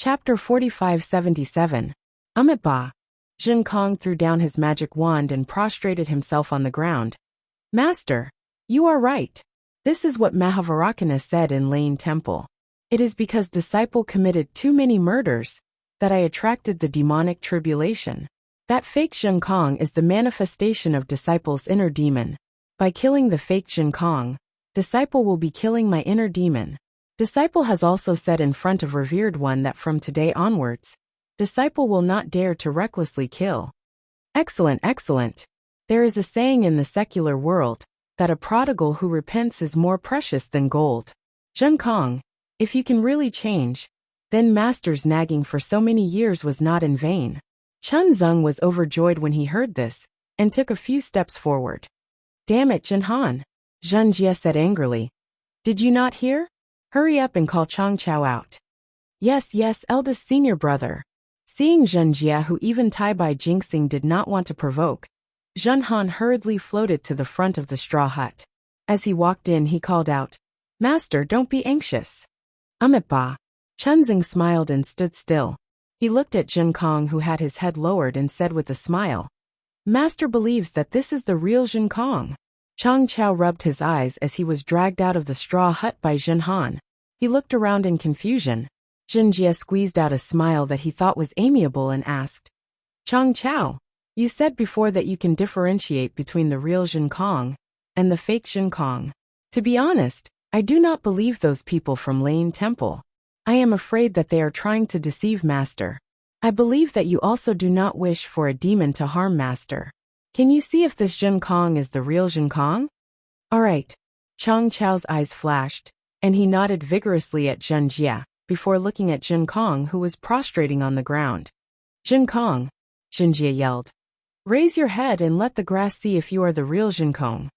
Chapter 4577. Ba. Jin Kong threw down his magic wand and prostrated himself on the ground. Master, you are right. This is what Mahavarakana said in Lane Temple. It is because disciple committed too many murders that I attracted the demonic tribulation. That fake Jin Kong is the manifestation of disciple's inner demon. By killing the fake Jin Kong, disciple will be killing my inner demon. Disciple has also said in front of revered one that from today onwards, disciple will not dare to recklessly kill. Excellent, excellent. There is a saying in the secular world that a prodigal who repents is more precious than gold. Jin Kong, if you can really change, then Master's nagging for so many years was not in vain. Chun Zeng was overjoyed when he heard this, and took a few steps forward. Damn it, Jin Han, Zhen Jie said angrily. Did you not hear? Hurry up and call Chang Chao out. Yes, yes, eldest senior brother. Seeing Zhen Jie, who even Tai Bai Jinxing did not want to provoke, Zhen Han hurriedly floated to the front of the straw hut. As he walked in, he called out, Master, don't be anxious. Ba. Chun Zeng smiled and stood still. He looked at Jin Kong, who had his head lowered, and said with a smile, Master believes that this is the real Jin Kong. Chang Chao rubbed his eyes as he was dragged out of the straw hut by Jin Han. He looked around in confusion. Zhen Jie squeezed out a smile that he thought was amiable and asked, Chang Chao, you said before that you can differentiate between the real Jin Kong and the fake Jin Kong. To be honest, I do not believe those people from Lane Temple. I am afraid that they are trying to deceive Master. I believe that you also do not wish for a demon to harm Master. Can you see if this Jin Kong is the real Jin Kong? All right. Chang Chao's eyes flashed, and he nodded vigorously at Zhen Jie, before looking at Jin Kong, who was prostrating on the ground. Jin Kong, Zhen Jie yelled. Raise your head and let the grass see if you are the real Jin Kong.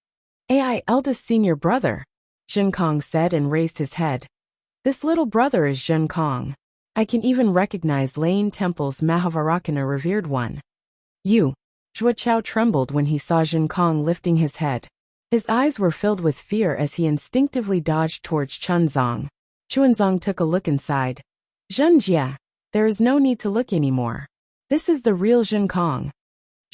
Ai, eldest senior brother, Jin Kong said and raised his head. This little brother is Jin Kong. I can even recognize Lane Temple's Mahavarakana revered one. You. Zhuo Chao trembled when he saw Jin Kong lifting his head. His eyes were filled with fear as he instinctively dodged towards Chun Zong. Chun Zong took a look inside. Zhen Jie, there is no need to look anymore. This is the real Jin Kong.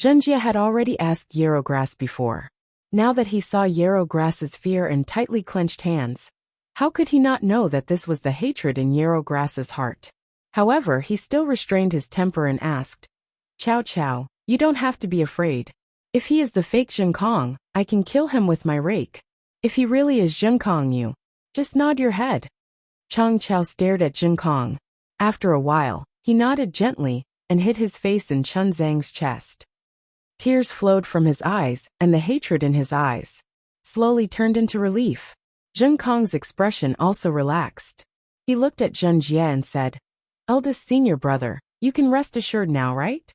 Zhen Jie had already asked Yarrow Grass before. Now that he saw Yarrow Grass's fear and tightly clenched hands, how could he not know that this was the hatred in Yarrow Grass's heart? However, he still restrained his temper and asked, Chao Chao, you don't have to be afraid. If he is the fake Jin Kong, I can kill him with my rake. If he really is Jin Kong, you just nod your head. Chang Chao stared at Jin Kong. After a while, he nodded gently and hid his face in Chun Zhang's chest. Tears flowed from his eyes, and the hatred in his eyes slowly turned into relief. Jin Kong's expression also relaxed. He looked at Zhen Jie and said, Eldest senior brother, you can rest assured now, right?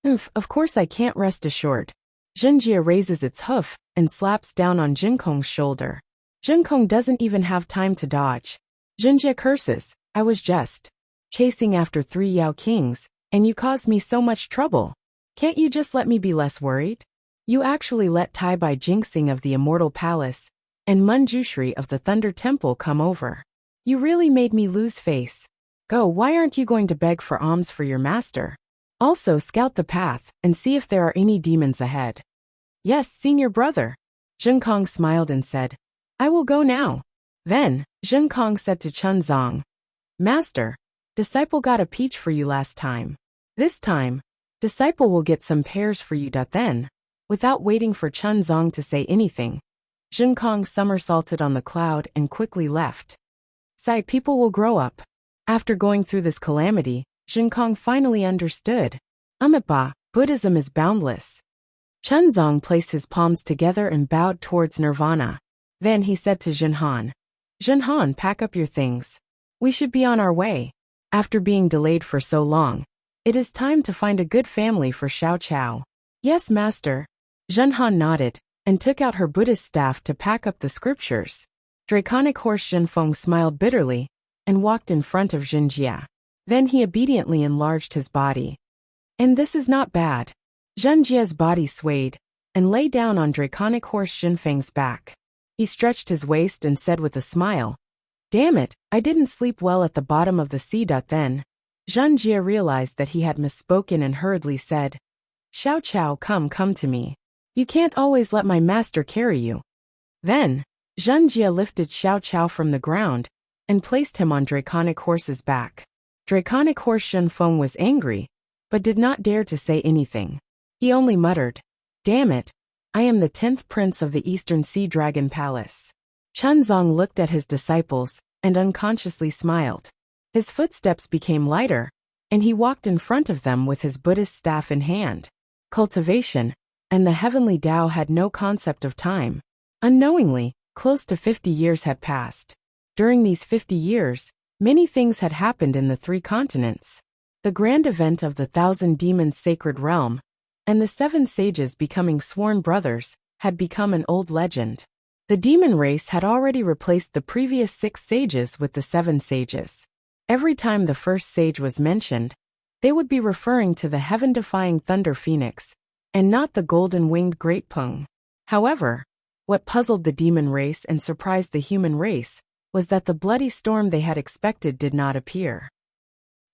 Of course I can't rest assured. Zhen Jie raises its hoof and slaps down on Jin Kong's shoulder. Jin Kong doesn't even have time to dodge. Zhen Jie curses, I was just chasing after 3 Yao Kings, and you caused me so much trouble. Can't you just let me be less worried? You actually let Tai Bai Jinxing of the Immortal Palace and Munjushri of the Thunder Temple come over. You really made me lose face. Go, why aren't you going to beg for alms for your master? Also scout the path and see if there are any demons ahead. Yes, senior brother. Jin Kong smiled and said, I will go now. Then, Jin Kong said to Chun Zong, Master, disciple got a peach for you last time. This time, disciple will get some pears for you. Then, without waiting for Chun Zong to say anything, Jin Kong somersaulted on the cloud and quickly left. Sai, people will grow up. After going through this calamity, Jin Kong finally understood. Ba, Buddhism is boundless. Chun Zong placed his palms together and bowed towards Nirvana. Then he said to Jin Han, Jin Han, pack up your things. We should be on our way. After being delayed for so long, it is time to find a good family for Xiao Chao. Yes, master. Jin Han nodded and took out her Buddhist staff to pack up the scriptures. Draconic horse Jin Feng smiled bitterly and walked in front of Zhen Jie. Then he obediently enlarged his body. And this is not bad. Zhen Jie's body swayed and lay down on Draconic horse Jin Feng's back. He stretched his waist and said with a smile, Damn it, I didn't sleep well at the bottom of the sea. Then, Zhen Jie realized that he had misspoken and hurriedly said, Xiao Chao, come to me. You can't always let my master carry you. Then, Zhen Jie lifted Xiao Chao from the ground and placed him on Draconic Horse's back. Draconic Horse Zhenfeng was angry, but did not dare to say anything. He only muttered, Damn it, I am the 10th prince of the Eastern Sea Dragon Palace. Chunzong looked at his disciples and unconsciously smiled. His footsteps became lighter, and he walked in front of them with his Buddhist staff in hand. Cultivation and the heavenly Tao had no concept of time. Unknowingly, close to 50 years had passed. During these 50 years, many things had happened in the 3 continents. The grand event of the 1,000 Demons' sacred realm, and the 7 sages becoming sworn brothers, had become an old legend. The demon race had already replaced the previous 6 sages with the 7 sages. Every time the first sage was mentioned, they would be referring to the heaven-defying Thunder Phoenix, and not the golden-winged Great Peng. However, what puzzled the demon race and surprised the human race was that the bloody storm they had expected did not appear.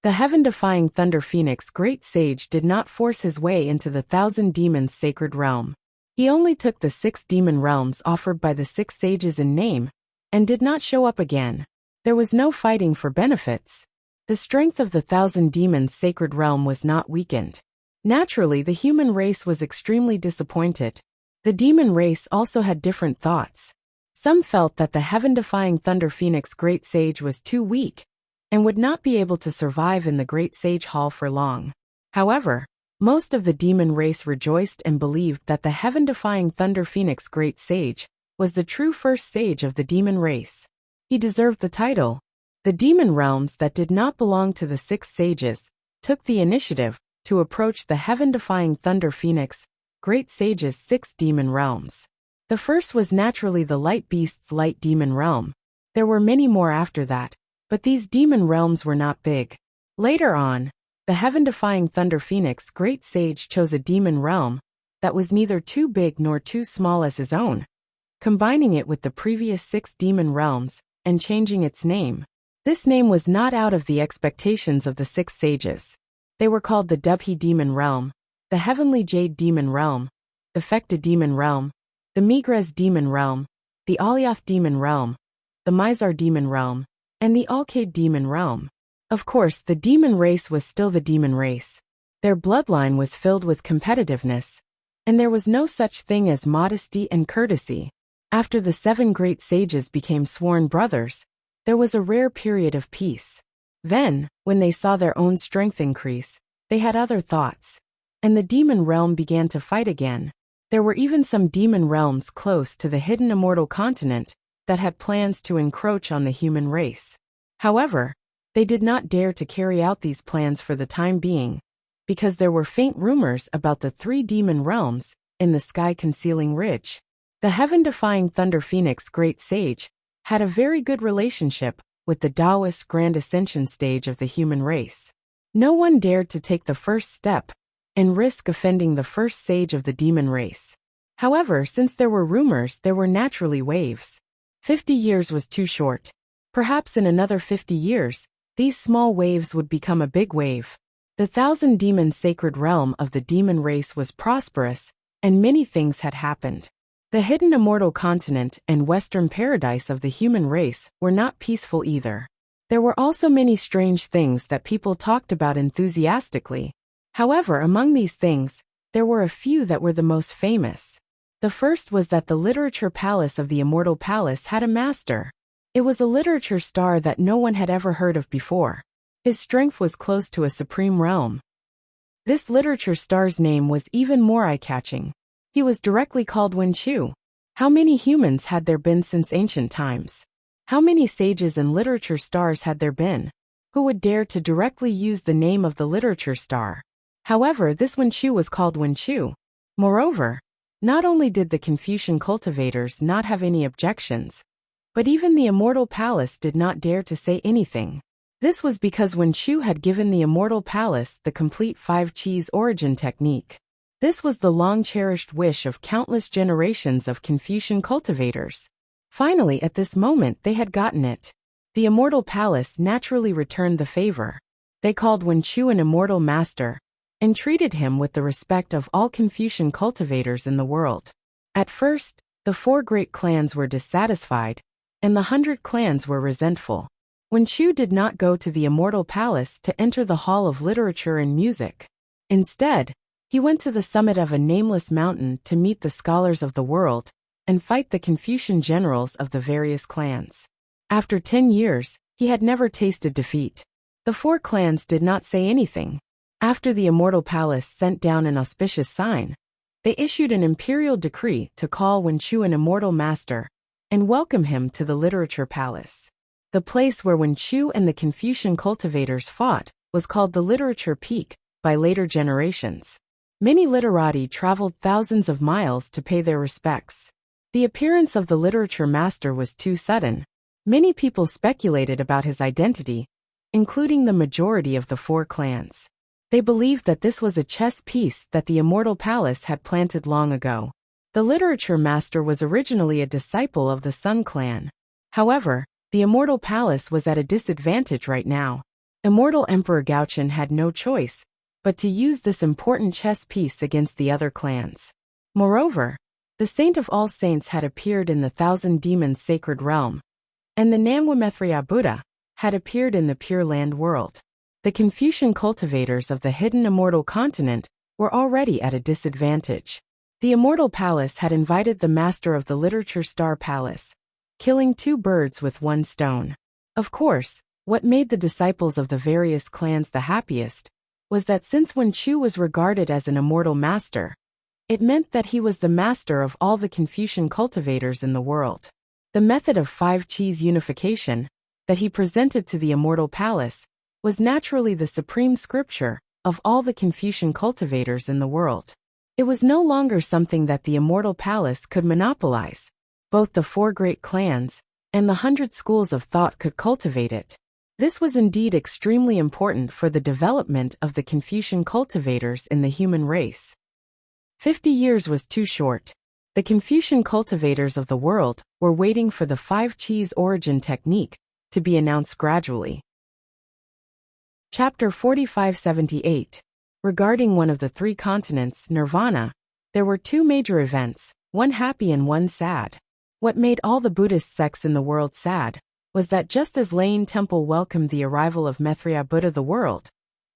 The heaven-defying Thunder Phoenix Great Sage did not force his way into the 1,000 Demons' sacred realm. He only took the 6 demon realms offered by the 6 sages in name, and did not show up again. There was no fighting for benefits. The strength of the 1,000 Demons' sacred realm was not weakened. Naturally, the human race was extremely disappointed. The demon race also had different thoughts. Some felt that the heaven-defying Thunder Phoenix Great Sage was too weak, and would not be able to survive in the Great Sage Hall for long. However, most of the demon race rejoiced and believed that the heaven-defying Thunder Phoenix Great Sage was the true first sage of the demon race. He deserved the title. The demon realms that did not belong to the 6 sages took the initiative to approach the heaven-defying Thunder Phoenix Great Sage's 6 demon realms. The first was naturally the Light Beast's Light Demon Realm. There were many more after that, but these demon realms were not big. Later on, the heaven-defying Thunder Phoenix Great Sage chose a demon realm that was neither too big nor too small as his own, combining it with the previous 6 demon realms and changing its name. This name was not out of the expectations of the 6 sages. They were called the Dubhe Demon Realm, the Heavenly Jade Demon Realm, the Fekta Demon Realm, the Migres Demon Realm, the Alyath Demon Realm, the Mizar Demon Realm, and the Alkade Demon Realm. Of course, the demon race was still the demon race. Their bloodline was filled with competitiveness, and there was no such thing as modesty and courtesy. After the 7 great sages became sworn brothers, there was a rare period of peace. Then, when they saw their own strength increase, they had other thoughts, and the demon realm began to fight again. There were even some demon realms close to the hidden immortal continent that had plans to encroach on the human race. However, they did not dare to carry out these plans for the time being, because there were faint rumors about the 3 demon realms in the sky-concealing ridge. The heaven-defying Thunder Phoenix Great Sage had a very good relationship with the Taoist Grand Ascension stage of the human race. No one dared to take the first step and risk offending the first sage of the demon race. However, since there were rumors, there were naturally waves. 50 years was too short. Perhaps in another 50 years, these small waves would become a big wave. The 1,000 Demons' sacred realm of the demon race was prosperous, and many things had happened. The hidden immortal continent and western paradise of the human race were not peaceful either. There were also many strange things that people talked about enthusiastically. However, among these things, there were a few that were the most famous. The first was that the literature palace of the Immortal Palace had a master. It was a literature star that no one had ever heard of before. His strength was close to a supreme realm. This literature star's name was even more eye-catching. He was directly called Wen Chu. How many humans had there been since ancient times? How many sages and literature stars had there been? Who would dare to directly use the name of the literature star? However, this Wen Chu was called Wen Chu. Moreover, not only did the Confucian cultivators not have any objections, but even the Immortal Palace did not dare to say anything. This was because Wen Chu had given the Immortal Palace the complete 5 cheese origin technique. This was the long-cherished wish of countless generations of Confucian cultivators. Finally, at this moment, they had gotten it. The Immortal Palace naturally returned the favor. They called Wen Chu an immortal master, and treated him with the respect of all Confucian cultivators in the world. At first, the 4 great clans were dissatisfied, and the 100 clans were resentful. Wen Chu did not go to the immortal palace to enter the hall of literature and music. Instead, he went to the summit of a nameless mountain to meet the scholars of the world and fight the Confucian generals of the various clans. After 10 years, he had never tasted defeat. The 4 clans did not say anything. After the immortal palace sent down an auspicious sign, they issued an imperial decree to call Wen Chu an immortal master and welcome him to the literature palace. The place where Wen Chu and the Confucian cultivators fought was called the Literature Peak by later generations. Many literati traveled thousands of miles to pay their respects. The appearance of the literature master was too sudden. Many people speculated about his identity, including the majority of the 4 clans. They believed that this was a chess piece that the immortal palace had planted long ago. The literature master was originally a disciple of the Sun clan. However, the immortal palace was at a disadvantage right now. Immortal Emperor Gaochen had no choice but to use this important chess piece against the other clans. Moreover, the Saint of All Saints had appeared in the Thousand Demons sacred realm, and the Namwamethria Buddha had appeared in the Pure Land world. The Confucian cultivators of the hidden immortal continent were already at a disadvantage. The immortal palace had invited the master of the literature Star Palace, killing 2 birds with 1 stone. Of course, what made the disciples of the various clans the happiest was that since Wen Chu was regarded as an immortal master, it meant that he was the master of all the Confucian cultivators in the world. The method of 5 Qis unification that he presented to the immortal palace was naturally the supreme scripture of all the Confucian cultivators in the world. It was no longer something that the immortal palace could monopolize. Both the 4 great clans and the 100 schools of thought could cultivate it. This was indeed extremely important for the development of the Confucian cultivators in the human race. 50 years was too short. The Confucian cultivators of the world were waiting for the 5 Qis origin technique to be announced gradually. Chapter 4578. Regarding one of the 3 continents, Nirvana, there were 2 major events, one happy and one sad. What made all the Buddhist sects in the world sad was that just as Lane Temple welcomed the arrival of Methria Buddha the world,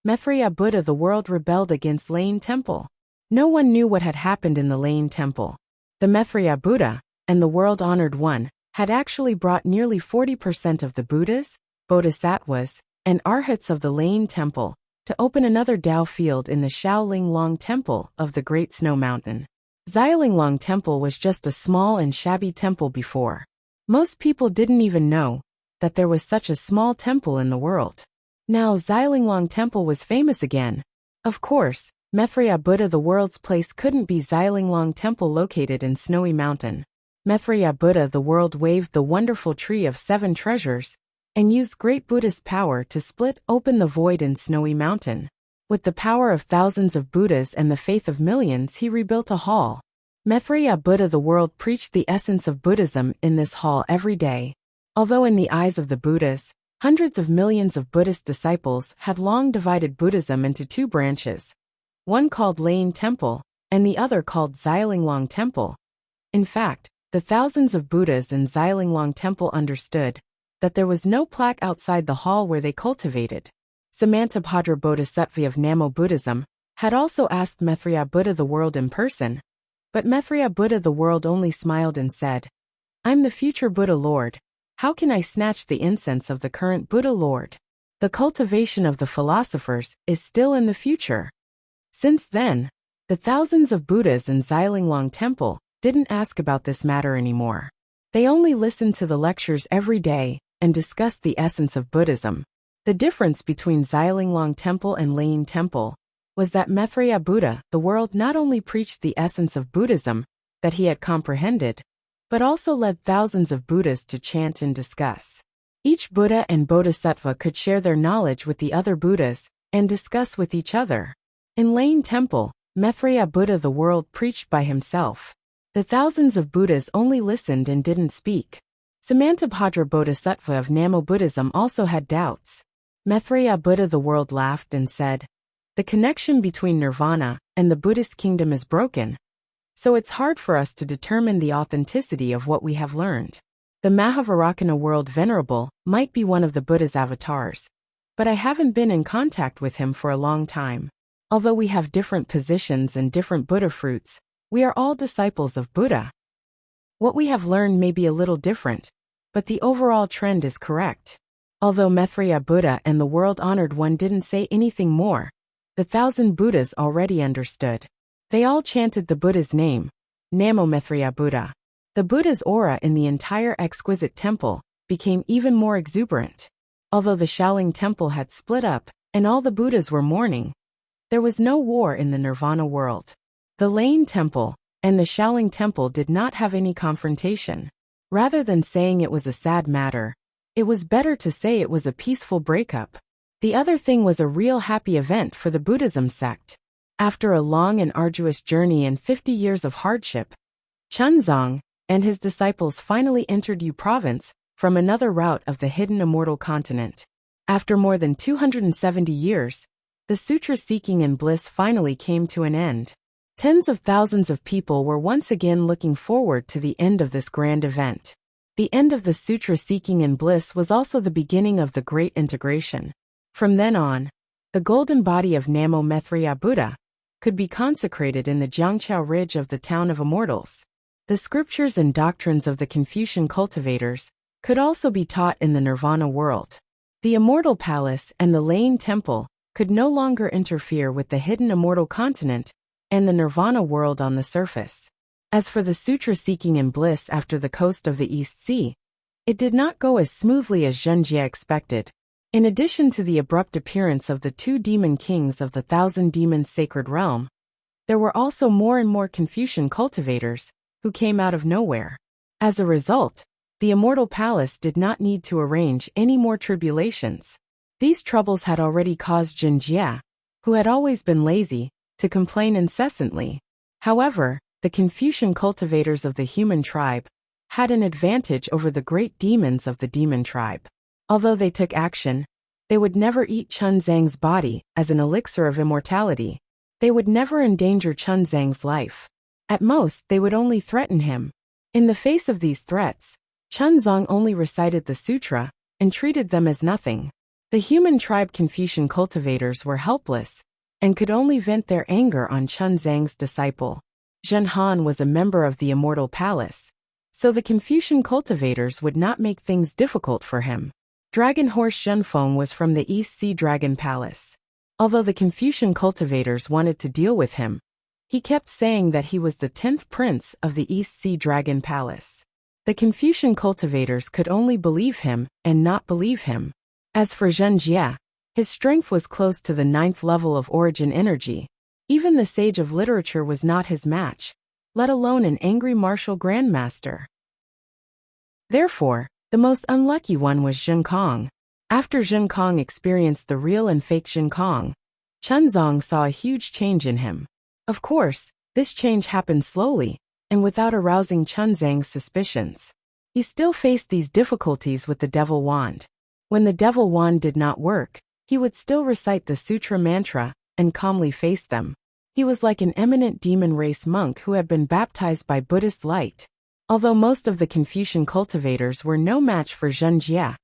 Methria Buddha the world rebelled against Lane Temple. No one knew what had happened in the Lane Temple. The Methria Buddha, and the world-honored one, had actually brought nearly 40% of the Buddhas, Bodhisattvas, and Arhats of the Lane Temple to open another Dao field in the Shaolinglong Temple of the Great Snow Mountain. Xiaolinglong Temple was just a small and shabby temple before. Most people didn't even know that there was such a small temple in the world. Now Xiaolinglong Temple was famous again. Of course, Methria Buddha the world's place couldn't be Xiaolinglong Temple located in Snowy Mountain. Methria Buddha the world waved the wonderful tree of 7 treasures and used great Buddhist power to split open the void in Snowy Mountain. With the power of thousands of Buddhas and the faith of millions, he rebuilt a hall. Methria Buddha the world preached the essence of Buddhism in this hall every day. Although in the eyes of the Buddhas, hundreds of millions of Buddhist disciples had long divided Buddhism into 2 branches, one called Lane Temple and the other called Xiaolinglong Temple. In fact, the thousands of Buddhas in Xiaolinglong Temple understood that there was no plaque outside the hall where they cultivated. Samantabhadra Bodhisattva of Namo Buddhism had also asked Methria Buddha the world in person, but Methria Buddha the world only smiled and said, "I'm the future Buddha Lord. How can I snatch the incense of the current Buddha Lord? The cultivation of the philosophers is still in the future." Since then, the thousands of Buddhas in Xiaolinglong Temple didn't ask about this matter anymore. They only listened to the lectures every day and discussed the essence of Buddhism. The difference between Xiaolinglong Temple and Lane Temple was that Methria Buddha the world not only preached the essence of Buddhism that he had comprehended, but also led thousands of Buddhas to chant and discuss. Each Buddha and Bodhisattva could share their knowledge with the other Buddhas and discuss with each other. In Lane Temple, Methria Buddha the world preached by himself. The thousands of Buddhas only listened and didn't speak. Samantabhadra Bodhisattva of Namo Buddhism also had doubts. Maitreya Buddha the world laughed and said, "The connection between nirvana and the Buddhist kingdom is broken, so it's hard for us to determine the authenticity of what we have learned. The Mahavajrana world venerable might be one of the Buddha's avatars, but I haven't been in contact with him for a long time. Although we have different positions and different Buddha fruits, we are all disciples of Buddha. What we have learned may be a little different, but the overall trend is correct." Although Maitreya Buddha and the world-honored one didn't say anything more, the 1,000 Buddhas already understood. They all chanted the Buddha's name, Namo Maitreya Buddha. The Buddha's aura in the entire exquisite temple became even more exuberant. Although the Shaolin temple had split up and all the Buddhas were mourning, there was no war in the Nirvana world. The Lane temple and the Shaolin temple did not have any confrontation. Rather than saying it was a sad matter, it was better to say it was a peaceful breakup. The other thing was a real happy event for the Buddhism sect. After a long and arduous journey and 50 years of hardship, Chunzong and his disciples finally entered Yu province from another route of the hidden immortal continent. After more than 270 years, the sutra seeking in bliss finally came to an end. Tens of thousands of people were once again looking forward to the end of this grand event. The end of the sutra seeking in bliss was also the beginning of the Great Integration. From then on, the golden body of Namo Maitreya Buddha could be consecrated in the Jiangqiao ridge of the town of immortals. The scriptures and doctrines of the Confucian cultivators could also be taught in the Nirvana world. The Immortal Palace and the Lane Temple could no longer interfere with the hidden immortal continent and the Nirvana world on the surface. As for the sutra seeking in bliss after the coast of the East Sea, it did not go as smoothly as Zhenjie expected. In addition to the abrupt appearance of the 2 demon kings of the 1,000 Demons Sacred Realm, there were also more and more Confucian cultivators who came out of nowhere. As a result, the Immortal Palace did not need to arrange any more tribulations. These troubles had already caused Zhenjie, who had always been lazy, to complain incessantly. However, the Confucian cultivators of the human tribe had an advantage over the great demons of the demon tribe. Although they took action, they would never eat Chunzang's body as an elixir of immortality. They would never endanger Chunzang's life. At most, they would only threaten him. In the face of these threats, Chunzang only recited the sutra and treated them as nothing. The human tribe Confucian cultivators were helpless and could only vent their anger on Chunzang's disciple. Zhen Han was a member of the Immortal Palace, so the Confucian cultivators would not make things difficult for him. Dragon Horse Zhenfeng was from the East Sea Dragon Palace. Although the Confucian cultivators wanted to deal with him, he kept saying that he was the 10th prince of the East Sea Dragon Palace. The Confucian cultivators could only believe him and not believe him. As for Zhenjie, his strength was close to the 9th level of origin energy. Even the sage of literature was not his match, let alone an angry martial grandmaster. Therefore, the most unlucky one was Zhen Kong. After Zhen Kong experienced the real and fake Zhen Kong, Chunzong saw a huge change in him. Of course, this change happened slowly, and without arousing Chunzang's suspicions. He still faced these difficulties with the devil wand. When the devil wand did not work, he would still recite the sutra mantra and calmly face them. He was like an eminent demon race monk who had been baptized by Buddhist light. Although most of the Confucian cultivators were no match for Zhenjie,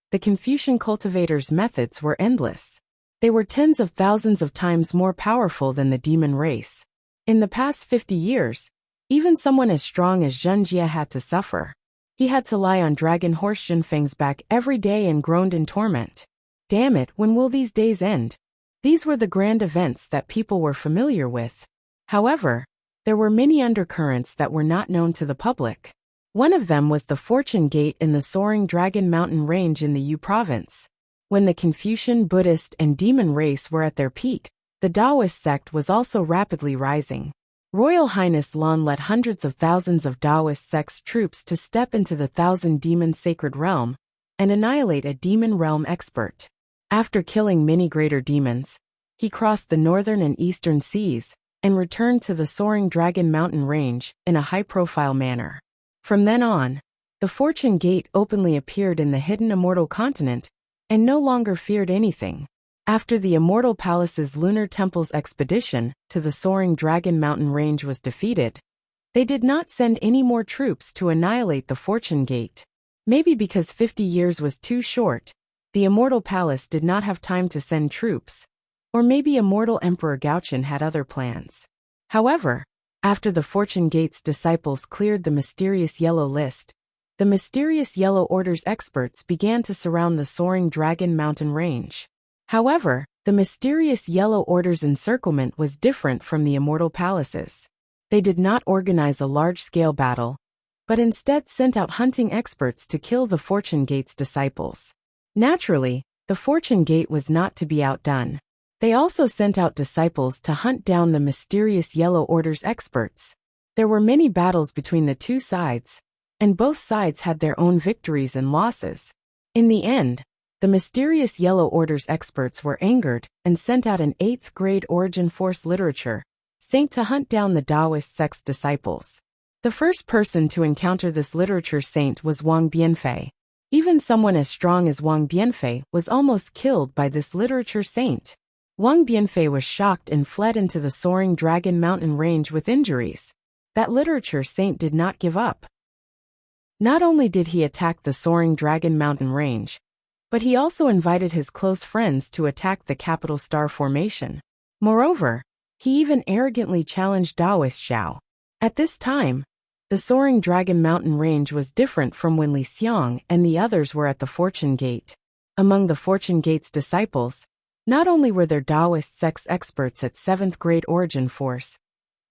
the Confucian cultivators' methods were endless. They were tens of thousands of times more powerful than the demon race. In the past 50 years, even someone as strong as Zhenjie had to suffer. He had to lie on Dragon Horse Zhenfeng's back every day and groaned in torment. Damn it, when will these days end? These were the grand events that people were familiar with. However, there were many undercurrents that were not known to the public. One of them was the Fortune Gate in the soaring Dragon Mountain Range in the Yu province. When the Confucian, Buddhist, and demon race were at their peak, the Taoist sect was also rapidly rising. Royal Highness Lan led hundreds of thousands of Taoist sect's troops to step into the 1,000 Demon Sacred Realm and annihilate a demon realm expert. After killing many greater demons, he crossed the northern and eastern seas and returned to the soaring Dragon Mountain Range in a high-profile manner. From then on, the Fortune Gate openly appeared in the hidden immortal continent and no longer feared anything. After the Immortal Palace's Lunar Temple's expedition to the soaring Dragon Mountain range was defeated, they did not send any more troops to annihilate the Fortune Gate. Maybe because 50 years was too short, the Immortal Palace did not have time to send troops, or maybe Immortal Emperor Gauchen had other plans. However, after the Fortune Gate's disciples cleared the mysterious Yellow List, the mysterious Yellow Order's experts began to surround the soaring Dragon Mountain range. However, the mysterious Yellow Order's encirclement was different from the Immortal Palace's. They did not organize a large-scale battle, but instead sent out hunting experts to kill the Fortune Gate's disciples. Naturally, the Fortune Gate was not to be outdone. They also sent out disciples to hunt down the mysterious Yellow Order's experts. There were many battles between the two sides, and both sides had their own victories and losses. In the end, the mysterious Yellow Order's experts were angered and sent out an 8th grade Origin Force literature saint to hunt down the Taoist sect's disciples. The first person to encounter this literature saint was Wang Bianfei. Even someone as strong as Wang Bianfei was almost killed by this literature saint. Wang Bianfei was shocked and fled into the soaring Dragon Mountain range with injuries. That literature saint did not give up. Not only did he attack the soaring Dragon Mountain range, but he also invited his close friends to attack the capital star formation. Moreover, he even arrogantly challenged Taoist Xiao. At this time, the soaring Dragon Mountain range was different from when Li Xiang and the others were at the Fortune Gate. Among the Fortune Gate's disciples, not only were there Taoist sect's experts at 7th grade Origin Force,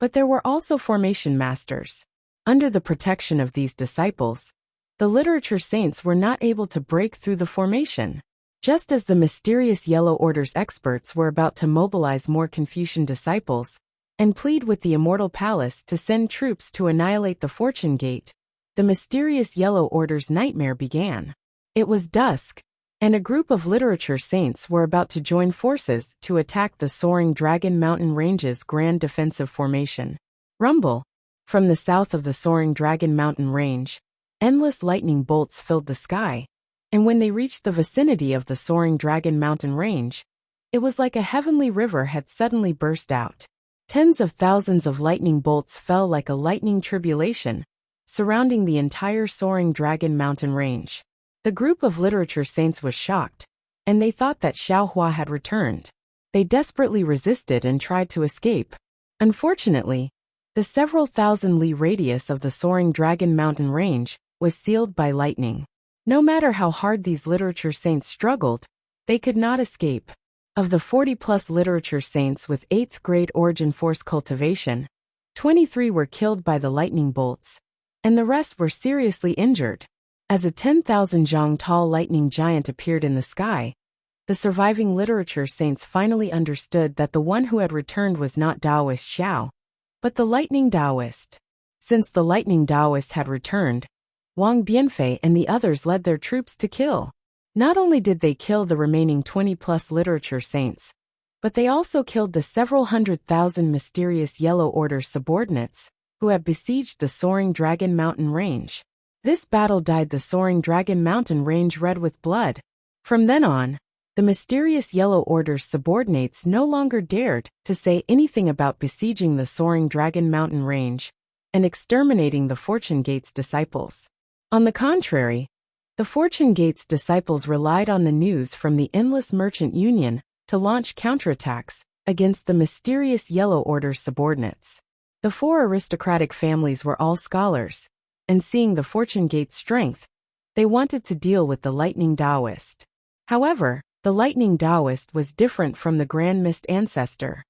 but there were also formation masters. Under the protection of these disciples, the literature saints were not able to break through the formation. Just as the mysterious Yellow Order's experts were about to mobilize more Confucian disciples and plead with the Immortal Palace to send troops to annihilate the Fortune Gate, the mysterious Yellow Order's nightmare began. It was dusk, and a group of literature saints were about to join forces to attack the soaring Dragon Mountain Range's grand defensive formation. Rumble. From the south of the soaring Dragon Mountain Range, endless lightning bolts filled the sky, and when they reached the vicinity of the soaring Dragon Mountain Range, it was like a heavenly river had suddenly burst out. Tens of thousands of lightning bolts fell like a lightning tribulation, surrounding the entire soaring Dragon Mountain Range. The group of literature saints was shocked, and they thought that Xiao Hua had returned. They desperately resisted and tried to escape. Unfortunately, the several thousand li radius of the soaring Dragon Mountain Range was sealed by lightning. No matter how hard these literature saints struggled, they could not escape. Of the 40-plus literature saints with 8th grade Origin Force cultivation, 23 were killed by the lightning bolts, and the rest were seriously injured. As a 10,000 zhang tall lightning giant appeared in the sky, the surviving literature saints finally understood that the one who had returned was not Taoist Xiao, but the lightning Taoist. Since the lightning Taoist had returned, Wang Bianfei and the others led their troops to kill. Not only did they kill the remaining 20-plus literature saints, but they also killed the several 100,000 mysterious Yellow Order subordinates who had besieged the soaring Dragon Mountain Range. This battle dyed the soaring Dragon Mountain Range red with blood. From then on, the mysterious Yellow Order's subordinates no longer dared to say anything about besieging the soaring Dragon Mountain Range and exterminating the Fortune Gate's disciples. On the contrary, the Fortune Gate's disciples relied on the news from the Endless Merchant Union to launch counterattacks against the mysterious Yellow Order subordinates. The 4 aristocratic families were all scholars, and seeing the Fortune Gate's strength, they wanted to deal with the Lightning Taoist. However, the Lightning Taoist was different from the Grand Mist Ancestor.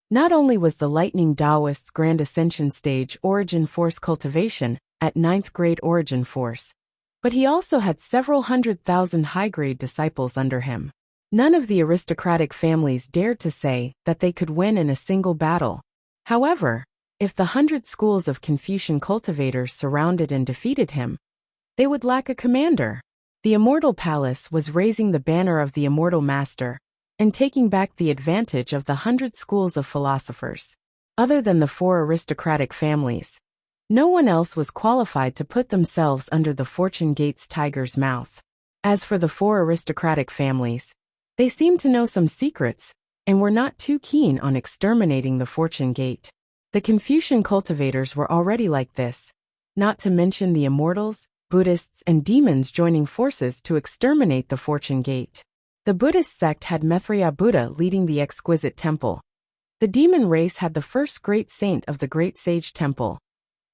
Not only was the Lightning Taoist's Grand Ascension Stage Origin Force cultivation at 9th grade Origin Force, but he also had several 100,000 high-grade disciples under him. None of the aristocratic families dared to say that they could win in a single battle. However, if the 100 schools of Confucian cultivators surrounded and defeated him, they would lack a commander. The Immortal Palace was raising the banner of the Immortal Master and taking back the advantage of the 100 schools of philosophers. Other than the 4 aristocratic families, no one else was qualified to put themselves under the Fortune Gate's tiger's mouth. As for the four aristocratic families, they seemed to know some secrets and were not too keen on exterminating the Fortune Gate. The Confucian cultivators were already like this, not to mention the immortals, Buddhists, and demons joining forces to exterminate the Fortune Gate. The Buddhist sect had Maitreya Buddha leading the exquisite temple. The demon race had the first great saint of the Great Sage Temple.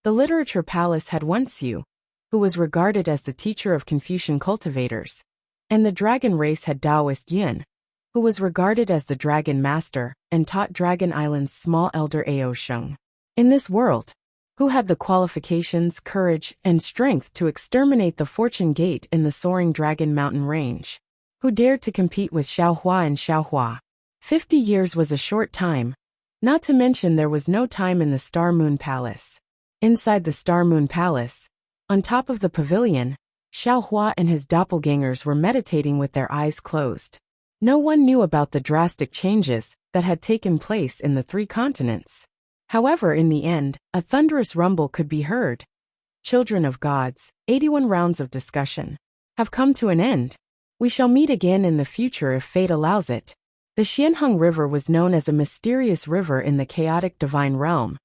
The literature palace had Wen Xiu, who was regarded as the teacher of Confucian cultivators, and the dragon race had Taoist Yin, who was regarded as the dragon master and taught Dragon Island's small elder Ao Sheng. In this world, who had the qualifications, courage, and strength to exterminate the Fortune Gate in the soaring Dragon Mountain range? Who dared to compete with Xiaohua and Xiaohua? 50 years was a short time, not to mention there was no time in the Star Moon Palace. Inside the Star Moon Palace, on top of the pavilion, Xiaohua and his doppelgangers were meditating with their eyes closed. No one knew about the drastic changes that had taken place in the three continents. However, in the end, a thunderous rumble could be heard. Children of gods, 81 rounds of discussion have come to an end. We shall meet again in the future if fate allows it. The Xianheng River was known as a mysterious river in the chaotic divine realm,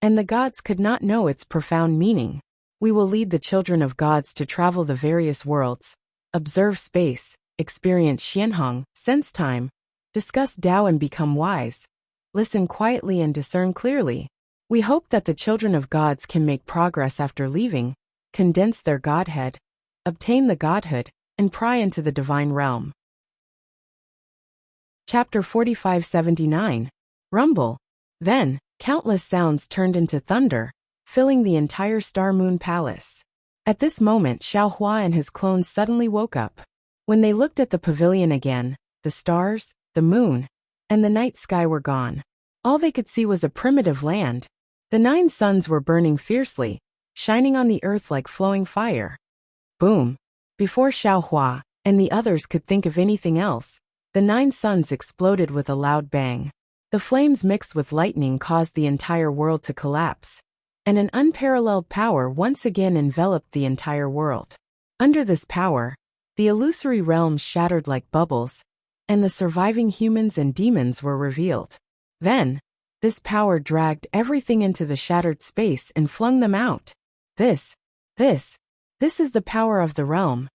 and the gods could not know its profound meaning. We will lead the children of gods to travel the various worlds, observe space, experience Xianheng, sense time, discuss Tao and become wise, listen quietly and discern clearly. We hope that the children of gods can make progress after leaving, condense their godhead, obtain the godhood, and pry into the divine realm. Chapter 4579. Rumble. Then, countless sounds turned into thunder, filling the entire Star Moon Palace. At this moment, Xiaohua and his clones suddenly woke up. When they looked at the pavilion again, the stars, the moon, and the night sky were gone. All they could see was a primitive land. The 9 suns were burning fiercely, shining on the earth like flowing fire. Boom! Before Xiaohua and the others could think of anything else, the 9 suns exploded with a loud bang. The flames mixed with lightning caused the entire world to collapse, and an unparalleled power once again enveloped the entire world. Under this power, the illusory realms shattered like bubbles, and the surviving humans and demons were revealed. Then, this power dragged everything into the shattered space and flung them out. This is the power of the realm.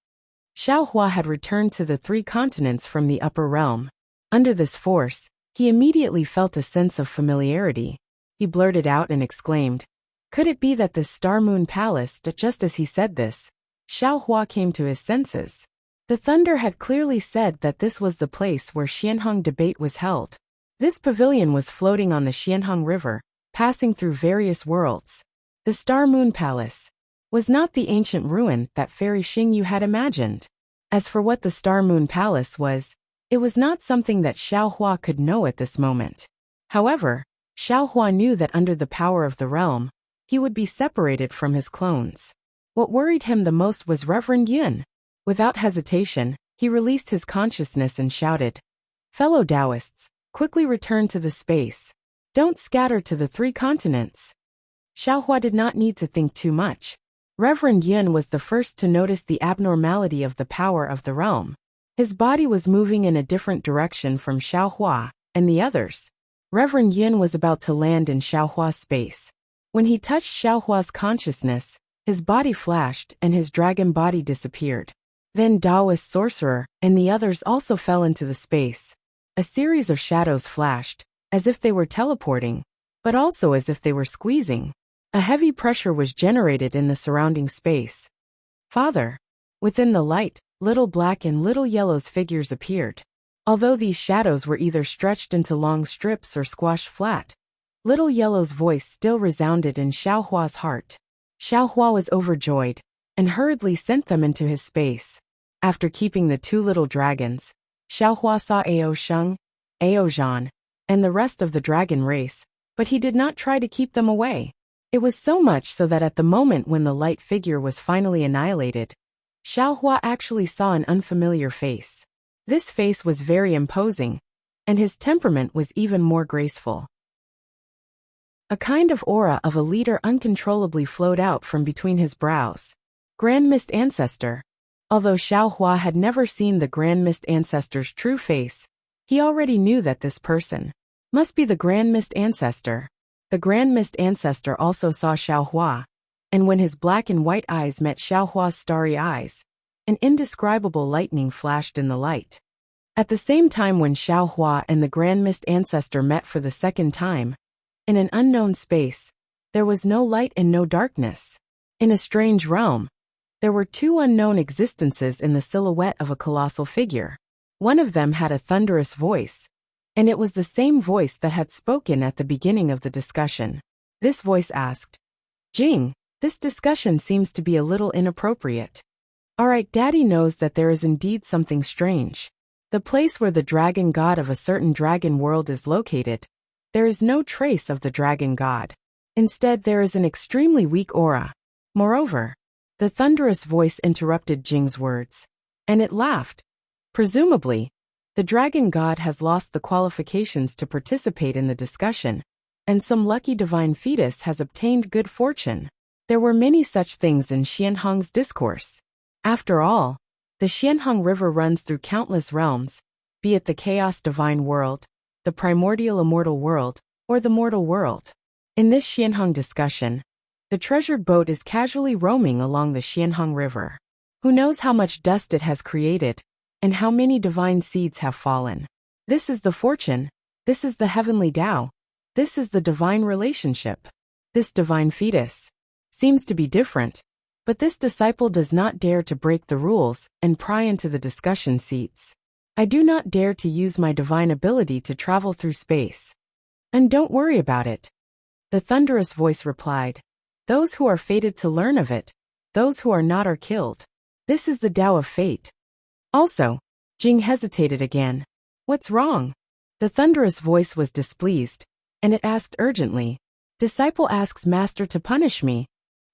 Xiaohua had returned to the 3 continents from the upper realm. Under this force, he immediately felt a sense of familiarity. He blurted out and exclaimed, "Could it be that this Star Moon Palace?" Just as he said this, Xiaohua came to his senses. The thunder had clearly said that this was the place where Xianheng debate was held. This pavilion was floating on the Xianheng River, passing through various worlds. The Star Moon Palace was not the ancient ruin that Fairy Xingyu had imagined. As for what the Star Moon Palace was, it was not something that Xiaohua could know at this moment. However, Xiaohua knew that under the power of the realm, he would be separated from his clones. What worried him the most was Reverend Yin. Without hesitation, he released his consciousness and shouted, "Fellow Taoists, quickly return to the space. Don't scatter to the 3 continents." Xiaohua did not need to think too much. Reverend Yin was the first to notice the abnormality of the power of the realm. His body was moving in a different direction from Xiaohua and the others. Reverend Yin was about to land in Xiaohua's space. When he touched Xiaohua's consciousness, his body flashed and his dragon body disappeared. Then Taoist sorcerer and the others also fell into the space. A series of shadows flashed, as if they were teleporting, but also as if they were squeezing. A heavy pressure was generated in the surrounding space. "Father." Within the light, little black and little yellow's figures appeared. Although these shadows were either stretched into long strips or squashed flat, little yellow's voice still resounded in Xiaohua's heart. Xiaohua was overjoyed, and hurriedly sent them into his space. After keeping the 2 little dragons, Xiaohua saw Ao Sheng, Ao Zhan, and the rest of the dragon race, but he did not try to keep them away. It was so much so that at the moment when the light figure was finally annihilated, Xiaohua actually saw an unfamiliar face. This face was very imposing, and his temperament was even more graceful. A kind of aura of a leader uncontrollably flowed out from between his brows. Grand Mist Ancestor. Although Xiaohua had never seen the Grand Mist Ancestor's true face, he already knew that this person must be the Grand Mist Ancestor. The Grand Mist Ancestor also saw Xiaohua, and when his black and white eyes met Xiaohua's starry eyes, an indescribable lightning flashed in the light. At the same time when Xiaohua and the Grand Mist Ancestor met for the second time, in an unknown space, there was no light and no darkness. In a strange realm, there were two unknown existences in the silhouette of a colossal figure. One of them had a thunderous voice, and it was the same voice that had spoken at the beginning of the discussion. This voice asked, "Jing, this discussion seems to be a little inappropriate. Alright, Daddy knows that there is indeed something strange. The place where the dragon god of a certain dragon world is located, there is no trace of the dragon god. Instead, there is an extremely weak aura. Moreover," the thunderous voice interrupted Jing's words, and it laughed. "Presumably, the dragon god has lost the qualifications to participate in the discussion, and some lucky divine fetus has obtained good fortune." There were many such things in Xianhong's discourse. After all, the Xianhong River runs through countless realms, be it the chaos divine world, the primordial immortal world, or the mortal world. In this Xianhong discussion, the treasured boat is casually roaming along the Xianhong River. Who knows how much dust it has created, and how many divine seeds have fallen. This is the fortune, this is the heavenly Tao, this is the divine relationship. This divine fetus seems to be different, but this disciple does not dare to break the rules and pry into the discussion seats. I do not dare to use my divine ability to travel through space. And don't worry about it. The thunderous voice replied. Those who are fated to learn of it, those who are not are killed. This is the Tao of fate. Also, Jing hesitated again. What's wrong? The thunderous voice was displeased, and it asked urgently. Disciple asks master to punish me.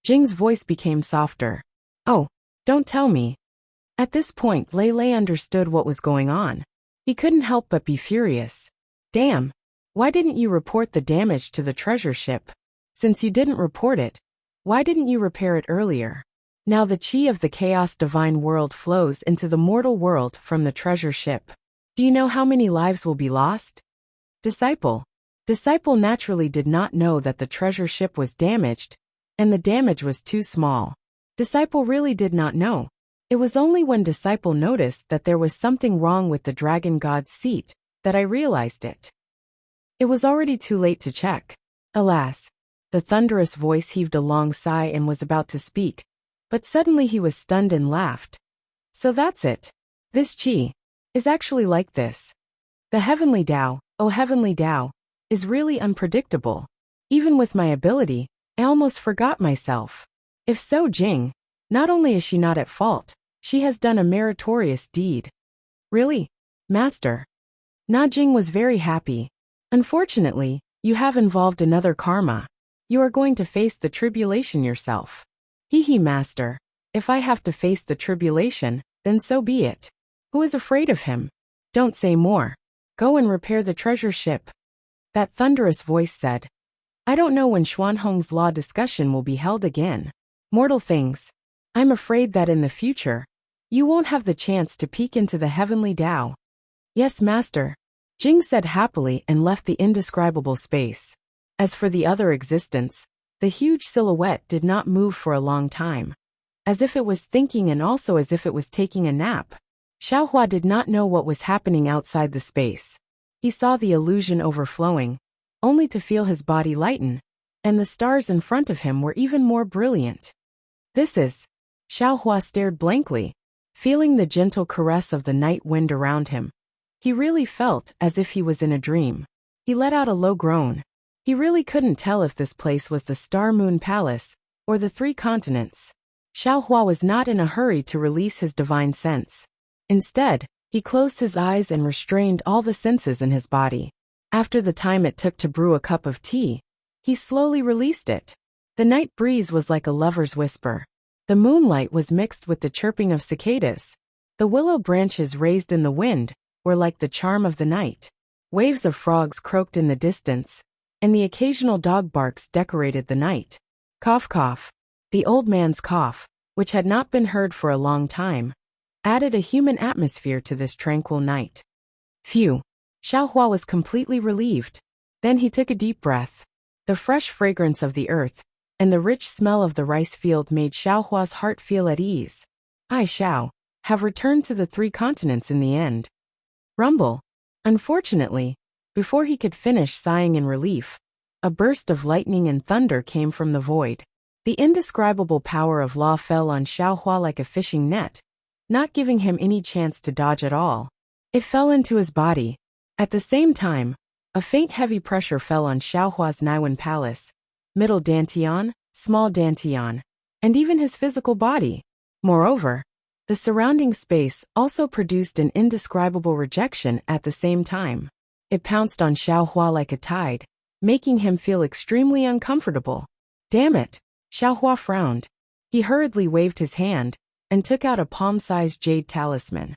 Jing's voice became softer. Oh, don't tell me. At this point, Lei Lei understood what was going on. He couldn't help but be furious. Damn, why didn't you report the damage to the treasure ship? Since you didn't report it, why didn't you repair it earlier? Now the chi of the chaos divine world flows into the mortal world from the treasure ship. Do you know how many lives will be lost? Disciple naturally did not know that the treasure ship was damaged, and the damage was too small. Disciple really did not know. It was only when Disciple noticed that there was something wrong with the dragon god's seat that I realized it. It was already too late to check. Alas, the thunderous voice heaved a long sigh and was about to speak, but suddenly he was stunned and laughed. So that's it. This chi is actually like this. The heavenly Tao, oh heavenly Tao, is really unpredictable. Even with my ability, I almost forgot myself. If so, Jing, not only is she not at fault, she has done a meritorious deed. Really? Master? Na Jing was very happy. Unfortunately, you have involved another karma. You are going to face the tribulation yourself. Hee master, if I have to face the tribulation, then so be it. Who is afraid of him? Don't say more. Go and repair the treasure ship. That thunderous voice said. I don't know when Xuanhong's law discussion will be held again. Mortal things. I'm afraid that in the future, you won't have the chance to peek into the heavenly Tao. Yes, master. Jing said happily and left the indescribable space. As for the other existence, the huge silhouette did not move for a long time. As if it was thinking and also as if it was taking a nap. Xiaohua did not know what was happening outside the space. He saw the illusion overflowing, only to feel his body lighten, and the stars in front of him were even more brilliant. This is... Xiaohua stared blankly, feeling the gentle caress of the night wind around him. He really felt as if he was in a dream. He let out a low groan. He really couldn't tell if this place was the Star Moon Palace, or the Three Continents. Xiaohua was not in a hurry to release his divine sense. Instead, he closed his eyes and restrained all the senses in his body. After the time it took to brew a cup of tea, he slowly released it. The night breeze was like a lover's whisper. The moonlight was mixed with the chirping of cicadas. The willow branches raised in the wind were like the charm of the night. Waves of frogs croaked in the distance, and the occasional dog barks decorated the night. Cough cough. The old man's cough, which had not been heard for a long time, added a human atmosphere to this tranquil night. Phew! Xiaohua was completely relieved. Then he took a deep breath. The fresh fragrance of the earth and the rich smell of the rice field made Xiaohua's heart feel at ease. I Xiao have returned to the 3 continents in the end. Rumble. Unfortunately, before he could finish sighing in relief, a burst of lightning and thunder came from the void. The indescribable power of law fell on Xiaohua like a fishing net, not giving him any chance to dodge at all. It fell into his body. At the same time, a faint heavy pressure fell on Xiaohua's Naiwan Palace, middle dantian, small dantian, and even his physical body. Moreover, the surrounding space also produced an indescribable rejection at the same time. It pounced on Xiaohua like a tide, making him feel extremely uncomfortable. Damn it! Xiaohua frowned. He hurriedly waved his hand and took out a palm-sized jade talisman.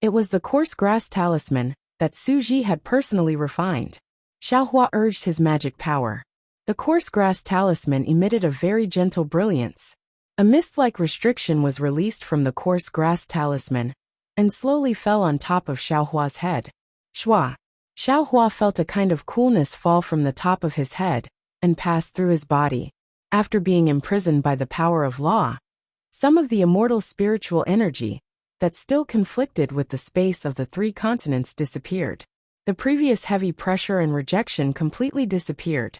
It was the coarse grass talisman that Suji had personally refined. Xiaohua urged his magic power. The coarse grass talisman emitted a very gentle brilliance. A mist-like restriction was released from the coarse grass talisman and slowly fell on top of Xiaohua's head. Shua! Xiaohua felt a kind of coolness fall from the top of his head and pass through his body. After being imprisoned by the power of law, some of the immortal spiritual energy that still conflicted with the space of the 3 continents disappeared. The previous heavy pressure and rejection completely disappeared.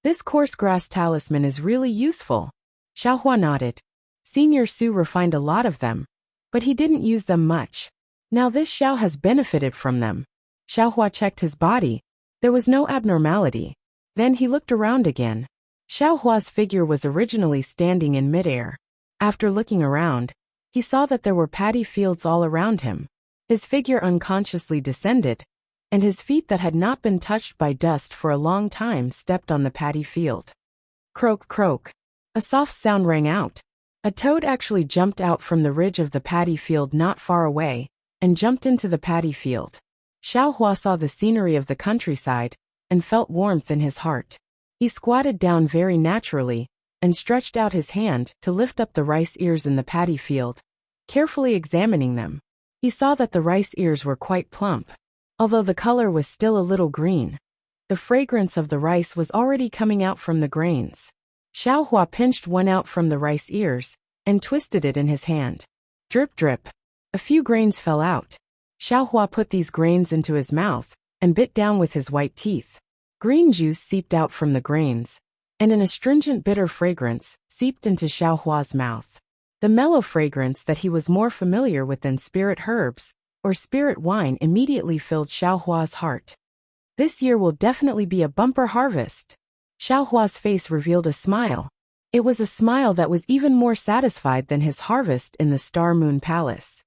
This coarse grass talisman is really useful. Xiaohua nodded. Senior Su refined a lot of them, but he didn't use them much. Now this Xiao has benefited from them. Xiaohua checked his body. There was no abnormality. Then he looked around again. Xiaohua's figure was originally standing in midair. After looking around, he saw that there were paddy fields all around him. His figure unconsciously descended, and his feet that had not been touched by dust for a long time stepped on the paddy field. Croak, croak. A soft sound rang out. A toad actually jumped out from the ridge of the paddy field not far away and jumped into the paddy field. Xiaohua saw the scenery of the countryside and felt warmth in his heart. He squatted down very naturally and stretched out his hand to lift up the rice ears in the paddy field, carefully examining them. He saw that the rice ears were quite plump. Although the color was still a little green, the fragrance of the rice was already coming out from the grains. Xiaohua pinched one out from the rice ears and twisted it in his hand. Drip drip. A few grains fell out. Xiaohua put these grains into his mouth and bit down with his white teeth. Green juice seeped out from the grains, and an astringent bitter fragrance seeped into Xiaohua's mouth. The mellow fragrance that he was more familiar with than spirit herbs or spirit wine immediately filled Xiaohua's heart. This year will definitely be a bumper harvest. Xiaohua's face revealed a smile. It was a smile that was even more satisfied than his harvest in the Star Moon Palace.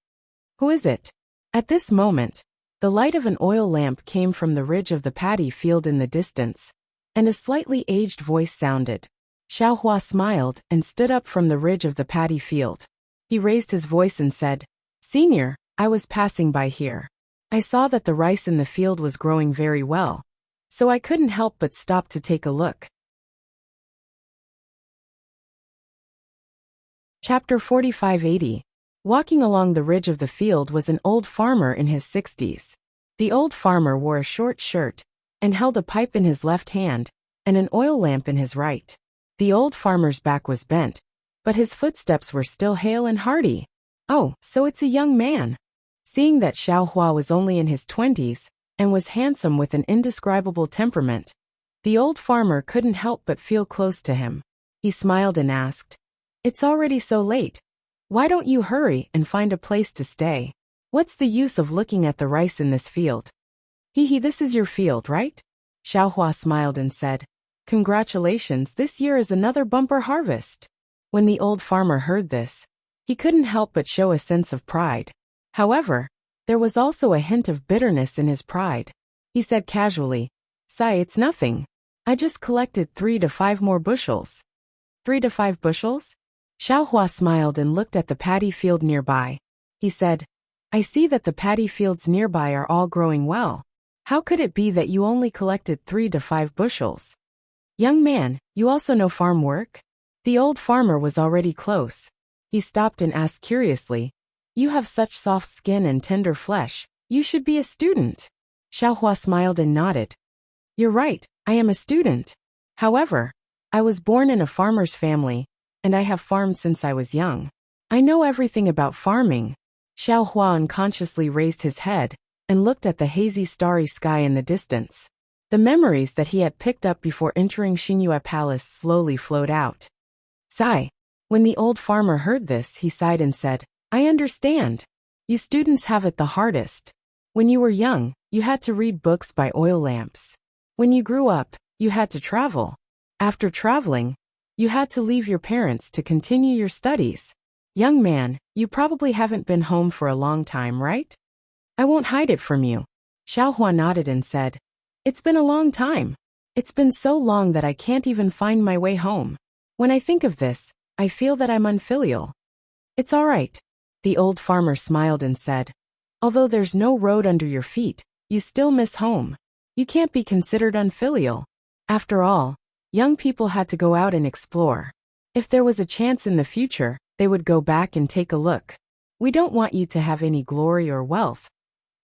Who is it? At this moment, the light of an oil lamp came from the ridge of the paddy field in the distance, and a slightly aged voice sounded. Xiaohua smiled and stood up from the ridge of the paddy field. He raised his voice and said, "Senior, I was passing by here. I saw that the rice in the field was growing very well, so I couldn't help but stop to take a look." Chapter 4580. Walking along the ridge of the field was an old farmer in his 60s. The old farmer wore a short shirt and held a pipe in his left hand and an oil lamp in his right. The old farmer's back was bent, but his footsteps were still hale and hearty. Oh, so it's a young man. Seeing that Xiaohua was only in his 20s and was handsome with an indescribable temperament, the old farmer couldn't help but feel close to him. He smiled and asked, "It's already so late. Why don't you hurry and find a place to stay? What's the use of looking at the rice in this field?" "Hee, this is your field, right?" Xiaohua smiled and said, "Congratulations, this year is another bumper harvest." When the old farmer heard this, he couldn't help but show a sense of pride. However, there was also a hint of bitterness in his pride. He said casually, "Sai, it's nothing. I just collected 3 to 5 more bushels." 3 to 5 bushels? Xiaohua smiled and looked at the paddy field nearby. He said, "I see that the paddy fields nearby are all growing well. How could it be that you only collected 3 to 5 bushels? Young man, you also know farm work?" The old farmer was already close. He stopped and asked curiously, "You have such soft skin and tender flesh. You should be a student." Xiaohua smiled and nodded. "You're right, I am a student. However, I was born in a farmer's family, and I have farmed since I was young. I know everything about farming." Xiaohua unconsciously raised his head and looked at the hazy starry sky in the distance. The memories that he had picked up before entering Xinyue Palace slowly flowed out. Sigh. When the old farmer heard this, he sighed and said, "I understand. You students have it the hardest. When you were young, you had to read books by oil lamps. When you grew up, you had to travel. After traveling, you had to leave your parents to continue your studies. Young man, you probably haven't been home for a long time, right?" "I won't hide it from you." Xiaohua nodded and said, "It's been a long time. It's been so long that I can't even find my way home. When I think of this, I feel that I'm unfilial." "It's all right." The old farmer smiled and said, "Although there's no road under your feet, you still miss home. You can't be considered unfilial. After all, young people had to go out and explore. If there was a chance in the future, they would go back and take a look. We don't want you to have any glory or wealth,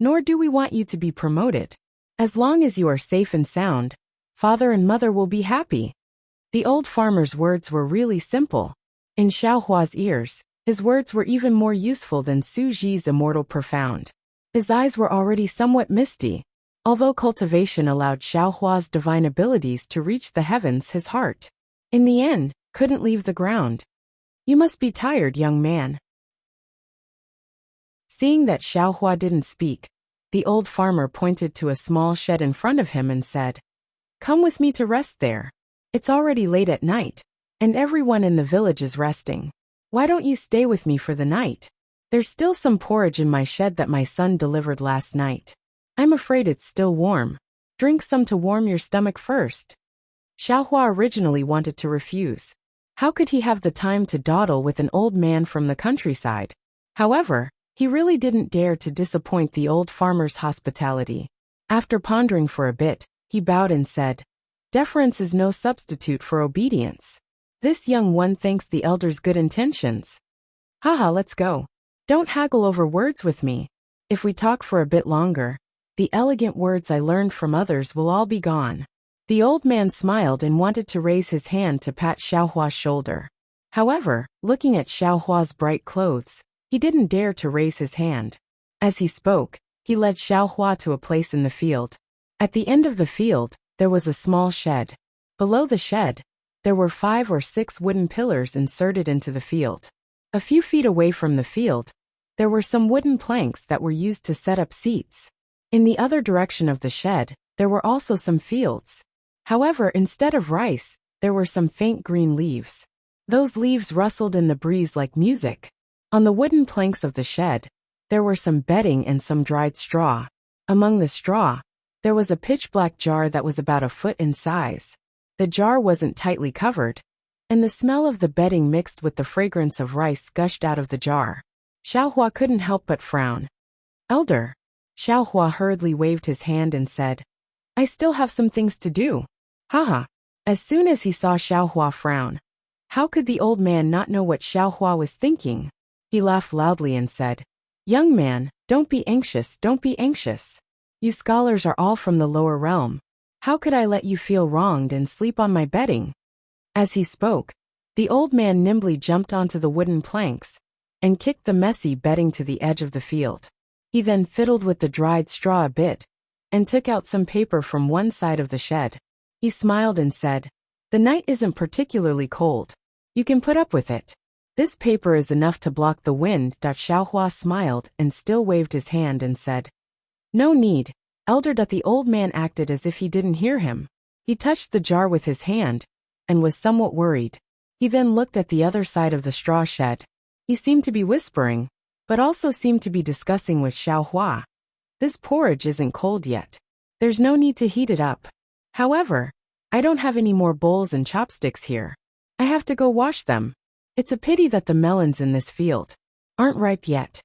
nor do we want you to be promoted. As long as you are safe and sound, father and mother will be happy." The old farmer's words were really simple. In Xiaohua's ears, his words were even more useful than Su Ji's immortal profound. His eyes were already somewhat misty. Although cultivation allowed Xiaohua's divine abilities to reach the heavens, his heart, in the end, couldn't leave the ground. "You must be tired, young man." Seeing that Xiaohua didn't speak, the old farmer pointed to a small shed in front of him and said, "Come with me to rest there. It's already late at night, and everyone in the village is resting. Why don't you stay with me for the night? There's still some porridge in my shed that my son delivered last night. I'm afraid it's still warm. Drink some to warm your stomach first." Xiaohua originally wanted to refuse. How could he have the time to dawdle with an old man from the countryside? However, he really didn't dare to disappoint the old farmer's hospitality. After pondering for a bit, he bowed and said, "Deference is no substitute for obedience. This young one thanks the elder's good intentions. Haha, let's go. Don't haggle over words with me. If we talk for a bit longer, the elegant words I learned from others will all be gone." The old man smiled and wanted to raise his hand to pat Xiaohua's shoulder. However, looking at Xiaohua's bright clothes, he didn't dare to raise his hand. As he spoke, he led Xiaohua to a place in the field. At the end of the field, there was a small shed. Below the shed, there were 5 or 6 wooden pillars inserted into the field. A few feet away from the field, there were some wooden planks that were used to set up seats. In the other direction of the shed, there were also some fields. However, instead of rice, there were some faint green leaves. Those leaves rustled in the breeze like music. On the wooden planks of the shed, there were some bedding and some dried straw. Among the straw, there was a pitch-black jar that was about a foot in size. The jar wasn't tightly covered, and the smell of the bedding mixed with the fragrance of rice gushed out of the jar. Xiaohua couldn't help but frown. "Elder." Xiaohua hurriedly waved his hand and said, "I still have some things to do." Haha. As soon as he saw Xiaohua frown, how could the old man not know what Xiaohua was thinking? He laughed loudly and said, "Young man, don't be anxious, don't be anxious. You scholars are all from the lower realm. How could I let you feel wronged and sleep on my bedding?" As he spoke, the old man nimbly jumped onto the wooden planks and kicked the messy bedding to the edge of the field. He then fiddled with the dried straw a bit and took out some paper from one side of the shed. He smiled and said, "The night isn't particularly cold. You can put up with it. This paper is enough to block the wind." Xiaohua smiled and still waved his hand and said, "No need, elder." The old man acted as if he didn't hear him. He touched the jar with his hand and was somewhat worried. He then looked at the other side of the straw shed. He seemed to be whispering, but also seemed to be discussing with Xiaohua. "This porridge isn't cold yet. There's no need to heat it up. However, I don't have any more bowls and chopsticks here. I have to go wash them. It's a pity that the melons in this field aren't ripe yet.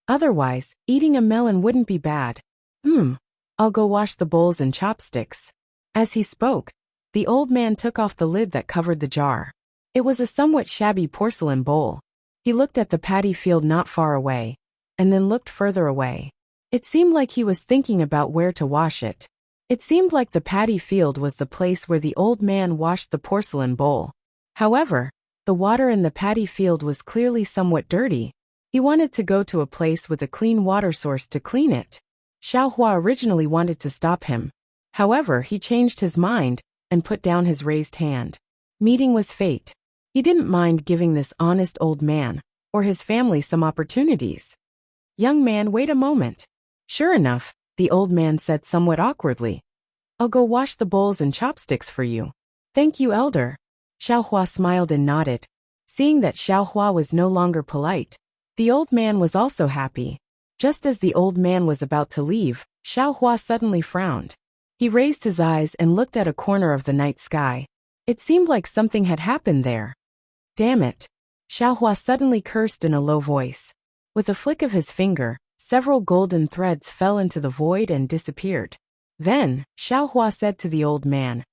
Otherwise, eating a melon wouldn't be bad. I'll go wash the bowls and chopsticks." As he spoke, the old man took off the lid that covered the jar. It was a somewhat shabby porcelain bowl. He looked at the paddy field not far away, and then looked further away. It seemed like he was thinking about where to wash it. It seemed like the paddy field was the place where the old man washed the porcelain bowl. However, the water in the paddy field was clearly somewhat dirty. He wanted to go to a place with a clean water source to clean it. Xiaohua originally wanted to stop him. However, he changed his mind and put down his raised hand. Meeting was fate. He didn't mind giving this honest old man or his family some opportunities. Young man, wait a moment. Sure enough, the old man said somewhat awkwardly. I'll go wash the bowls and chopsticks for you. Thank you, elder. Xiaohua smiled and nodded. Seeing that Xiaohua was no longer polite, the old man was also happy. Just as the old man was about to leave, Xiaohua suddenly frowned. He raised his eyes and looked at a corner of the night sky. It seemed like something had happened there. Damn it. Xiaohua suddenly cursed in a low voice. With a flick of his finger, several golden threads fell into the void and disappeared. Then, Xiaohua said to the old man,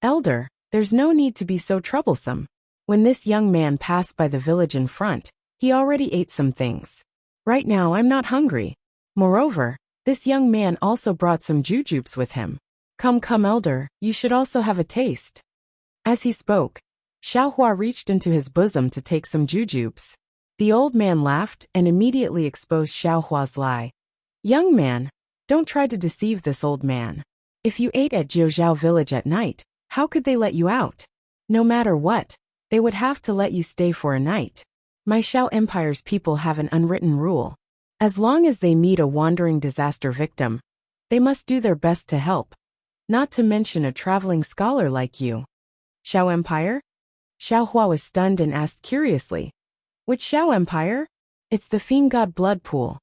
Elder, there's no need to be so troublesome. When this young man passed by the village in front, he already ate some things. Right now I'm not hungry. Moreover, this young man also brought some jujubes with him. Come, elder, you should also have a taste. As he spoke, Xiaohua reached into his bosom to take some jujubes. The old man laughed and immediately exposed Xiaohua's lie. Young man, don't try to deceive this old man. If you ate at Jiuzhao village at night, how could they let you out? No matter what, they would have to let you stay for a night. My Xiao Empire's people have an unwritten rule. As long as they meet a wandering disaster victim, they must do their best to help. Not to mention a traveling scholar like you. Xiao Empire? Xiaohua was stunned and asked curiously. Which Xiao Empire? It's the Fiend God Blood Pool.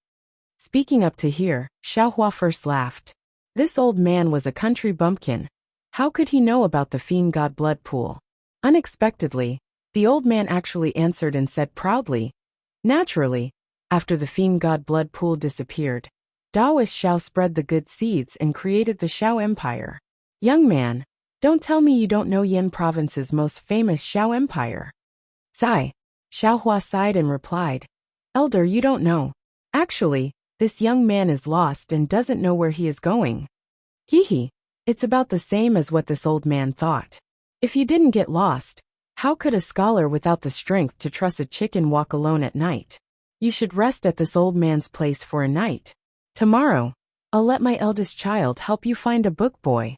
Speaking up to here, Xiaohua first laughed. This old man was a country bumpkin. How could he know about the Fiend God Blood Pool? Unexpectedly, the old man actually answered and said proudly. Naturally, after the Fiend God Blood Pool disappeared, Daoist Xiao spread the good seeds and created the Xiao Empire. Young man, don't tell me you don't know Yin Province's most famous Xiao Empire. Sigh. Xiaohua sighed and replied. Elder, you don't know. Actually, this young man is lost and doesn't know where he is going. Hehe. It's about the same as what this old man thought. If you didn't get lost, how could a scholar without the strength to truss a chicken walk alone at night? You should rest at this old man's place for a night. Tomorrow, I'll let my eldest child help you find a book boy.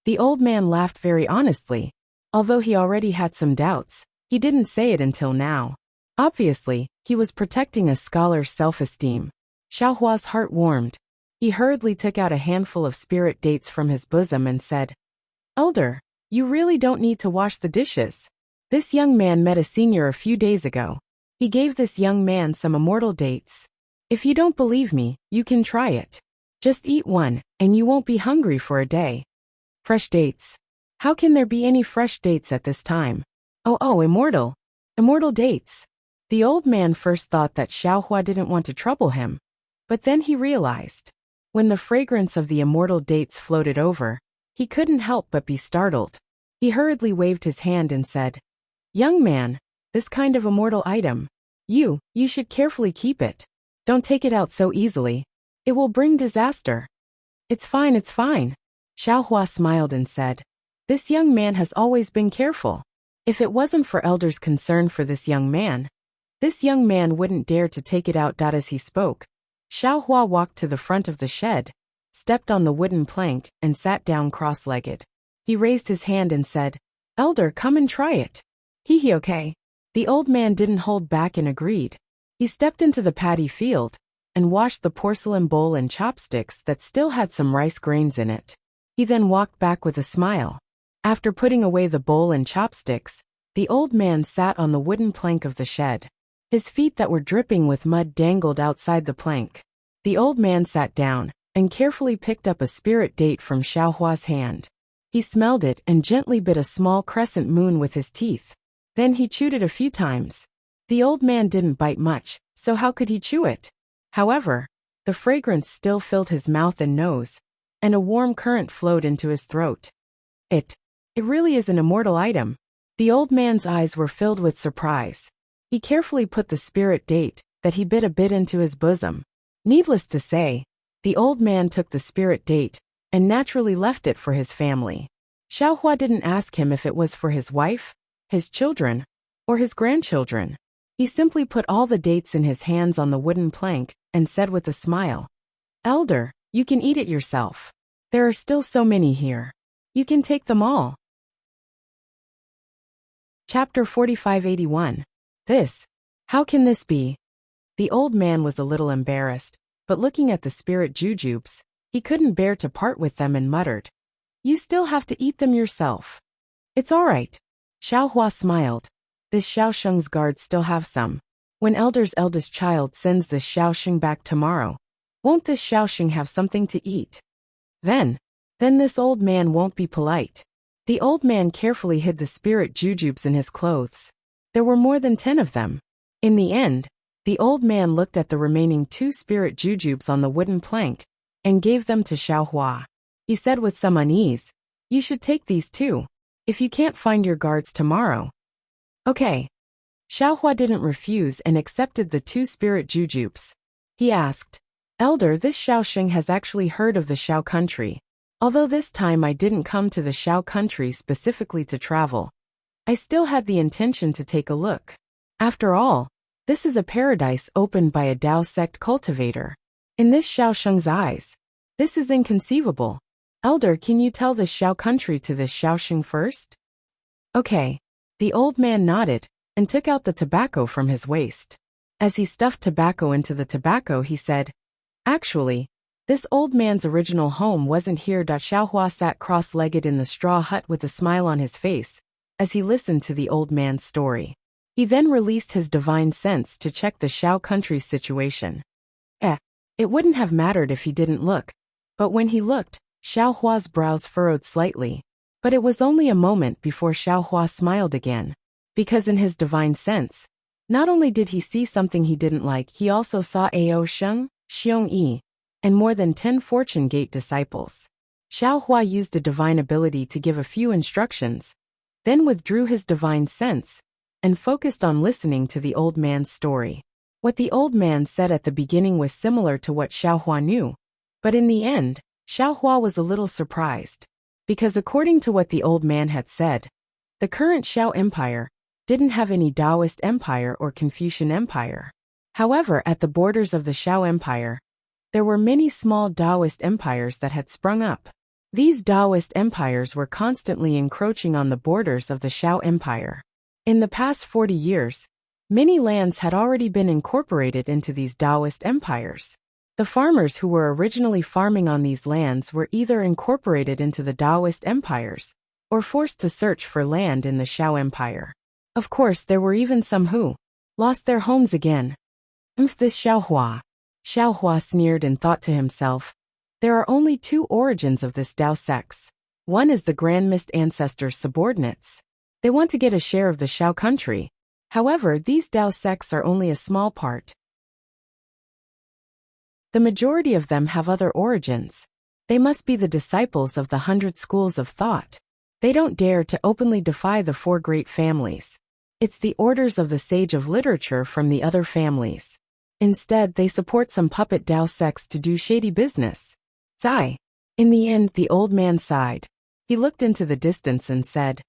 The old man laughed very honestly. Although he already had some doubts, he didn't say it until now. Obviously, he was protecting a scholar's self-esteem. Xiaohua's heart warmed. He hurriedly took out a handful of spirit dates from his bosom and said, Elder, you really don't need to wash the dishes. This young man met a senior a few days ago. He gave this young man some immortal dates. If you don't believe me, you can try it. Just eat one, and you won't be hungry for a day. Fresh dates. How can there be any fresh dates at this time? Oh, immortal. Immortal dates. The old man first thought that Xiaohua didn't want to trouble him. But then he realized. When the fragrance of the immortal dates floated over, he couldn't help but be startled. He hurriedly waved his hand and said, Young man, this kind of immortal item. You should carefully keep it. Don't take it out so easily. It will bring disaster. It's fine. Xiaohua smiled and said, This young man has always been careful. If it wasn't for Elder's concern for this young man wouldn't dare to take it out. As he spoke, Xiaohua walked to the front of the shed, stepped on the wooden plank, and sat down cross-legged. He raised his hand and said, Elder, come and try it. Hehe, okay. The old man didn't hold back and agreed. He stepped into the paddy field and washed the porcelain bowl and chopsticks that still had some rice grains in it. He then walked back with a smile. After putting away the bowl and chopsticks, the old man sat on the wooden plank of the shed. His feet that were dripping with mud dangled outside the plank. The old man sat down and carefully picked up a spirit date from Xiaohua's hand. He smelled it and gently bit a small crescent moon with his teeth. Then he chewed it a few times. The old man didn't bite much, so how could he chew it? However, the fragrance still filled his mouth and nose, and a warm current flowed into his throat. It really is an immortal item. The old man's eyes were filled with surprise. He carefully put the spirit date that he bit a bit into his bosom. Needless to say, the old man took the spirit date and naturally left it for his family. Xiaohua didn't ask him if it was for his wife, his children, or his grandchildren. He simply put all the dates in his hands on the wooden plank and said with a smile, "Elder, you can eat it yourself. There are still so many here. You can take them all." Chapter 4581. How can this be? The old man was a little embarrassed, but looking at the spirit jujubes, he couldn't bear to part with them and muttered, "You still have to eat them yourself." "It's all right." Xiaohua smiled. "This Xiaosheng's guards still have some. When Elder's eldest child sends this Xiaosheng back tomorrow, won't this Xiaosheng have something to eat? Then this old man won't be polite." The old man carefully hid the spirit jujubes in his clothes. There were more than 10 of them. In the end, the old man looked at the remaining 2 spirit jujubes on the wooden plank and gave them to Xiaohua. He said with some unease, "You should take these too, if you can't find your guards tomorrow." "Okay." Xiaohua didn't refuse and accepted the 2 spirit jujubes. He asked, "Elder, this Xiaosheng has actually heard of the Xiao country. Although this time I didn't come to the Xiao country specifically to travel, I still had the intention to take a look. After all, this is a paradise opened by a Dao sect cultivator. In this Xiaosheng's eyes, this is inconceivable. Elder, can you tell the Xiao country to this Xiaosheng first?" "Okay." The old man nodded and took out the tobacco from his waist. As he stuffed tobacco into the tobacco, he said, "Actually, this old man's original home wasn't here." Xiaohua sat cross-legged in the straw hut with a smile on his face as he listened to the old man's story. He then released his divine sense to check the Xiao country's situation. It wouldn't have mattered if he didn't look, but when he looked, Xiaohua's brows furrowed slightly. But it was only a moment before Xiaohua smiled again, because in his divine sense, not only did he see something he didn't like, he also saw Ao Sheng, Xiong Yi, and more than 10 Fortune Gate disciples. Xiaohua used a divine ability to give a few instructions, then withdrew his divine sense, and focused on listening to the old man's story. What the old man said at the beginning was similar to what Xiaohua knew, but in the end, Xiaohua was a little surprised, because according to what the old man had said, the current Xiao Empire didn't have any Taoist Empire or Confucian Empire. However, at the borders of the Xiao Empire, there were many small Taoist empires that had sprung up. These Taoist empires were constantly encroaching on the borders of the Xiao Empire. In the past 40 years, many lands had already been incorporated into these Taoist empires. The farmers who were originally farming on these lands were either incorporated into the Taoist empires or forced to search for land in the Xiao Empire. Of course, there were even some who lost their homes again. This Xiaohua. Xiaohua sneered and thought to himself, there are only 2 origins of this Dao sects. One is the Grand Mist ancestors' subordinates. They want to get a share of the Xiao country. However, these Dao sects are only a small part. The majority of them have other origins. They must be the disciples of the 100 schools of thought. They don't dare to openly defy the 4 great families. It's the orders of the sage of literature from the other families. Instead, they support some puppet Dao sects to do shady business. Sigh. In the end, the old man sighed. He looked into the distance and said,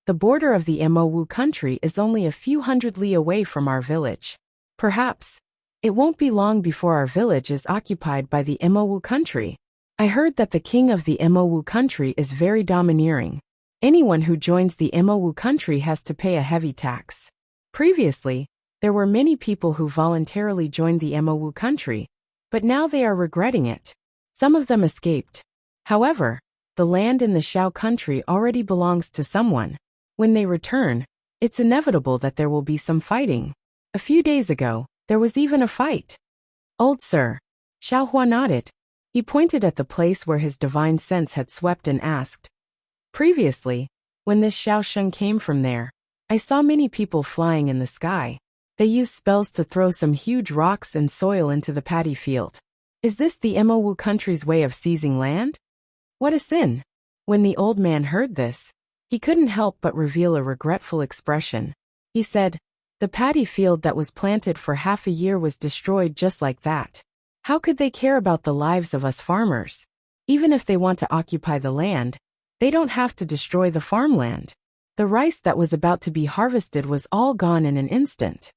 "The border of the Mo country is only a few hundred li away from our village. Perhaps it won't be long before our village is occupied by the Mo country. I heard that the king of the Mo country is very domineering. Anyone who joins the Mo country has to pay a heavy tax. Previously, there were many people who voluntarily joined the Mo country, but now they are regretting it. Some of them escaped. However, the land in the Xiao country already belongs to someone. When they return, it's inevitable that there will be some fighting. A few days ago, there was even a fight." "Old sir." Xiaohua nodded. He pointed at the place where his divine sense had swept and asked, "Previously, when this Xiaosheng came from there, I saw many people flying in the sky. They used spells to throw some huge rocks and soil into the paddy field. Is this the Mo country's way of seizing land? What a sin." When the old man heard this, He couldn't help but reveal a regretful expression. He said, "The paddy field that was planted for half a year was destroyed just like that. How could they care about the lives of us farmers? Even if they want to occupy the land, they don't have to destroy the farmland." The rice that was about to be harvested was all gone in an instant.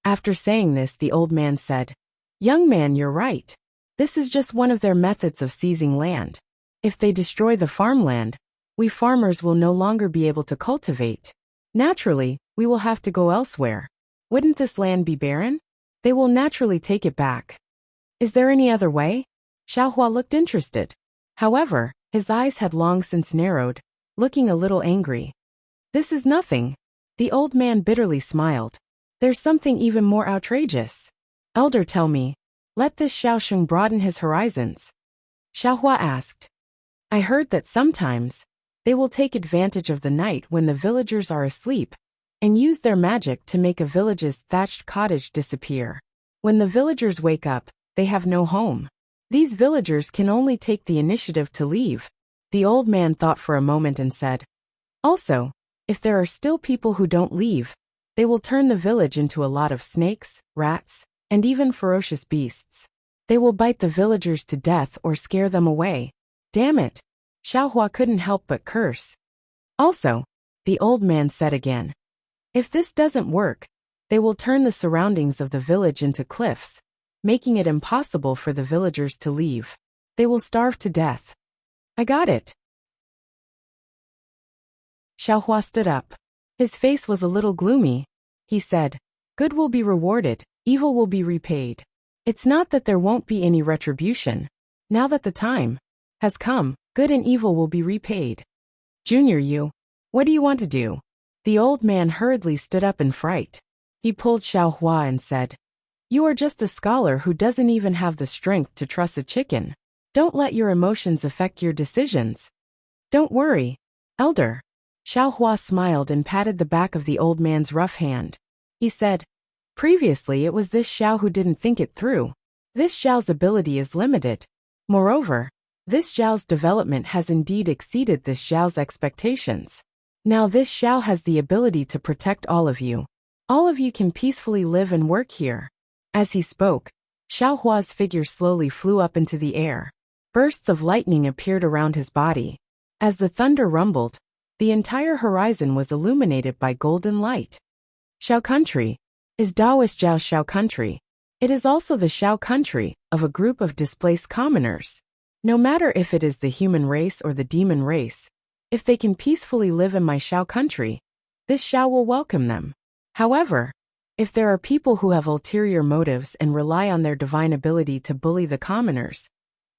After saying this, the old man said, "Young man, you're right. This is just one of their methods of seizing land. If they destroy the farmland, we farmers will no longer be able to cultivate. Naturally, we will have to go elsewhere. Wouldn't this land be barren? They will naturally take it back. Is there any other way?" Xiaohua looked interested. However, his eyes had long since narrowed, looking a little angry. "This is nothing." The old man bitterly smiled. "There's something even more outrageous. Elder, tell me, let this Xiaosheng broaden his horizons." Xiaohua asked. "I heard that sometimes they will take advantage of the night when the villagers are asleep and use their magic to make a village's thatched cottage disappear. When the villagers wake up, they have no home. These villagers can only take the initiative to leave." The old man thought for a moment and said, "Also, if there are still people who don't leave, they will turn the village into a lot of snakes, rats, and even ferocious beasts. They will bite the villagers to death or scare them away. Damn it." Xiaohua couldn't help but curse. "Also," the old man said again, "if this doesn't work, they will turn the surroundings of the village into cliffs, making it impossible for the villagers to leave. They will starve to death." "I got it." Xiaohua stood up. His face was a little gloomy. He said, "Good will be rewarded, evil will be repaid. It's not that there won't be any retribution. Now that the time has come, good and evil will be repaid. Junior, what do you want to do?" The old man hurriedly stood up in fright. He pulled Xiaohua and said, "You are just a scholar who doesn't even have the strength to truss a chicken. Don't let your emotions affect your decisions." "Don't worry, Elder." Xiaohua smiled and patted the back of the old man's rough hand. He said, "Previously it was this Xiao who didn't think it through. This Xiao's ability is limited. Moreover, this Xiao's development has indeed exceeded this Xiao's expectations. Now this Xiao has the ability to protect all of you. All of you can peacefully live and work here." As he spoke, Xiaohua's figure slowly flew up into the air. Bursts of lightning appeared around his body. As the thunder rumbled, the entire horizon was illuminated by golden light. Xiao country is Daoist Jiao Xiao country. It is also the Xiao country of a group of displaced commoners. No matter if it is the human race or the demon race, if they can peacefully live in my Xiao country, this Xiao will welcome them. However, if there are people who have ulterior motives and rely on their divine ability to bully the commoners,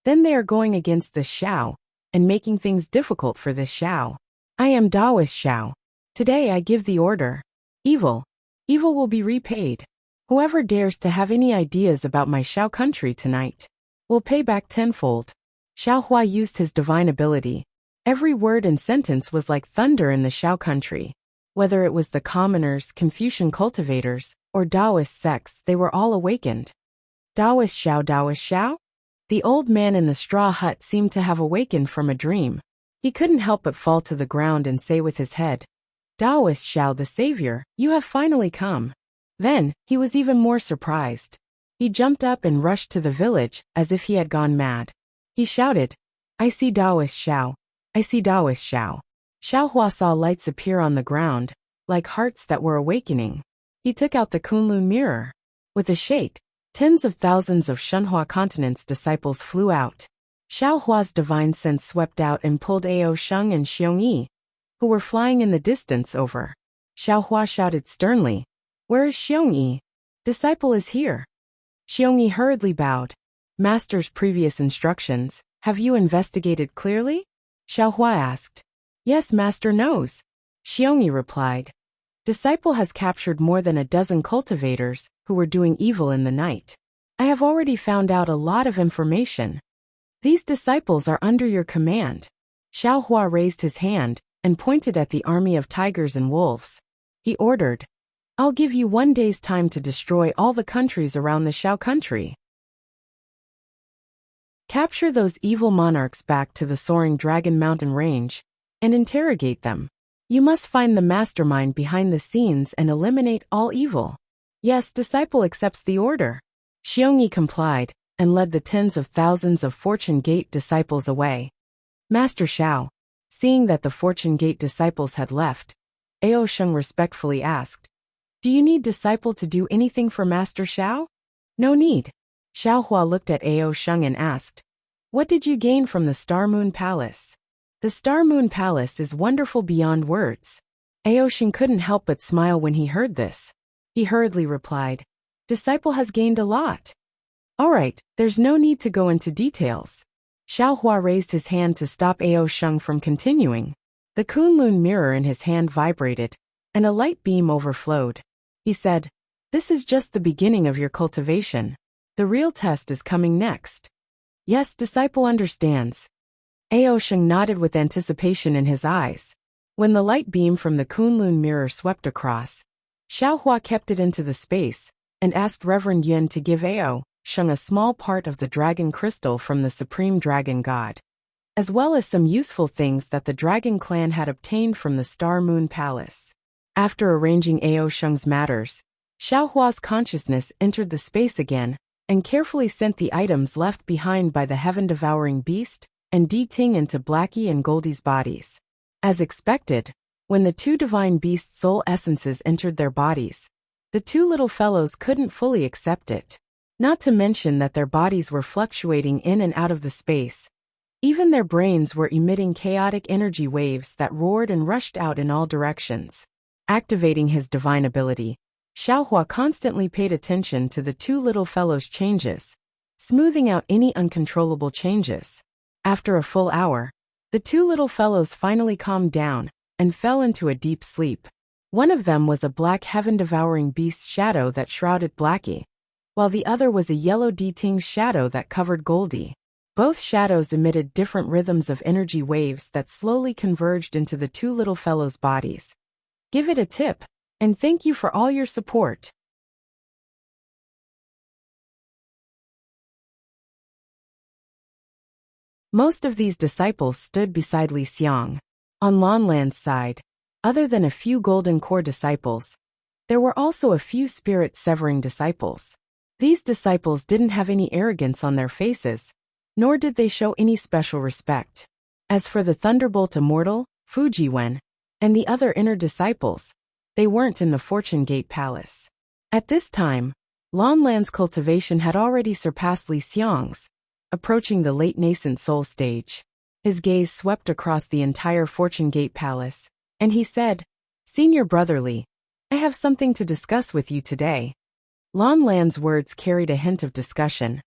then they are going against this Xiao and making things difficult for this Xiao. I am Daoist Xiao. Today I give the order. Evil will be repaid. Whoever dares to have any ideas about my Xiao country tonight will pay back tenfold." Xiaohua used his divine ability. Every word and sentence was like thunder in the Xiao country. Whether it was the commoners, Confucian cultivators, or Taoist sects, they were all awakened. Daoist Xiao, Daoist Xiao? The old man in the straw hut seemed to have awakened from a dream. He couldn't help but fall to the ground and say with his head, "Daoist Xiao, the savior, you have finally come." Then, he was even more surprised. He jumped up and rushed to the village as if he had gone mad. He shouted, "I see Daoist Xiao. I see Daoist Xiao." Xiaohua saw lights appear on the ground, like hearts that were awakening. He took out the Kunlun mirror. With a shake, tens of thousands of Shenhua continent's disciples flew out. Xiaohua's divine sense swept out and pulled Ao Sheng and Xiongyi, who were flying in the distance, over. Xiaohua shouted sternly, "Where is Xiongyi? Disciple is here." Xiongyi hurriedly bowed. "Master's previous instructions, have you investigated clearly?" Xiaohua asked. "Yes, Master knows," Xiongyi replied. "Disciple has captured more than a dozen cultivators who were doing evil in the night. I have already found out a lot of information. These disciples are under your command." Xiaohua raised his hand and pointed at the army of tigers and wolves. He ordered, "I'll give you 1 day's time to destroy all the countries around the Xiao country. Capture those evil monarchs back to the soaring Dragon Mountain range and interrogate them. You must find the mastermind behind the scenes and eliminate all evil. Yes, disciple accepts the order. Xiongyi complied and led the tens of thousands of Fortune Gate disciples away. Master Xiao, seeing that the Fortune Gate disciples had left, Ao Sheng respectfully asked, "Do you need disciple to do anything for Master Xiao?" "No need." Xiao Hua looked at Ao Sheng and asked, "What did you gain from the Star Moon Palace?" "The Star Moon Palace is wonderful beyond words." Ao Sheng couldn't help but smile when he heard this. He hurriedly replied, "Disciple has gained a lot." "All right, there's no need to go into details." Xiao Hua raised his hand to stop Ao Sheng from continuing. The Kunlun mirror in his hand vibrated, and a light beam overflowed. He said, "This is just the beginning of your cultivation. The real test is coming next." "Yes, disciple understands." Ao Sheng nodded with anticipation in his eyes. When the light beam from the Kunlun mirror swept across, Xiao Hua kept it into the space and asked Reverend Yun to give Ao Sheng a small part of the dragon crystal from the Supreme Dragon God, as well as some useful things that the Dragon Clan had obtained from the Star Moon Palace. After arranging Ao Sheng's matters, Xiao Hua's consciousness entered the space again and carefully sent the items left behind by the heaven-devouring beast and Di Ting into Blackie and Goldie's bodies. As expected, when the two divine beast soul essences entered their bodies, the two little fellows couldn't fully accept it. Not to mention that their bodies were fluctuating in and out of the space. Even their brains were emitting chaotic energy waves that roared and rushed out in all directions. Activating his divine ability, Xiao Hua constantly paid attention to the two little fellows' changes, smoothing out any uncontrollable changes. After a full hour, the two little fellows finally calmed down and fell into a deep sleep. One of them was a black heaven-devouring beast shadow that shrouded Blackie, while the other was a yellow Di Ting shadow that covered Goldie. Both shadows emitted different rhythms of energy waves that slowly converged into the two little fellows' bodies. Give it a tip, and thank you for all your support. Most of these disciples stood beside Li Xiang. On Lanlan's side, other than a few golden core disciples, there were also a few spirit-severing disciples. These disciples didn't have any arrogance on their faces, nor did they show any special respect. As for the Thunderbolt Immortal, Fujiwen, and the other inner disciples, they weren't in the Fortune Gate Palace. At this time, Lanlan's cultivation had already surpassed Li Xiang's, approaching the late nascent soul stage. His gaze swept across the entire Fortune Gate Palace, and he said, "Senior Brother Li, I have something to discuss with you today." Lanlan's words carried a hint of discussion,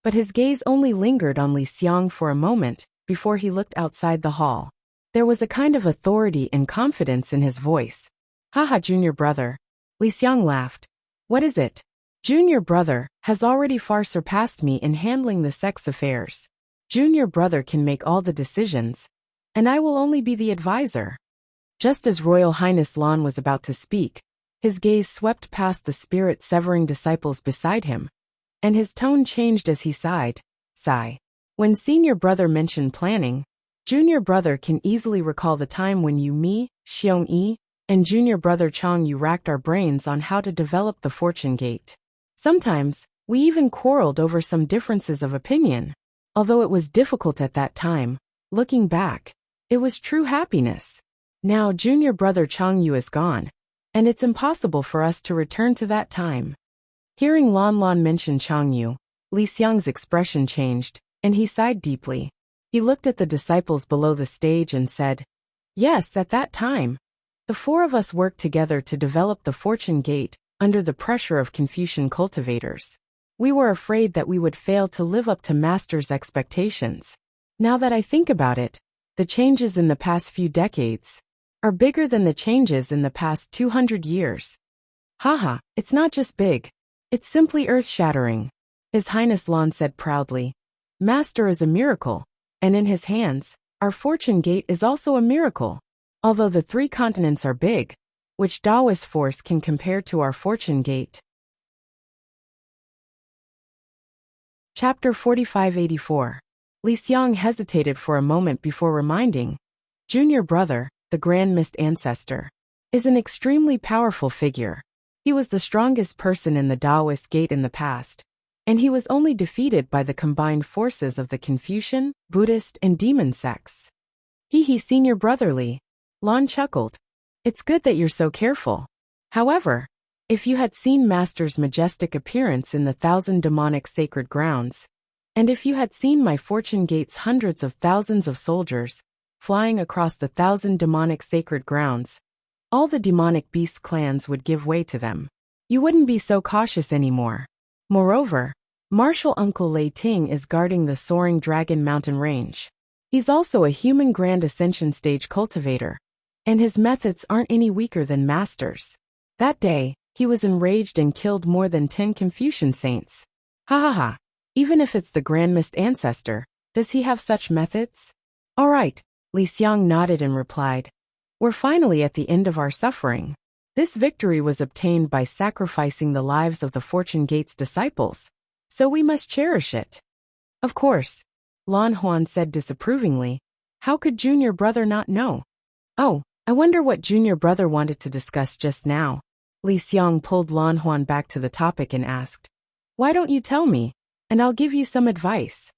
but his gaze only lingered on Li Xiang for a moment before he looked outside the hall. There was a kind of authority and confidence in his voice. "Haha, junior brother." Li Xiang laughed. "What is it?" "Junior brother has already far surpassed me in handling the sex affairs. Junior brother can make all the decisions, and I will only be the advisor." Just as Royal Highness Lan was about to speak, his gaze swept past the spirit-severing disciples beside him, and his tone changed as he sighed. Sigh. When senior brother mentioned planning, junior brother can easily recall the time when you, me, Xiong-yi, and junior brother Chong Yu racked our brains on how to develop the Fortune Gate. Sometimes, we even quarreled over some differences of opinion. Although it was difficult at that time, looking back, it was true happiness. Now junior brother Chong Yu is gone, and it's impossible for us to return to that time. Hearing Lan mention Chong Yu, Li Xiang's expression changed, and he sighed deeply. He looked at the disciples below the stage and said, "Yes, at that time, the four of us worked together to develop the Fortune Gate under the pressure of Confucian cultivators. We were afraid that we would fail to live up to Master's expectations. Now that I think about it, the changes in the past few decades are bigger than the changes in the past 200 years. Haha, it's not just big. It's simply earth-shattering." His Highness Lan said proudly. "Master is a miracle, and in his hands, our Fortune Gate is also a miracle. Although the three continents are big, which Taoist force can compare to our Fortune Gate?" Chapter 4584. Li Xiang hesitated for a moment before reminding, "Junior brother, the Grand Mist Ancestor, is an extremely powerful figure. He was the strongest person in the Taoist Gate in the past, and he was only defeated by the combined forces of the Confucian, Buddhist, and demon sects. He senior brotherly. Lon chuckled. It's good that you're so careful. However, if you had seen Master's majestic appearance in the 1,000 demonic sacred grounds, and if you had seen my fortune gate's hundreds of thousands of soldiers flying across the 1,000 demonic sacred grounds, all the demonic beast clans would give way to them. You wouldn't be so cautious anymore. Moreover, Martial Uncle Lei Ting is guarding the soaring Dragon Mountain Range. He's also a human Grand Ascension stage cultivator, and his methods aren't any weaker than Master's. That day, he was enraged and killed more than 10 Confucian saints. Ha ha ha. Even if it's the Grand Mist Ancestor, does he have such methods? All right, Li Xiang nodded and replied. We're finally at the end of our suffering. This victory was obtained by sacrificing the lives of the Fortune Gate's disciples, so we must cherish it. Of course, Lan Huan said disapprovingly. How could Junior Brother not know? Oh, I wonder what Junior Brother wanted to discuss just now. Li Xiang pulled Lan Huan back to the topic and asked, why don't you tell me, and I'll give you some advice.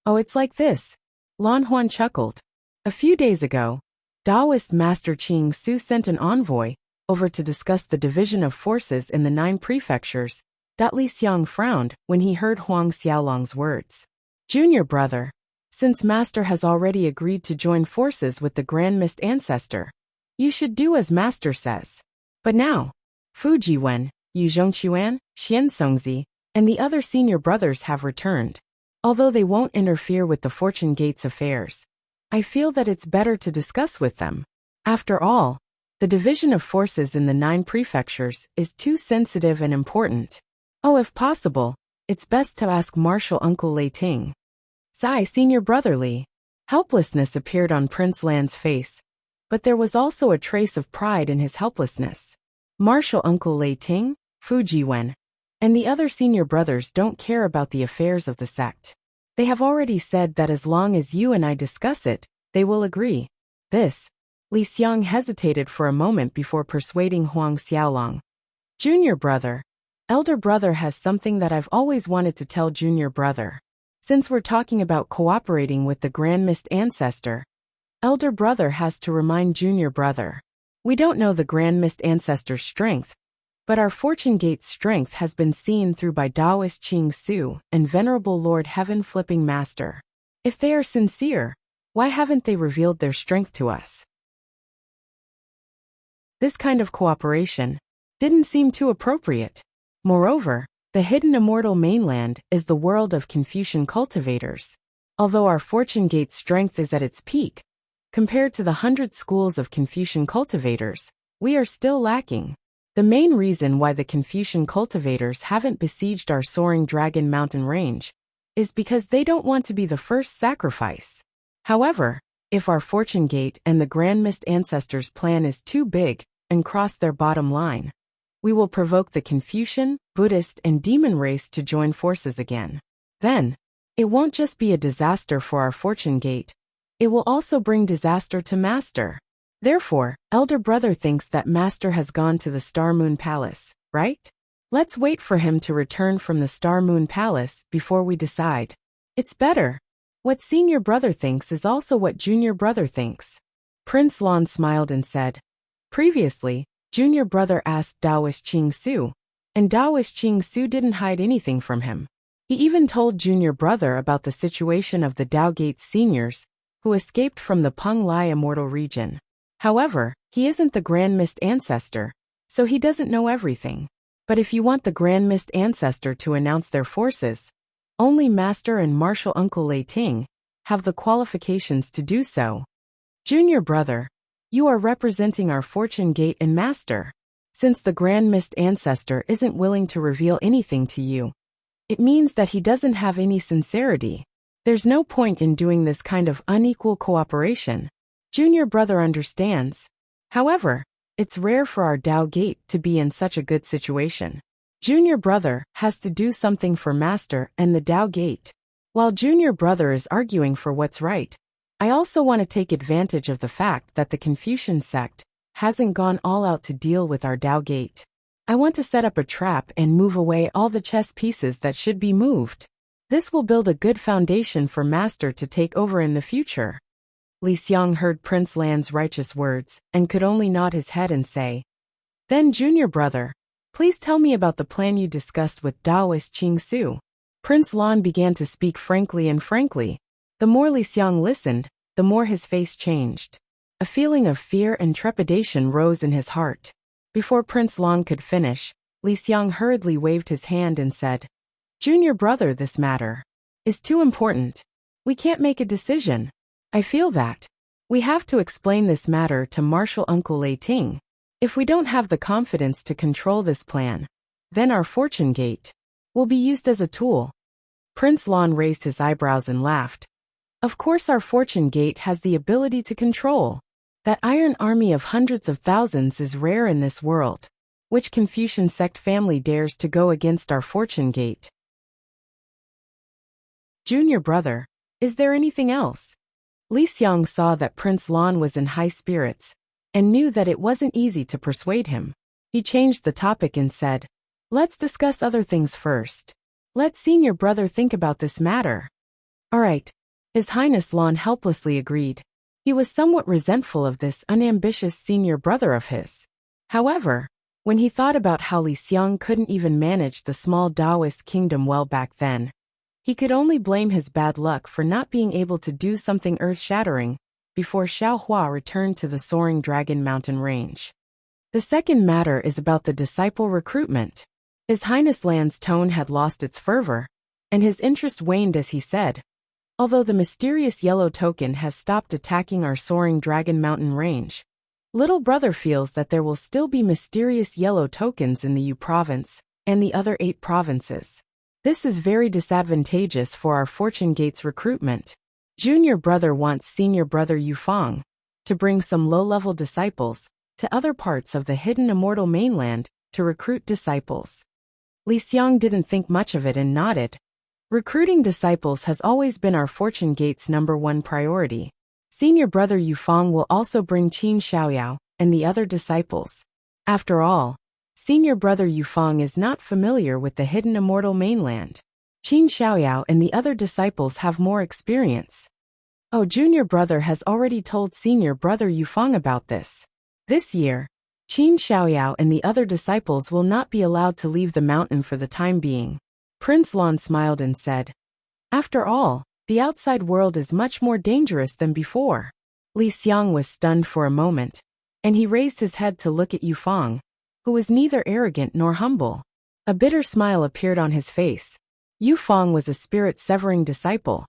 Oh, it's like this. Lan Huan chuckled. A few days ago, Taoist Master Qing Su sent an envoy over to discuss the division of forces in the 9 prefectures. Li Xiang frowned when he heard Huang Xiaolong's words. Junior Brother, since Master has already agreed to join forces with the Grand Mist Ancestor, you should do as Master says. But now, Fu Jiwen, Yu Zhongquan, Xian Songzi, and the other senior brothers have returned. Although they won't interfere with the Fortune Gate's affairs, I feel that it's better to discuss with them. After all, the division of forces in the 9 prefectures is too sensitive and important. Oh, if possible, it's best to ask Martial Uncle Lei Ting. Sigh, senior brotherly. Helplessness appeared on Prince Lan's face, but there was also a trace of pride in his helplessness. Martial Uncle Lei Ting, Fu Jiwen, and the other senior brothers don't care about the affairs of the sect. They have already said that as long as you and I discuss it, they will agree. This. Li Xiang hesitated for a moment before persuading Huang Xiaolong. Junior brother. Elder brother has something that I've always wanted to tell junior brother. Since we're talking about cooperating with the Grand Mist Ancestor, elder brother has to remind junior brother. We don't know the Grand Mist Ancestor's strength, but our Fortune Gate's strength has been seen through by Taoist Qing Su and Venerable Lord Heaven Flipping Master. If they are sincere, why haven't they revealed their strength to us? This kind of cooperation didn't seem too appropriate. Moreover, the hidden immortal mainland is the world of Confucian cultivators. Although our Fortune Gate's strength is at its peak, compared to the 100 schools of Confucian cultivators, we are still lacking. The main reason why the Confucian cultivators haven't besieged our soaring Dragon Mountain Range is because they don't want to be the first sacrifice. However, if our Fortune Gate and the Grand Mist Ancestors' plan is too big and cross their bottom line, we will provoke the Confucian, Buddhist, and demon race to join forces again. Then, it won't just be a disaster for our Fortune Gate, it will also bring disaster to Master. Therefore, elder brother thinks that Master has gone to the Star Moon Palace, right? Let's wait for him to return from the Star Moon Palace before we decide. It's better. What senior brother thinks is also what junior brother thinks. Prince Lan smiled and said, previously, junior brother asked Taoist Qing Su, and Taoist Qing Su didn't hide anything from him. He even told junior brother about the situation of the Tao Gate seniors who escaped from the Peng Lai immortal region. However, he isn't the Grand Mist Ancestor, so he doesn't know everything. But if you want the Grand Mist Ancestor to announce their forces, only Master and Martial Uncle Lei Ting have the qualifications to do so. Junior brother, you are representing our Fortune Gate and Master. Since the Grand Mist Ancestor isn't willing to reveal anything to you, it means that he doesn't have any sincerity. There's no point in doing this kind of unequal cooperation. Junior brother understands. However, it's rare for our Tao Gate to be in such a good situation. Junior brother has to do something for Master and the Tao Gate. While junior brother is arguing for what's right, I also want to take advantage of the fact that the Confucian sect hasn't gone all out to deal with our Tao gate. I want to set up a trap and move away all the chess pieces that should be moved. This will build a good foundation for Master to take over in the future. Li Xiang heard Prince Lan's righteous words and could only nod his head and say, "Then, junior brother, please tell me about the plan you discussed with Taoist Qing Su." Prince Lan began to speak frankly. The more Li Xiang listened, the more his face changed. A feeling of fear and trepidation rose in his heart. Before Prince Lan could finish, Li Xiang hurriedly waved his hand and said, "Junior brother, this matter is too important. We can't make a decision. I feel that we have to explain this matter to Marshal Uncle Lei Ting. If we don't have the confidence to control this plan, then our fortune gate will be used as a tool." Prince Lan raised his eyebrows and laughed. "Of course our fortune gate has the ability to control. That iron army of hundreds of thousands is rare in this world. Which Confucian sect family dares to go against our fortune gate?" "Junior brother, is there anything else?" Li Xiang saw that Prince Lan was in high spirits and knew that it wasn't easy to persuade him. He changed the topic and said, "Let's discuss other things first. Let senior brother think about this matter." "All right." His Highness Lan helplessly agreed. He was somewhat resentful of this unambitious senior brother of his. However, when he thought about how Li Xiang couldn't even manage the small Taoist kingdom well back then, he could only blame his bad luck for not being able to do something earth-shattering before Xiao Hua returned to the soaring Dragon Mountain range. The second matter is about the disciple recruitment. His Highness Lan's tone had lost its fervor, and his interest waned as he said, "Although the mysterious yellow token has stopped attacking our soaring Dragon Mountain range, little brother feels that there will still be mysterious yellow tokens in the Yu province and the other 8 provinces. This is very disadvantageous for our fortune gate's recruitment. Junior brother wants senior brother Yufang to bring some low-level disciples to other parts of the hidden immortal mainland to recruit disciples." Li Xiang didn't think much of it and nodded. "Recruiting disciples has always been our fortune gate's #1 priority. Senior brother Yufang will also bring Qin Xiaoyao and the other disciples. After all, senior brother Yufang is not familiar with the hidden immortal mainland. Qin Xiaoyao and the other disciples have more experience." "Oh, junior brother has already told senior brother Yufang about this. This year, Qin Xiaoyao and the other disciples will not be allowed to leave the mountain for the time being." Prince Lan smiled and said, "After all, the outside world is much more dangerous than before." Li Xiang was stunned for a moment, and he raised his head to look at Yufang, who was neither arrogant nor humble. A bitter smile appeared on his face. Yufang was a spirit-severing disciple,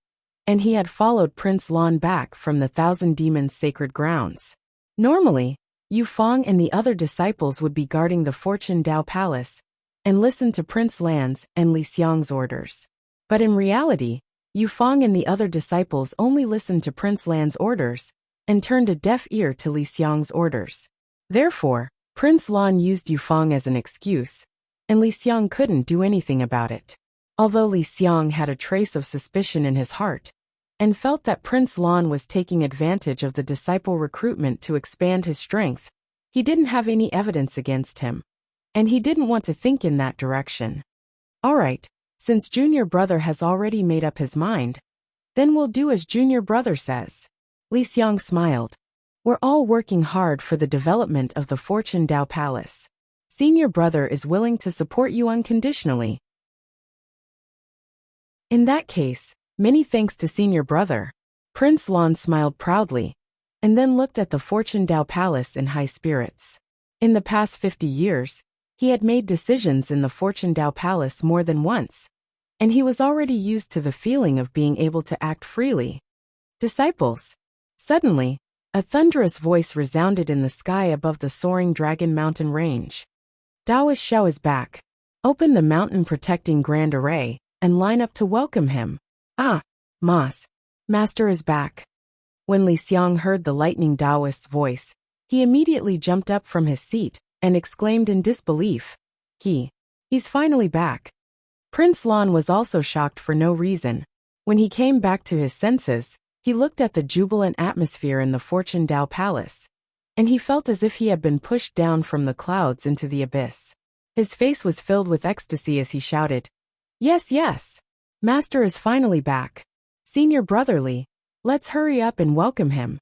and he had followed Prince Lan back from the Thousand Demons' sacred grounds. Normally, Yufang and the other disciples would be guarding the Fortune Tao Palace and listen to Prince Lan's and Li Xiang's orders. But in reality, Yufang and the other disciples only listened to Prince Lan's orders and turned a deaf ear to Li Xiang's orders. Therefore, Prince Lan used Yufang as an excuse, and Li Xiang couldn't do anything about it. Although Li Xiang had a trace of suspicion in his heart, and felt that Prince Lan was taking advantage of the disciple recruitment to expand his strength, he didn't have any evidence against him, and he didn't want to think in that direction. "All right, since junior brother has already made up his mind, then we'll do as junior brother says." Li Xiang smiled. "We're all working hard for the development of the Fortune Tao Palace. Senior brother is willing to support you unconditionally." "In that case, many thanks to senior brother." Prince Lan smiled proudly, and then looked at the Fortune Tao Palace in high spirits. In the past 50 years, he had made decisions in the Fortune Tao Palace more than once, and he was already used to the feeling of being able to act freely. "Disciples." Suddenly, a thunderous voice resounded in the sky above the soaring Dragon Mountain range. "Taoist Xiao is back. Open the mountain-protecting Grand Array and line up to welcome him." "Ah, Mas. Master is back." When Li Xiang heard the lightning Taoist's voice, he immediately jumped up from his seat and exclaimed in disbelief, He's finally back." Prince Lan was also shocked for no reason. When he came back to his senses, He looked at the jubilant atmosphere in the Fortune Dao Palace, and he felt as if he had been pushed down from the clouds into the abyss. His face was filled with ecstasy as he shouted, "Yes, yes! Master is finally back. Senior Brotherly, let's hurry up and welcome him."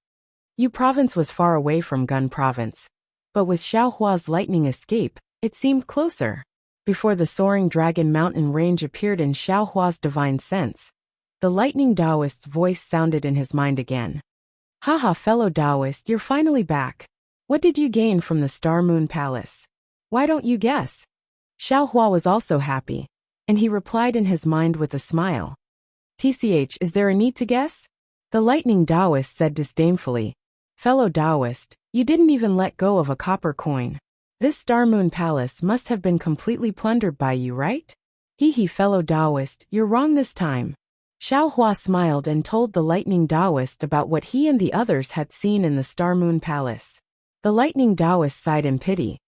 Yu Province was far away from Gun Province, but with Xiaohua's lightning escape, it seemed closer. Before the soaring dragon mountain range appeared in Xiaohua's divine sense, the lightning Taoist's voice sounded in his mind again. "Haha, fellow Taoist, you're finally back. What did you gain from the Star Moon Palace? Why don't you guess?" Xiaohua was also happy, and he replied in his mind with a smile. "TCH, is there a need to guess?" The lightning Taoist said disdainfully, "Fellow Taoist, you didn't even let go of a copper coin. This Star Moon Palace must have been completely plundered by you, right?" "Hee, fellow Taoist, you're wrong this time." Xiaohua smiled and told the lightning Taoist about what he and the others had seen in the Star Moon Palace. The lightning Taoist sighed in pity.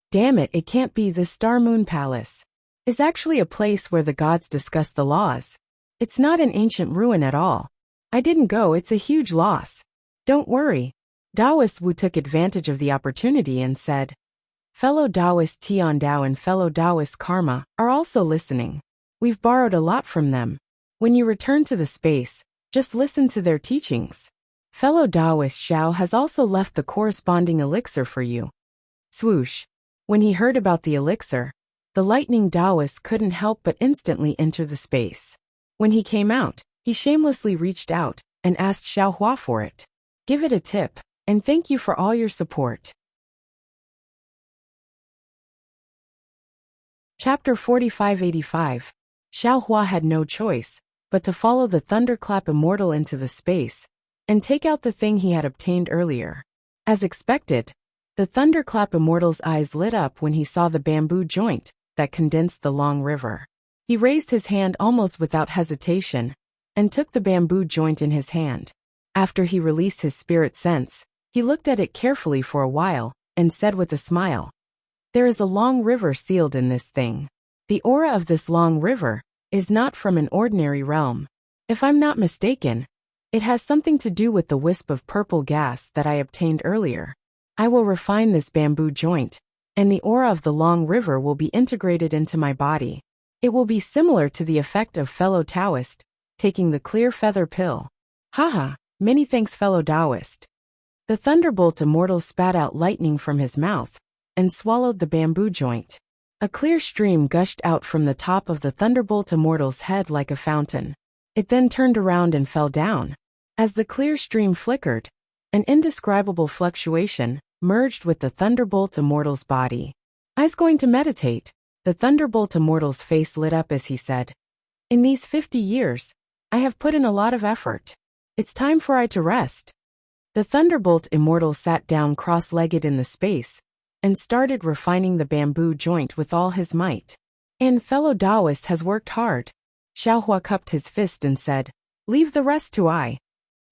"Damn it, it can't be. The Star Moon Palace is actually a place where the gods discuss the laws. It's not an ancient ruin at all. I didn't go, it's a huge loss." "Don't worry." Taoist Wu took advantage of the opportunity and said, "Fellow Taoist Tian Dao and fellow Taoist Karma are also listening. We've borrowed a lot from them. When you return to the space, just listen to their teachings. Fellow Taoist Xiao has also left the corresponding elixir for you." Swoosh. When he heard about the elixir, the lightning Taoist couldn't help but instantly enter the space. When he came out, he shamelessly reached out and asked Xiaohua for it. "Give it a tip, and thank you for all your support." Chapter 4585. Xiaohua had no choice but to follow the Thunderclap Immortal into the space and take out the thing he had obtained earlier. As expected, the Thunderclap Immortal's eyes lit up when he saw the bamboo joint that condensed the long river. He raised his hand almost without hesitation and took the bamboo joint in his hand. After he released his spirit sense, he looked at it carefully for a while and said with a smile, "There is a long river sealed in this thing. The aura of this long river is not from an ordinary realm. If I'm not mistaken, it has something to do with the wisp of purple gas that I obtained earlier. I will refine this bamboo joint, and the aura of the long river will be integrated into my body. It will be similar to the effect of fellow Taoist taking the clear feather pill." "Haha, many thanks, fellow Taoist." The Thunderbolt Immortal spat out lightning from his mouth and swallowed the bamboo joint. A clear stream gushed out from the top of the Thunderbolt Immortal's head like a fountain. It then turned around and fell down. As the clear stream flickered, an indescribable fluctuation merged with the Thunderbolt Immortal's body. "I's going to meditate." The Thunderbolt Immortal's face lit up as he said, "In these 50 years, I have put in a lot of effort. It's time for I to rest." The Thunderbolt Immortal sat down cross-legged in the space and started refining the bamboo joint with all his might. "And fellow Taoist has worked hard." Xiaohua cupped his fist and said, "Leave the rest to I."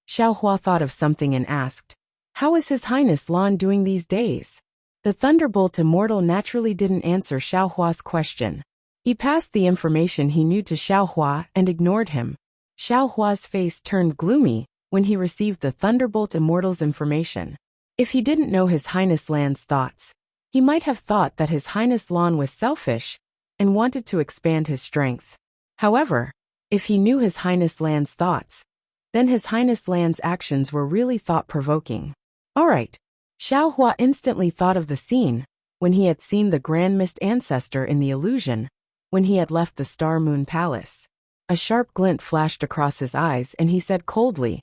Xiaohua thought of something and asked, "How is His Highness Lan doing these days?" The Thunderbolt Immortal naturally didn't answer Xiaohua's question. He passed the information he knew to Xiaohua and ignored him. Xiaohua's face turned gloomy when he received the Thunderbolt Immortal's information. If he didn't know His Highness Lan's thoughts, he might have thought that His Highness Lan was selfish and wanted to expand his strength. However, if he knew His Highness Lan's thoughts, then His Highness Lan's actions were really thought-provoking. Alright. Xiaohua instantly thought of the scene when he had seen the Grand Mist Ancestor in the illusion when he had left the Star Moon Palace. A sharp glint flashed across his eyes and he said coldly,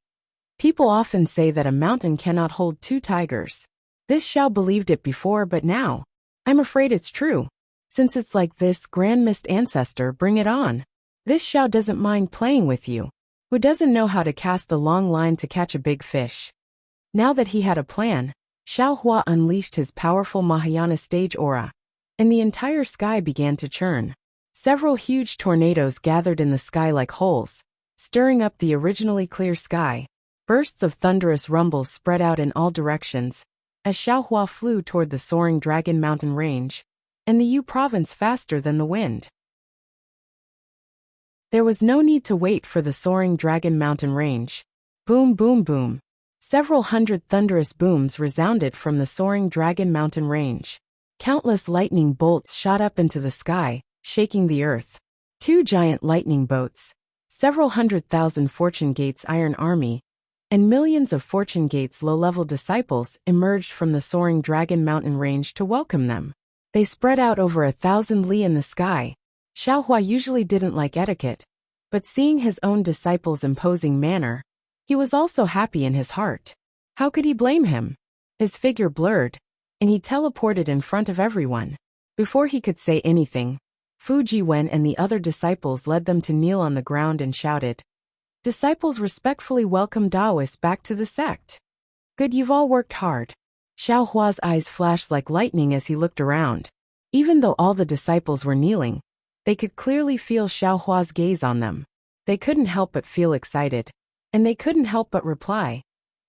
"People often say that a mountain cannot hold two tigers. This Xiao believed it before, but now, I'm afraid it's true. Since it's like this, Grand Mist Ancestor, bring it on. This Xiao doesn't mind playing with you. Who doesn't know how to cast a long line to catch a big fish?" Now that he had a plan, Xiaohua unleashed his powerful Mahayana stage aura, and the entire sky began to churn. Several huge tornadoes gathered in the sky like holes, stirring up the originally clear sky. Bursts of thunderous rumbles spread out in all directions, as Xiaohua flew toward the soaring Dragon Mountain range, and the Yu province faster than the wind. There was no need to wait for the soaring Dragon Mountain range. Boom, boom, boom. Several hundred thunderous booms resounded from the soaring Dragon Mountain range. Countless lightning bolts shot up into the sky, shaking the earth. 2 giant lightning boats, several 100,000 Fortune Gate's Iron Army, and millions of Fortune Gate's low-level disciples emerged from the soaring Dragon Mountain range to welcome them. They spread out over 1,000 li in the sky. Xiaohua usually didn't like etiquette, but seeing his own disciples' imposing manner, he was also happy in his heart. How could he blame him? His figure blurred, and he teleported in front of everyone. Before he could say anything, Fu Jiwen and the other disciples led them to kneel on the ground and shouted. Disciples respectfully welcomed Taoists back to the sect. Good, you've all worked hard. Xiaohua's eyes flashed like lightning as he looked around. Even though all the disciples were kneeling, they could clearly feel Xiaohua's gaze on them. They couldn't help but feel excited, and they couldn't help but reply.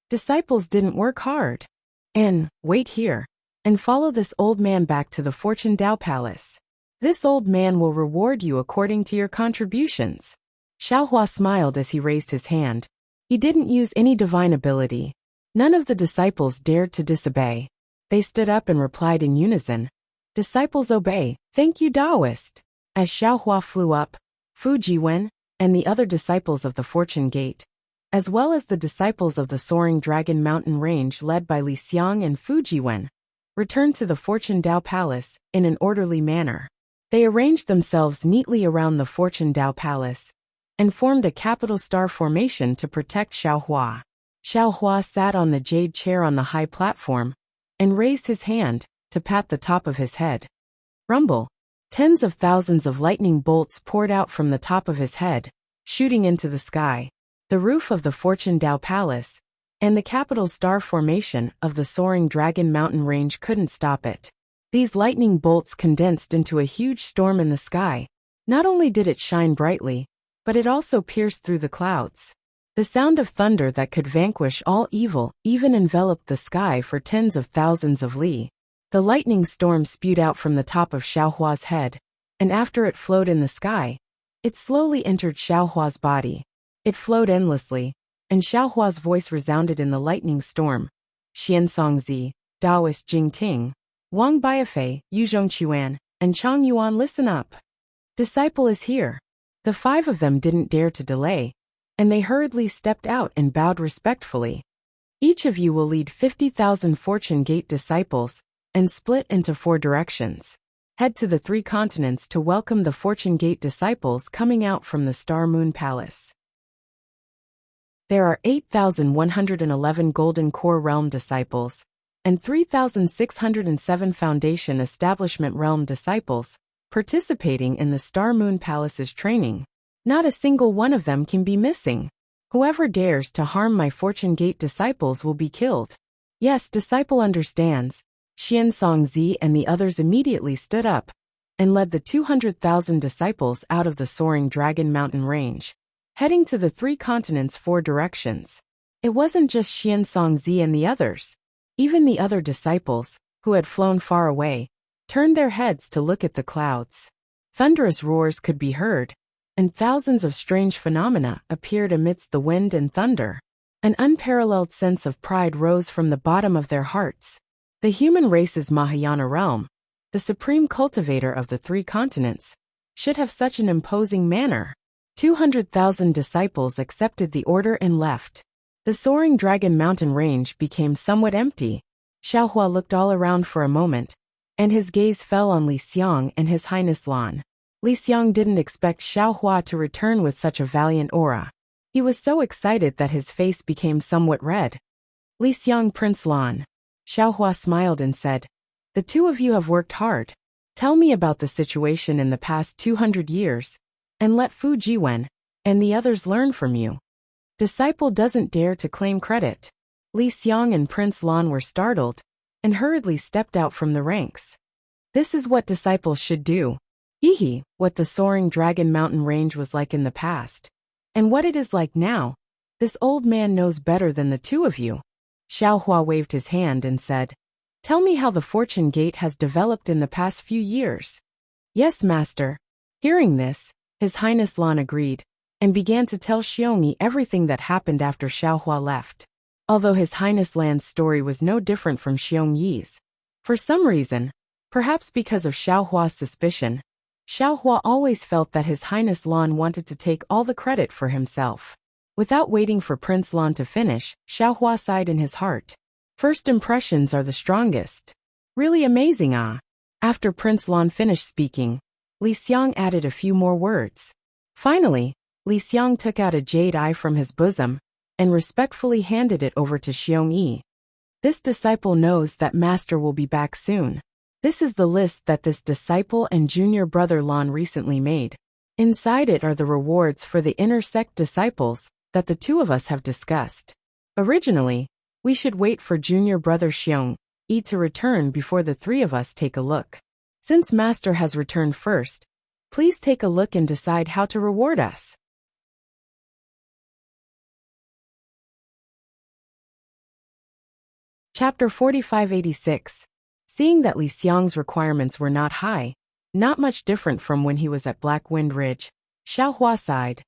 Disciples didn't work hard. And, wait here, and follow this old man back to the Fortune Dao Palace. This old man will reward you according to your contributions. Xiaohua smiled as he raised his hand. He didn't use any divine ability. None of the disciples dared to disobey. They stood up and replied in unison. Disciples obey, thank you Taoist. As Xiaohua flew up, Fu Jiwen, and the other disciples of the Fortune Gate, as well as the disciples of the soaring Dragon Mountain range led by Li Xiang and Fu Jiwen, returned to the Fortune Dao Palace in an orderly manner. They arranged themselves neatly around the Fortune Dao Palace and formed a capital star formation to protect Xiaohua. Xiaohua sat on the jade chair on the high platform and raised his hand to pat the top of his head. Rumble. Tens of thousands of lightning bolts poured out from the top of his head, shooting into the sky, the roof of the Fortune Dao Palace, and the capital star formation of the soaring Dragon Mountain range couldn't stop it. These lightning bolts condensed into a huge storm in the sky. Not only did it shine brightly, but it also pierced through the clouds. The sound of thunder that could vanquish all evil even enveloped the sky for tens of thousands of li. The lightning storm spewed out from the top of Xiaohua's head, and after it flowed in the sky, it slowly entered Xiaohua's body. It flowed endlessly, and Xiaohua's voice resounded in the lightning storm. Xiansong Zi, Daoist Jing Ting, Wang Baifei, Yuzhong Chuan, and Chang Yuan, listen up. Disciple is here. The 5 of them didn't dare to delay, and they hurriedly stepped out and bowed respectfully. Each of you will lead 50,000 Fortune Gate disciples, and split into 4 directions. Head to the 3 continents to welcome the Fortune Gate disciples coming out from the Star Moon Palace. There are 8,111 Golden Core Realm disciples, and 3,607 Foundation Establishment Realm disciples, participating in the Star Moon Palace's training. Not a single one of them can be missing. Whoever dares to harm my Fortune Gate disciples will be killed. Yes, disciple understands. Xiansong Zi and the others immediately stood up and led the 200,000 disciples out of the soaring Dragon Mountain range, heading to the 3 continents' 4 directions. It wasn't just Xiansong Zi and the others. Even the other disciples, who had flown far away, turned their heads to look at the clouds. Thunderous roars could be heard, and thousands of strange phenomena appeared amidst the wind and thunder. An unparalleled sense of pride rose from the bottom of their hearts. The human race's Mahayana realm, the supreme cultivator of the 3 continents, should have such an imposing manner. 200,000 disciples accepted the order and left. The soaring Dragon Mountain range became somewhat empty. Xiaohua looked all around for a moment, and his gaze fell on Li Xiang and His Highness Lan. Li Xiang didn't expect Xiaohua to return with such a valiant aura. He was so excited that his face became somewhat red. Li Xiang, Prince Lan. Xiaohua smiled and said, the 2 of you have worked hard. Tell me about the situation in the past 200 years, and let Fu Jiwen and the others learn from you. Disciple doesn't dare to claim credit. Li Xiang and Prince Lan were startled and hurriedly stepped out from the ranks. This is what disciples should do. Hehe, what the soaring Dragon Mountain range was like in the past, and what it is like now, this old man knows better than the 2 of you. Xiaohua waved his hand and said, tell me how the Fortune Gate has developed in the past few years. Yes, master. Hearing this, His Highness Lan agreed. and began to tell Xiongyi everything that happened after Xiaohua left. Although His Highness Lan's story was no different from Xiongyi's. For some reason, perhaps because of Xiaohua's suspicion, Xiaohua always felt that His Highness Lan wanted to take all the credit for himself. Without waiting for Prince Lan to finish, Xiaohua sighed in his heart. First impressions are the strongest. Really amazing, ah. After Prince Lan finished speaking, Li Xiang added a few more words. Finally, Li Xiang took out a jade eye from his bosom and respectfully handed it over to Xiongyi. This disciple knows that Master will be back soon. This is the list that this disciple and junior brother Lan recently made. Inside it are the rewards for the inner sect disciples that the two of us have discussed. Originally, we should wait for junior brother Xiongyi to return before the three of us take a look. Since Master has returned first, please take a look and decide how to reward us. Chapter 4586. Seeing that Li Xiang's requirements were not high, not much different from when he was at Black Wind Ridge, Xiaohua sighed.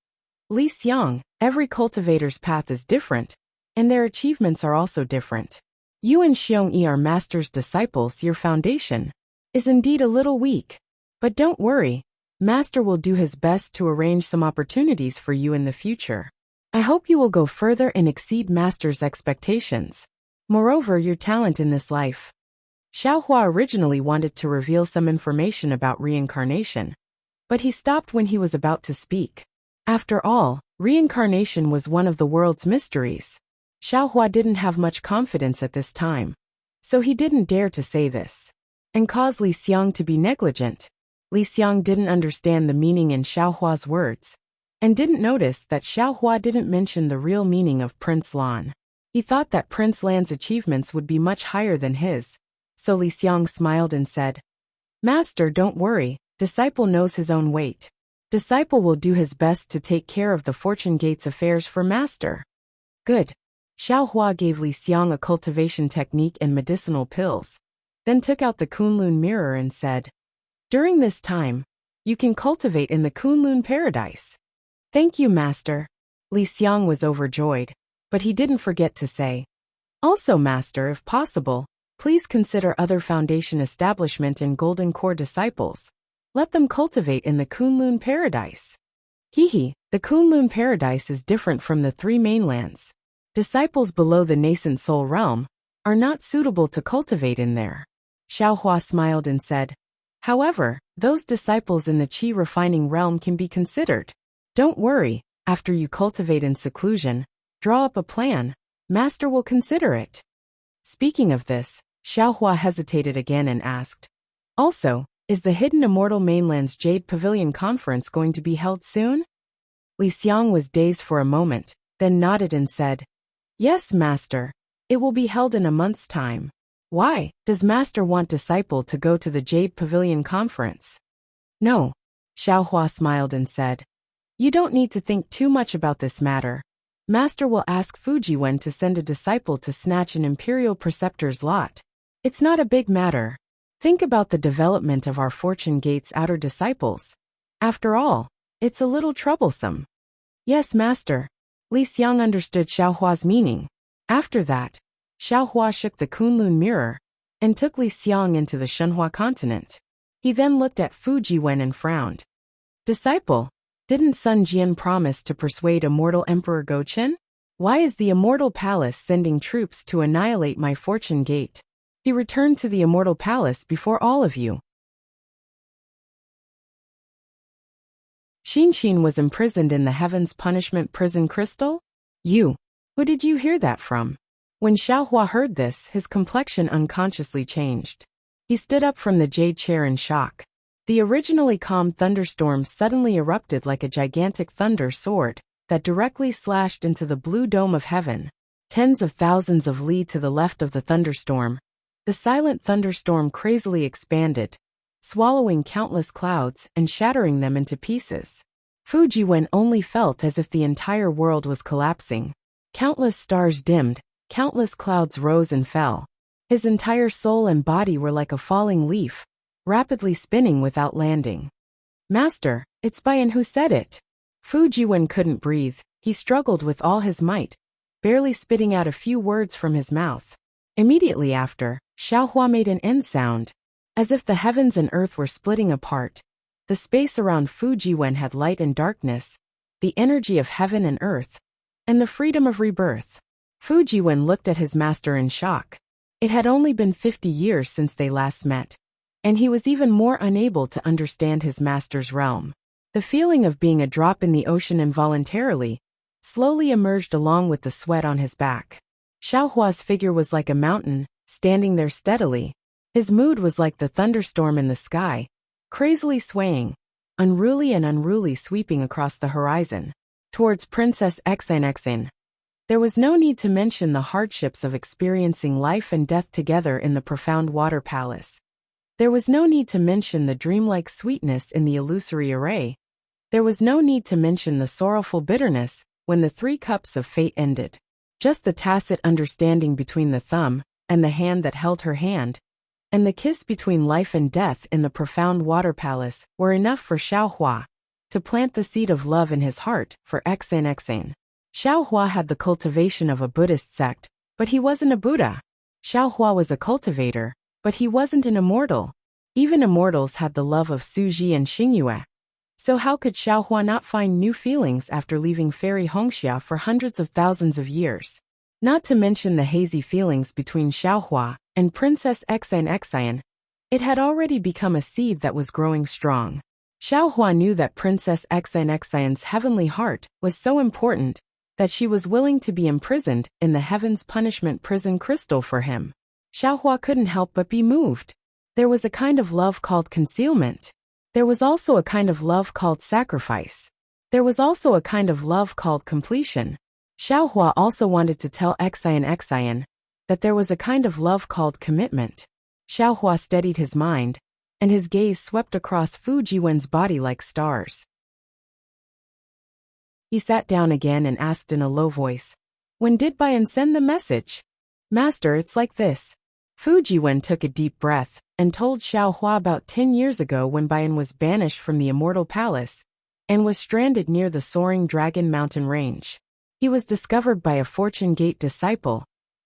Li Xiang, every cultivator's path is different, and their achievements are also different. You and Xiongyi are Master's disciples. Your foundation is indeed a little weak. But don't worry, Master will do his best to arrange some opportunities for you in the future. I hope you will go further and exceed Master's expectations. Moreover, your talent in this life. Xiaohua originally wanted to reveal some information about reincarnation, but he stopped when he was about to speak. After all, reincarnation was one of the world's mysteries. Xiaohua didn't have much confidence at this time, so he didn't dare to say this and cause Li Xiang to be negligent. Li Xiang didn't understand the meaning in Xiaohua's words and didn't notice that Xiaohua didn't mention the real meaning of Prince Lan. He thought that Prince Lan's achievements would be much higher than his, so Li Xiang smiled and said, Master, don't worry, disciple knows his own weight. Disciple will do his best to take care of the Fortune Gate's affairs for Master. Good. Xiaohua gave Li Xiang a cultivation technique and medicinal pills, then took out the Kunlun mirror and said, During this time, you can cultivate in the Kunlun paradise. Thank you, Master. Li Xiang was overjoyed, but he didn't forget to say, Also, Master, if possible, please consider other foundation establishment and Golden Core disciples. Let them cultivate in the Kunlun paradise. The Kunlun paradise is different from the three mainlands. Disciples below the nascent soul realm are not suitable to cultivate in there. Xiaohua smiled and said, However, those disciples in the qi refining realm can be considered. Don't worry, after you cultivate in seclusion, draw up a plan. Master will consider it. Speaking of this, Xiaohua hesitated again and asked, Also, is the Hidden Immortal Mainland's Jade Pavilion Conference going to be held soon? Li Xiang was dazed for a moment, then nodded and said, Yes, Master. It will be held in a month's time. Why, does Master want disciple to go to the Jade Pavilion Conference? No. Xiaohua smiled and said, You don't need to think too much about this matter. Master will ask Fujiwen to send a disciple to snatch an Imperial Preceptor's lot. It's not a big matter. Think about the development of our Fortune Gate's outer disciples. After all, it's a little troublesome. Yes, Master. Li Xiang understood Xiaohua's meaning. After that, Xiaohua shook the Kunlun mirror and took Li Xiang into the Shenhua continent. He then looked at Fujiwen and frowned. Disciple, didn't Sun Jian promise to persuade Immortal Emperor Gochen? Why is the Immortal Palace sending troops to annihilate my Fortune Gate? He returned to the Immortal Palace before all of you. Xin was imprisoned in the Heaven's Punishment Prison Crystal? Who did you hear that from? When Xiaohua heard this, his complexion unconsciously changed. He stood up from the jade chair in shock. The originally calm thunderstorm suddenly erupted like a gigantic thunder sword that directly slashed into the blue dome of heaven. Tens of thousands of li to the left of the thunderstorm, the silent thunderstorm crazily expanded, swallowing countless clouds and shattering them into pieces. Fujiwen only felt as if the entire world was collapsing. Countless stars dimmed, countless clouds rose and fell. His entire soul and body were like a falling leaf, rapidly spinning without landing. Master, it's Bayan who said it. Fu Jiwen couldn't breathe. He struggled with all his might, barely spitting out a few words from his mouth. Immediately after, Xiaohua made an end sound. As if the heavens and earth were splitting apart. The space around Fu Jiwen had light and darkness, the energy of heaven and earth, and the freedom of rebirth. Fu Jiwen looked at his master in shock. It had only been 50 years since they last met, and he was even more unable to understand his master's realm. The feeling of being a drop in the ocean involuntarily slowly emerged along with the sweat on his back. Xiaohua's figure was like a mountain, standing there steadily. His mood was like the thunderstorm in the sky, crazily swaying, unruly sweeping across the horizon, towards Princess Xanxan. There was no need to mention the hardships of experiencing life and death together in the profound water palace. There was no need to mention the dreamlike sweetness in the illusory array. There was no need to mention the sorrowful bitterness when the 3 cups of fate ended. Just the tacit understanding between the thumb and the hand that held her hand, and the kiss between life and death in the profound water palace were enough for Xiaohua to plant the seed of love in his heart for Xanxan. Xiaohua had the cultivation of a Buddhist sect, but he wasn't a Buddha. Xiaohua was a cultivator, but he wasn't an immortal. Even immortals had the love of Suji and Xingyue. So how could Xiaohua not find new feelings after leaving fairy Hongxia for hundreds of thousands of years? Not to mention the hazy feelings between Xiaohua and Princess Xanxan. It had already become a seed that was growing strong. Xiaohua knew that Princess Xanxan's heavenly heart was so important that she was willing to be imprisoned in the Heaven's Punishment prison crystal for him. Xiaohua couldn't help but be moved. There was a kind of love called concealment. There was also a kind of love called sacrifice. There was also a kind of love called completion. Xiaohua also wanted to tell Xanxan that there was a kind of love called commitment. Xiaohua steadied his mind, and his gaze swept across Fu Jiwen's body like stars. He sat down again and asked in a low voice, "When did Bayan send the message?" "Master, it's like this." Fu Jiwen took a deep breath and told Xiaohua about 10 years ago when Bayan was banished from the Immortal Palace and was stranded near the soaring Dragon Mountain Range. He was discovered by a Fortune Gate disciple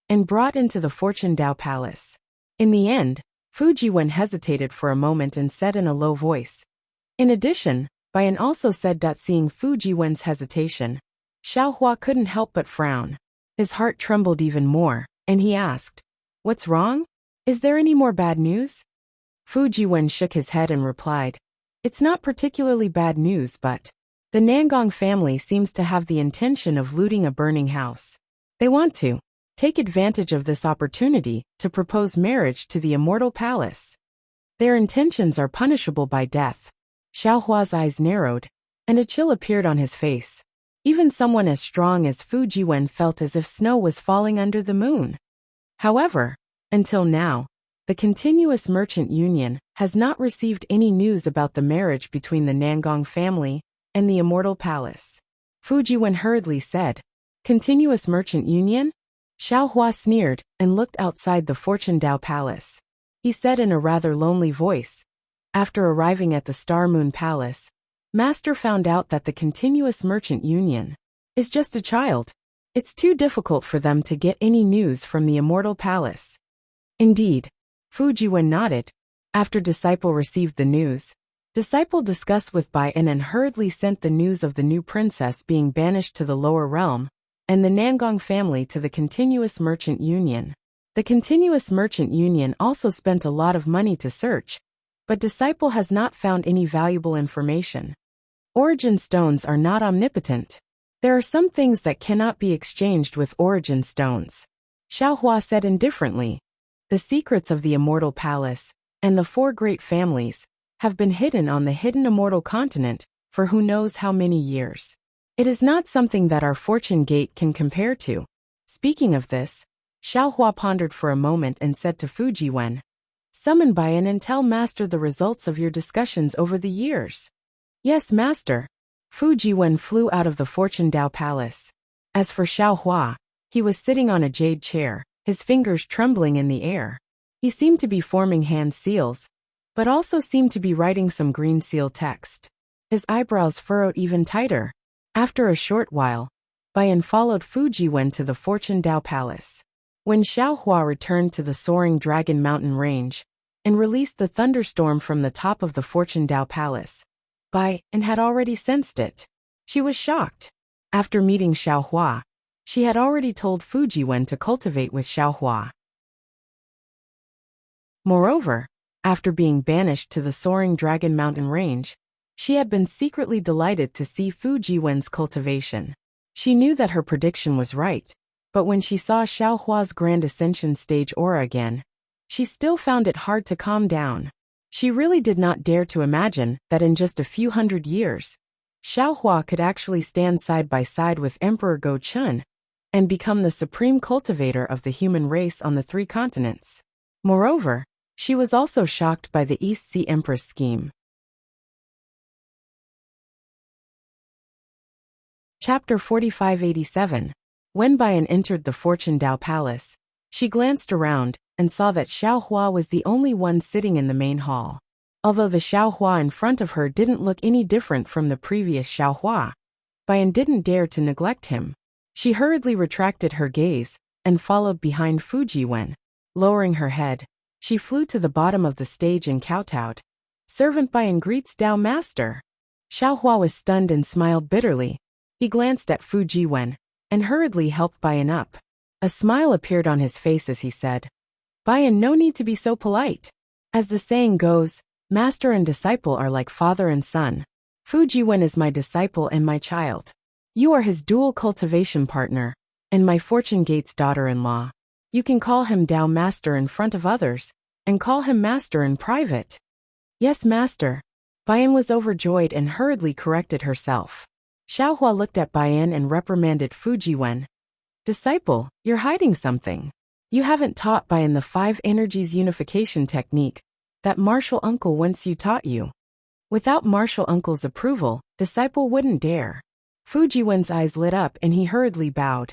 and brought into the Fortune Dao Palace. In the end, Fu Jiwen hesitated for a moment and said in a low voice. In addition, Bayan also said that seeing Fu Jiwen's hesitation, Xiaohua couldn't help but frown. His heart trembled even more, and he asked, "What's wrong? Is there any more bad news?" Fu Jiwen shook his head and replied, "It's not particularly bad news, but the Nangong family seems to have the intention of looting a burning house. They want to take advantage of this opportunity to propose marriage to the Immortal Palace. Their intentions are punishable by death." Xiaohua's eyes narrowed, and a chill appeared on his face. Even someone as strong as Fu Jiwen felt as if snow was falling under the moon. However, until now, the Continuous Merchant Union has not received any news about the marriage between the Nangong family and the Immortal Palace. Fu Jiwen hurriedly said, "Continuous Merchant Union?" Xiaohua sneered and looked outside the Fortune Dao Palace. He said in a rather lonely voice, "After arriving at the Star Moon Palace, Master found out that the Continuous Merchant Union is just a child. It's too difficult for them to get any news from the Immortal Palace." Indeed, Fu Jiwen nodded. After Disciple received the news, Disciple discussed with Bayan and hurriedly sent the news of the new princess being banished to the lower realm, and the Nangong family to the Continuous Merchant Union. The Continuous Merchant Union also spent a lot of money to search, but Disciple has not found any valuable information. Origin stones are not omnipotent. There are some things that cannot be exchanged with origin stones. Xiaohua said indifferently. The secrets of the Immortal Palace and the 4 great families have been hidden on the hidden Immortal Continent for who knows how many years. It is not something that our Fortune Gate can compare to. Speaking of this, Xiaohua pondered for a moment and said to Fu Jiwen, "Summon Bayan and tell Master the results of your discussions over the years." "Yes, Master." Fu Jiwen flew out of the Fortune Dao Palace. As for Xiaohua, he was sitting on a jade chair, his fingers trembling in the air. He seemed to be forming hand seals, but also seemed to be writing some green seal text. His eyebrows furrowed even tighter. After a short while, Baiyan followed Fu Jiwen to the Fortune Dao Palace. When Xiaohua returned to the soaring Dragon Mountain range and released the thunderstorm from the top of the Fortune Dao Palace, Baiyan had already sensed it. She was shocked. After meeting Xiaohua, she had already told Fu Jiwen to cultivate with Xiaohua. Moreover, after being banished to the soaring Dragon Mountain range, she had been secretly delighted to see Fu Jiwen's cultivation. She knew that her prediction was right, but when she saw Xiaohua's Grand Ascension stage aura again, she still found it hard to calm down. She really did not dare to imagine that in just a few hundred years, Xiaohua could actually stand side by side with Emperor Go Chun and become the supreme cultivator of the human race on the 3 continents. Moreover, she was also shocked by the East Sea Empress scheme. Chapter 4587. When Baiyan entered the Fortune Dao Palace, she glanced around and saw that Xiaohua was the only one sitting in the main hall. Although the Xiaohua in front of her didn't look any different from the previous Xiaohua, Baiyan didn't dare to neglect him. She hurriedly retracted her gaze and followed behind Fu Jiwen. Lowering her head, she flew to the bottom of the stage and kowtowed. "Servant Baiyan greets Dao Master." Xiaohua was stunned and smiled bitterly. He glanced at Fu Jiwen and hurriedly helped Baiyan up. A smile appeared on his face as he said, "Baiyan, no need to be so polite. As the saying goes, master and disciple are like father and son. Fu Jiwen is my disciple and my child. You are his dual cultivation partner, and my Fortune Gate's daughter-in-law. You can call him Dao Master in front of others, and call him Master in private." "Yes, Master." Baiyan was overjoyed and hurriedly corrected herself. Xiaohua looked at Baiyan and reprimanded Fu Jiwen. "Disciple, you're hiding something. You haven't taught Baiyan the 5 energies unification technique that martial uncle once you taught you." Without martial uncle's approval, disciple wouldn't dare. Fu Jiwen's eyes lit up and he hurriedly bowed.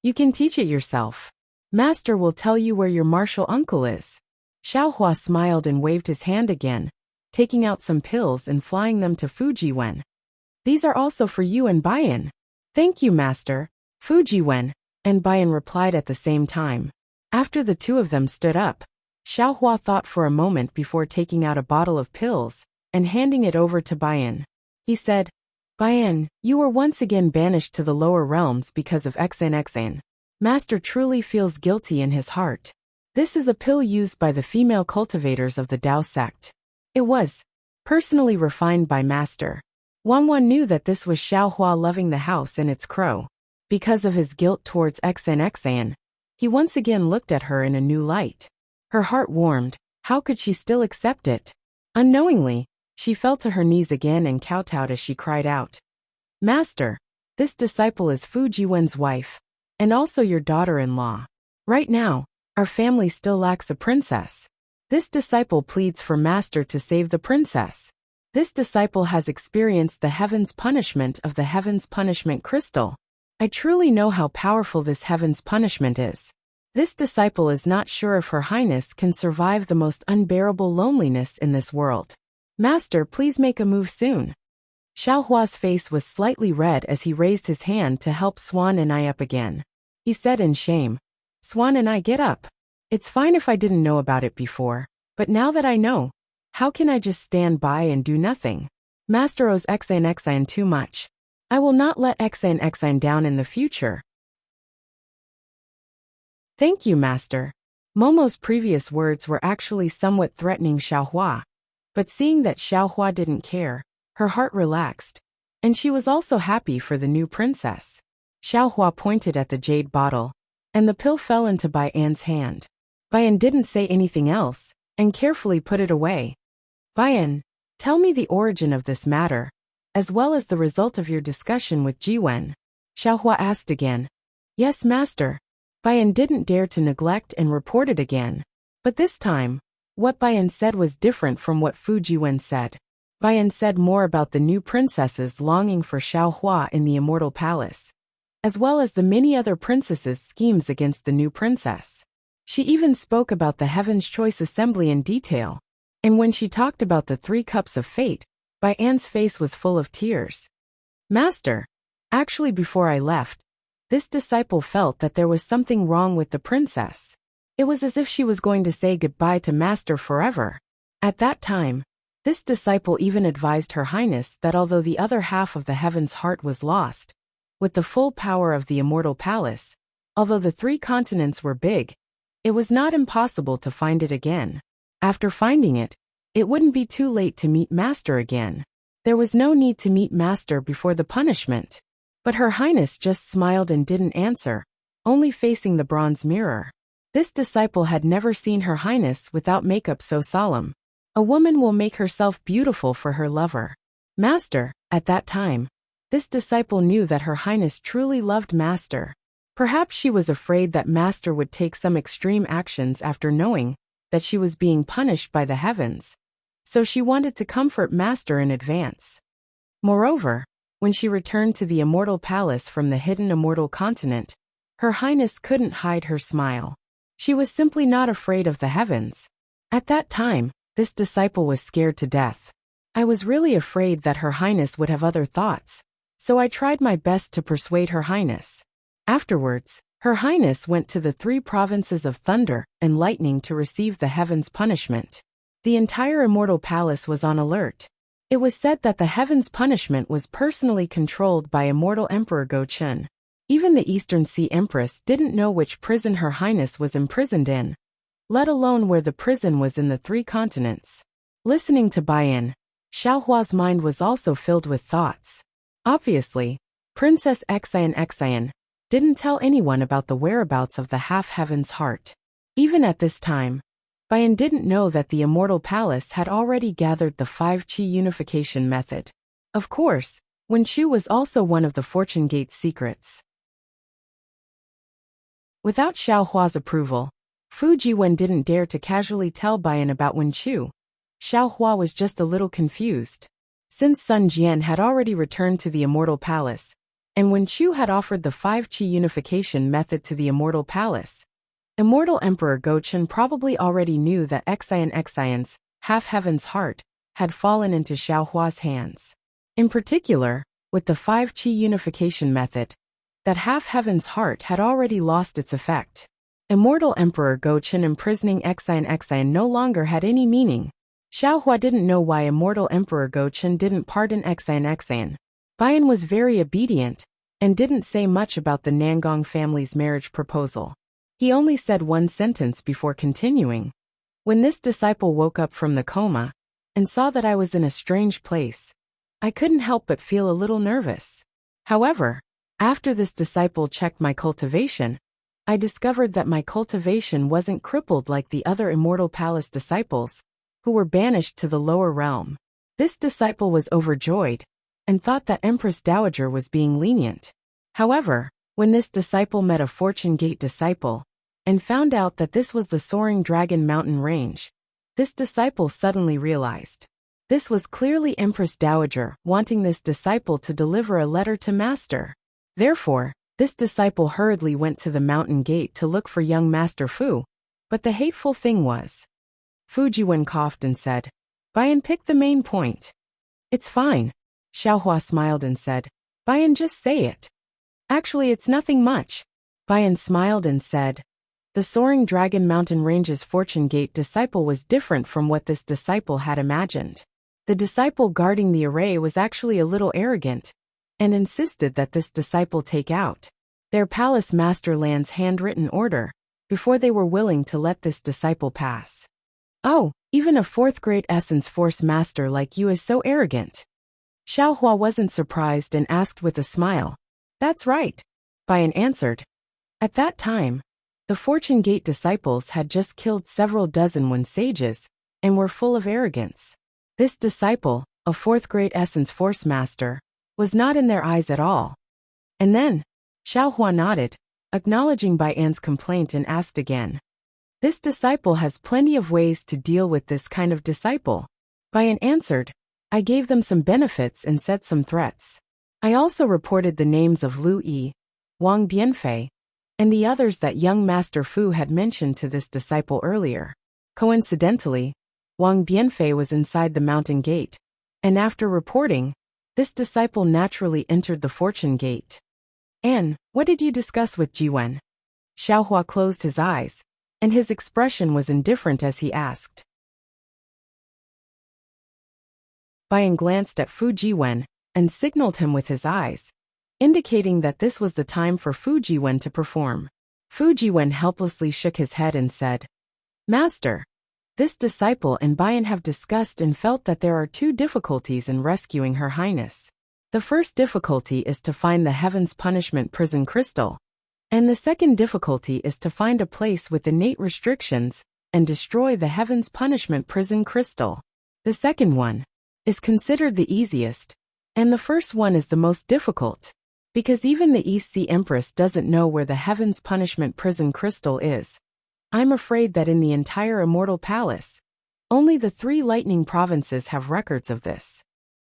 "You can teach it yourself. Master will tell you where your martial uncle is." Xiaohua smiled and waved his hand again, taking out some pills and flying them to Fu Jiwen. "These are also for you and Baiyan." "Thank you, Master." Fu Jiwen and Baiyan replied at the same time. After the 2 of them stood up, Xiaohua thought for a moment before taking out a bottle of pills and handing it over to Baiyan. He said, "Baiyan, you were once again banished to the lower realms because of XNXN. Master truly feels guilty in his heart. This is a pill used by the female cultivators of the Dao sect. It was personally refined by Master. Wanwan knew that this was Xiaohua loving the house and its crow. Because of his guilt towards XNXN, he once again looked at her in a new light. Her heart warmed. How could she still accept it? Unknowingly, she fell to her knees again and kowtowed as she cried out, "Master, this disciple is Fu Jiwen's wife, and also your daughter-in-law. Right now, our family still lacks a princess. This disciple pleads for Master to save the princess. This disciple has experienced the heaven's punishment of the heaven's punishment crystal. I truly know how powerful this heaven's punishment is. This disciple is not sure if Her Highness can survive the most unbearable loneliness in this world. Master, please make a move soon." Xiaohua's face was slightly red as he raised his hand to help Swan and I up again. He said in shame, "Swan and I, get up. It's fine if I didn't know about it before, but now that I know, how can I just stand by and do nothing? Master owes XNXN too much. I will not let XNXN down in the future." "Thank you, Master." Momo's previous words were actually somewhat threatening Xiaohua, but seeing that Xiaohua didn't care, her heart relaxed, and she was also happy for the new princess. Xiaohua pointed at the jade bottle, and the pill fell into Baiyan's hand. Baiyan didn't say anything else, and carefully put it away. "Baiyan, tell me the origin of this matter, as well as the result of your discussion with Jiwen." Xiaohua asked again. "Yes, Master." Baiyan didn't dare to neglect and report it again. But this time, what Baiyan said was different from what Fu Jiwen said. Baiyan said more about the new princesses longing for Xiaohua in the Immortal Palace, as well as the many other princesses' schemes against the new princess. She even spoke about the Heaven's Choice Assembly in detail, and when she talked about the 3 cups of fate, Baiyan's face was full of tears. "Master, Actually, before I left, this disciple felt that there was something wrong with the princess. It was as if she was going to say goodbye to Master forever. At that time, this disciple even advised Her Highness that although the other half of the heaven's heart was lost, with the full power of the immortal palace, although the 3 continents were big, it was not impossible to find it again. After finding it, it wouldn't be too late to meet Master again. There was no need to meet Master before the punishment. But Her Highness just smiled and didn't answer, only facing the bronze mirror. This disciple had never seen Her Highness without makeup so solemn. A woman will make herself beautiful for her lover. Master, at that time, this disciple knew that Her Highness truly loved Master. Perhaps she was afraid that Master would take some extreme actions after knowing that she was being punished by the heavens. So she wanted to comfort Master in advance. Moreover, when she returned to the immortal palace from the hidden immortal continent, Her Highness couldn't hide her smile. She was simply not afraid of the heavens. At that time, this disciple was scared to death. I was really afraid that Her Highness would have other thoughts, so I tried my best to persuade Her Highness. Afterwards, Her Highness went to the 3 provinces of thunder and lightning to receive the heavens' punishment. The entire immortal palace was on alert. It was said that the heavens' punishment was personally controlled by immortal Emperor Go-chun. Even the Eastern Sea Empress didn't know which prison Her Highness was imprisoned in, let alone where the prison was in the 3 continents. Listening to Bayan, Xiaohua's mind was also filled with thoughts. Obviously, Princess Xian didn't tell anyone about the whereabouts of the half-heaven's heart. Even at this time, Bayan didn't know that the immortal palace had already gathered the 5-chi unification method. Of course, Wenchu was also one of the Fortune Gate's secrets. Without Xiaohua's approval, Fu Jiwen didn't dare to casually tell Bayan about Wenchu. Xiaohua was just a little confused. Since Sun Jian had already returned to the immortal palace, and Wenchu had offered the 5-chi unification method to the immortal palace, Immortal Emperor Go-chun probably already knew that Xian's half-heaven's heart had fallen into Xiaohua's hands. In particular, with the 5-chi unification method, that half-heaven's heart had already lost its effect. Immortal Emperor Go-chun imprisoning Xian no longer had any meaning. Xiaohua didn't know why Immortal Emperor Go-chun didn't pardon Xian. Bayan was very obedient and didn't say much about the Nangong family's marriage proposal. He only said one sentence before continuing. When this disciple woke up from the coma and saw that I was in a strange place, I couldn't help but feel a little nervous. However, after this disciple checked my cultivation, I discovered that my cultivation wasn't crippled like the other Immortal Palace disciples, who were banished to the lower realm. This disciple was overjoyed and thought that Empress Dowager was being lenient. However, when this disciple met a Fortune Gate disciple and found out that this was the Soaring Dragon Mountain Range, this disciple suddenly realized. This was clearly Empress Dowager wanting this disciple to deliver a letter to Master. Therefore, this disciple hurriedly went to the mountain gate to look for young Master Fu, but the hateful thing was. Fu Jiwen coughed and said, Bayan picked the main point. It's fine. Xiaohua smiled and said, Bayan, just say it. Actually, it's nothing much. Bayan smiled and said, the Soaring Dragon Mountain Range's Fortune Gate disciple was different from what this disciple had imagined. The disciple guarding the array was actually a little arrogant and insisted that this disciple take out their palace master land's handwritten order before they were willing to let this disciple pass. Oh, even a 4th grade essence force master like you is so arrogant. Xiaohua wasn't surprised and asked with a smile. That's right. Bayan answered. At that time, the Fortune Gate disciples had just killed several dozen Wen sages and were full of arrogance. This disciple, a 4th grade essence force master, was not in their eyes at all. And then, Xiaohua nodded, acknowledging Bayan's complaint and asked again. This disciple has plenty of ways to deal with this kind of disciple. Bayan answered. I gave them some benefits and said some threats. I also reported the names of Lu Yi, Wang Bianfei, and the others that young Master Fu had mentioned to this disciple earlier. Coincidentally, Wang Bianfei was inside the mountain gate, and after reporting, this disciple naturally entered the fortune gate. "And what did you discuss with Jiwen?" Xiaohua closed his eyes, and his expression was indifferent as he asked. Bayan glanced at Fu Jiwen and signaled him with his eyes, indicating that this was the time for Fu Jiwen to perform. Fu Jiwen helplessly shook his head and said, "Master, this disciple and Bayan have discussed and felt that there are two difficulties in rescuing Her Highness. The first difficulty is to find the Heaven's Punishment Prison Crystal, and the second difficulty is to find a place with innate restrictions and destroy the Heaven's Punishment Prison Crystal. The second one is considered the easiest, and the first one is the most difficult, because even the East Sea Empress doesn't know where the Heaven's Punishment Prison Crystal is. I'm afraid that in the entire Immortal Palace, only the 3 lightning provinces have records of this.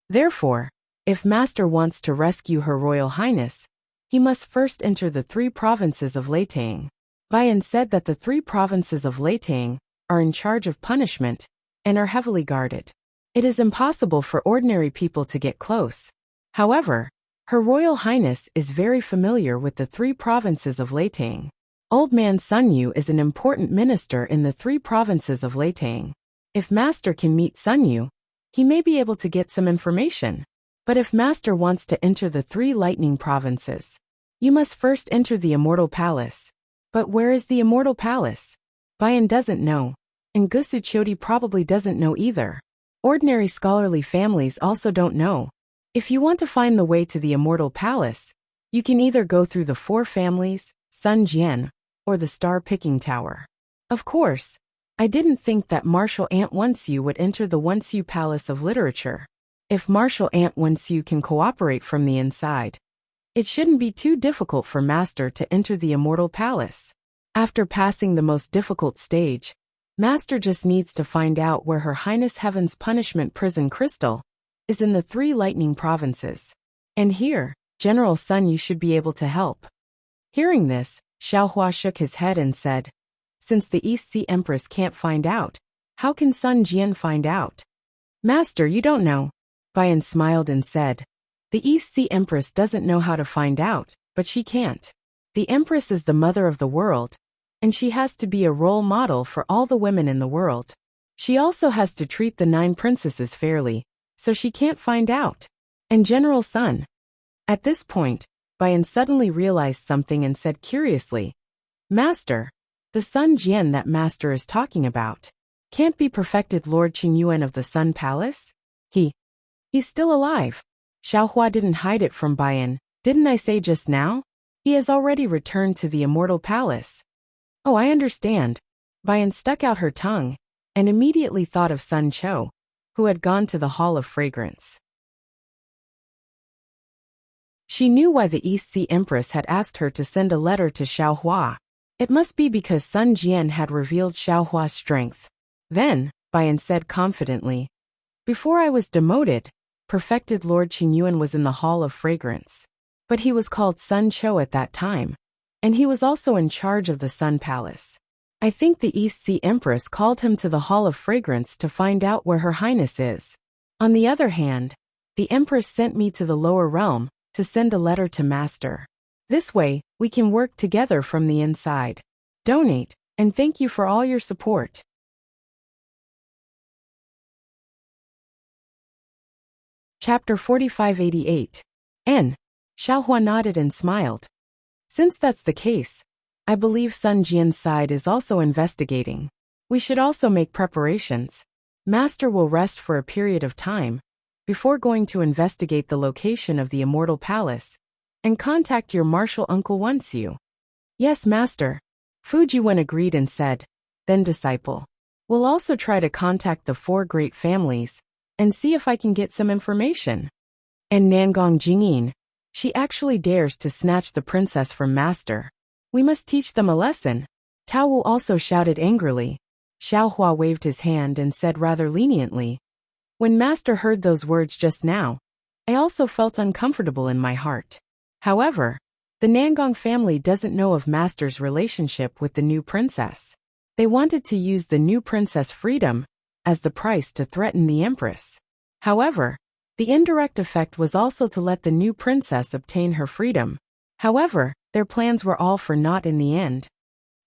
Therefore, if Master wants to rescue Her Royal Highness, he must first enter the 3 provinces of Leitang." Bayan said that the 3 provinces of Leitang are in charge of punishment and are heavily guarded. It is impossible for ordinary people to get close. However, Her Royal Highness is very familiar with the 3 provinces of Leitang. Old man Sun Yu is an important minister in the 3 provinces of Leitang. If Master can meet Sun Yu, he may be able to get some information. But if Master wants to enter the 3 lightning provinces, you must first enter the Immortal Palace. But where is the Immortal Palace? Bayan doesn't know, and Gusu Chodi probably doesn't know either. Ordinary scholarly families also don't know. If you want to find the way to the Immortal Palace, you can either go through the 4 families, Sun Jian, or the Star-Picking Tower. Of course, I didn't think that Martial Ant Wenxiu would enter the Wenxiu Palace of Literature. If Martial Ant Wenxiu can cooperate from the inside, it shouldn't be too difficult for Master to enter the Immortal Palace. After passing the most difficult stage, Master just needs to find out where Her Highness Heaven's Punishment Prison Crystal is in the 3 lightning provinces. And here, General Sun Yu should be able to help." Hearing this, Xiaohua shook his head and said, "Since the East Sea Empress can't find out, how can Sun Jian find out?" "Master, you don't know." Bayan smiled and said, "The East Sea Empress doesn't know how to find out, but she can't. The Empress is the mother of the world, and she has to be a role model for all the women in the world. She also has to treat the 9 princesses fairly, so she can't find out. And General Sun." At this point, Bayan suddenly realized something and said curiously, "Master, the Sun Jian that Master is talking about can't be perfected Lord Qingyuan of the Sun Palace? He's still alive." Xiaohua didn't hide it from Bayan. "Didn't I say just now? He has already returned to the Immortal Palace." "Oh, I understand." Bayan stuck out her tongue and immediately thought of Sun Cho, who had gone to the Hall of Fragrance. She knew why the East Sea Empress had asked her to send a letter to Xiaohua. It must be because Sun Jian had revealed Xiaohua's strength. Then, Bayan said confidently, "Before I was demoted, perfected Lord Qingyuan was in the Hall of Fragrance. But he was called Sun Cho at that time, and he was also in charge of the Sun Palace. I think the East Sea Empress called him to the Hall of Fragrance to find out where Her Highness is. On the other hand, the Empress sent me to the lower realm to send a letter to Master. This way, we can work together from the inside. Donate, and thank you for all your support." Chapter 4588. N. Xiaohua nodded and smiled. "Since that's the case, I believe Sun Jian's side is also investigating. We should also make preparations. Master will rest for a period of time before going to investigate the location of the Immortal Palace and contact your martial uncle Wenxiu." "Yes, Master." Fu Jiwen agreed and said, "Then disciple, we'll also try to contact the 4 great families and see if I can get some information." And Nangong Jingyin, she actually dares to snatch the princess from Master. We must teach them a lesson. Tao Wu also shouted angrily. Xiaohua waved his hand and said rather leniently, "When Master heard those words just now, I also felt uncomfortable in my heart. However, the Nangong family doesn't know of Master's relationship with the new princess. They wanted to use the new princess freedom as the price to threaten the Empress. However, The indirect effect was also to let the new princess obtain her freedom. However, their plans were all for naught in the end.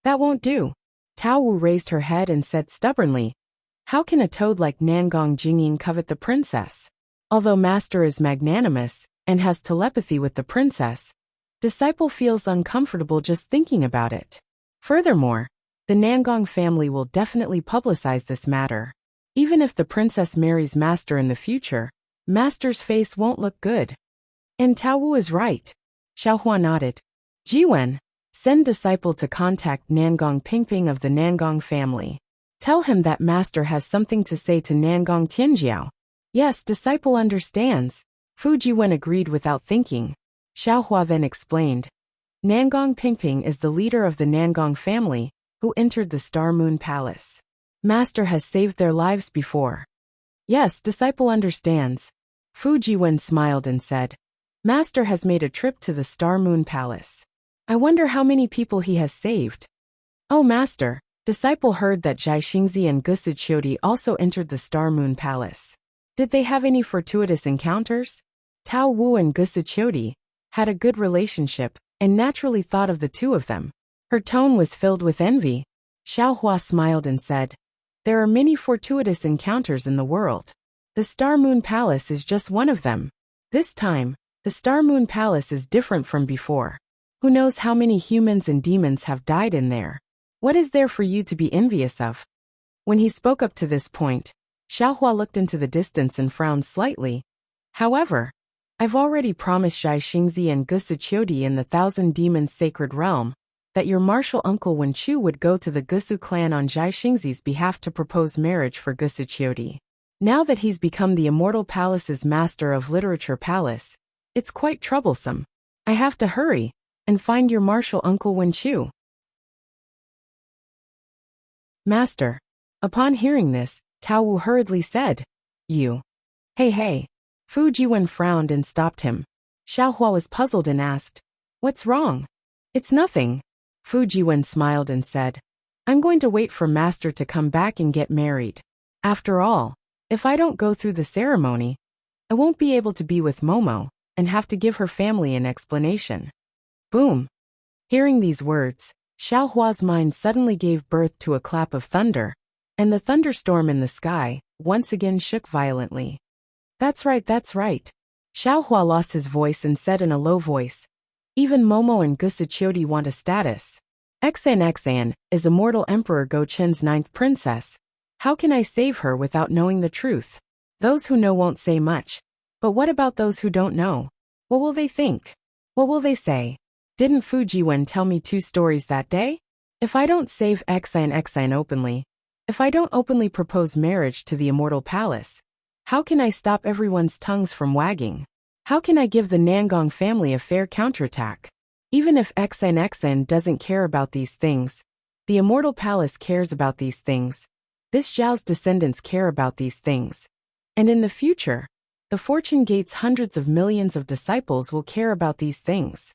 That won't do. Tao Wu raised her head and said stubbornly, how can a toad like Nangong Jingyin covet the princess? Although master is magnanimous and has telepathy with the princess, disciple feels uncomfortable just thinking about it. Furthermore, the Nangong family will definitely publicize this matter. Even if the princess marries master in the future, master's face won't look good. And Tao Wu is right. Xiaohua nodded. Jiwen, send disciple to contact Nangong Pingping of the Nangong family. Tell him that master has something to say to Nangong Tianjiao. Yes, disciple understands. Fu Jiwen agreed without thinking. Xiaohua then explained. Nangong Pingping is the leader of the Nangong family, who entered the Star Moon Palace. Master has saved their lives before. Yes, disciple understands. Fu Jiwen smiled and said, Master has made a trip to the Star Moon Palace. I wonder how many people he has saved. Oh master, disciple heard that Zhai Xingzi and Gusi Qiudi also entered the Star Moon Palace. Did they have any fortuitous encounters? Tao Wu and Gusi Qiudi had a good relationship and naturally thought of the two of them. Her tone was filled with envy. Xiaohua smiled and said, there are many fortuitous encounters in the world. The Star Moon Palace is just one of them. This time, the Star Moon Palace is different from before. Who knows how many humans and demons have died in there? What is there for you to be envious of? When he spoke up to this point, Xiaohua looked into the distance and frowned slightly. However, I've already promised Zhai Xingzi and Gusi Qiudi in the Thousand Demons Sacred Realm that your martial uncle Wen Chu would go to the Gusu clan on Zhai Xingzi's behalf to propose marriage for Gusi Qiudi. Now that he's become the Immortal Palace's master of Literature Palace, it's quite troublesome. I have to hurry and find your martial uncle Wen Chu. Master. Upon hearing this, Tao Wu hurriedly said, You. Hey. Fu Jiwen frowned and stopped him. Xiaohua was puzzled and asked, What's wrong? It's nothing. Fu Jiwen smiled and said, I'm going to wait for master to come back and get married. After all, if I don't go through the ceremony, I won't be able to be with Momo and have to give her family an explanation. Boom. Hearing these words, Xiaohua's mind suddenly gave birth to a clap of thunder, and the thunderstorm in the sky once again shook violently. That's right. Xiaohua lost his voice and said in a low voice, Even Momo and Gusi Qiudi want a status. Xan is Immortal Emperor Go Chen's 9th princess. How can I save her without knowing the truth? Those who know won't say much. But what about those who don't know? What will they think? What will they say? Didn't Fu Jiwen tell me 2 stories that day? If I don't save Xan openly, if I don't openly propose marriage to the Immortal Palace, how can I stop everyone's tongues from wagging? How can I give the Nangong family a fair counterattack? Even if Xan doesn't care about these things, the Immortal Palace cares about these things. This Zhao's descendants care about these things. And in the future, the Fortune Gate's hundreds of millions of disciples will care about these things.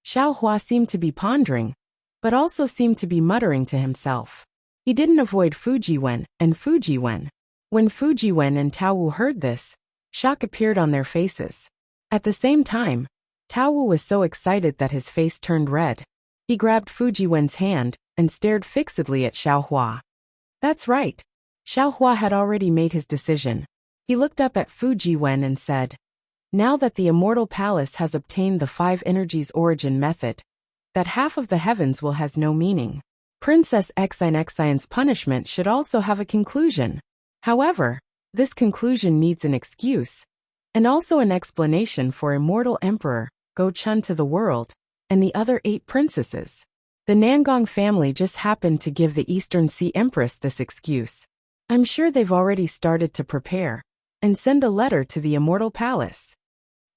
Xiaohua seemed to be pondering, but also seemed to be muttering to himself. He didn't avoid Fu Jiwen and Fu Jiwen. When Fu Jiwen and Tao Wu heard this, shock appeared on their faces. At the same time, Tao Wu was so excited that his face turned red. He grabbed Fu Jiwen's hand and stared fixedly at Xiaohua. That's right. Xiaohua had already made his decision. He looked up at Fu Jiwen and said, Now that the Immortal Palace has obtained the 5 energies origin method, that half of the heavens will has no meaning. Princess Xan's punishment should also have a conclusion. However, this conclusion needs an excuse, and also an explanation for Immortal Emperor Go Chun to the world, and the other 8 princesses. The Nangong family just happened to give the Eastern Sea Empress this excuse. I'm sure they've already started to prepare and send a letter to the Immortal Palace.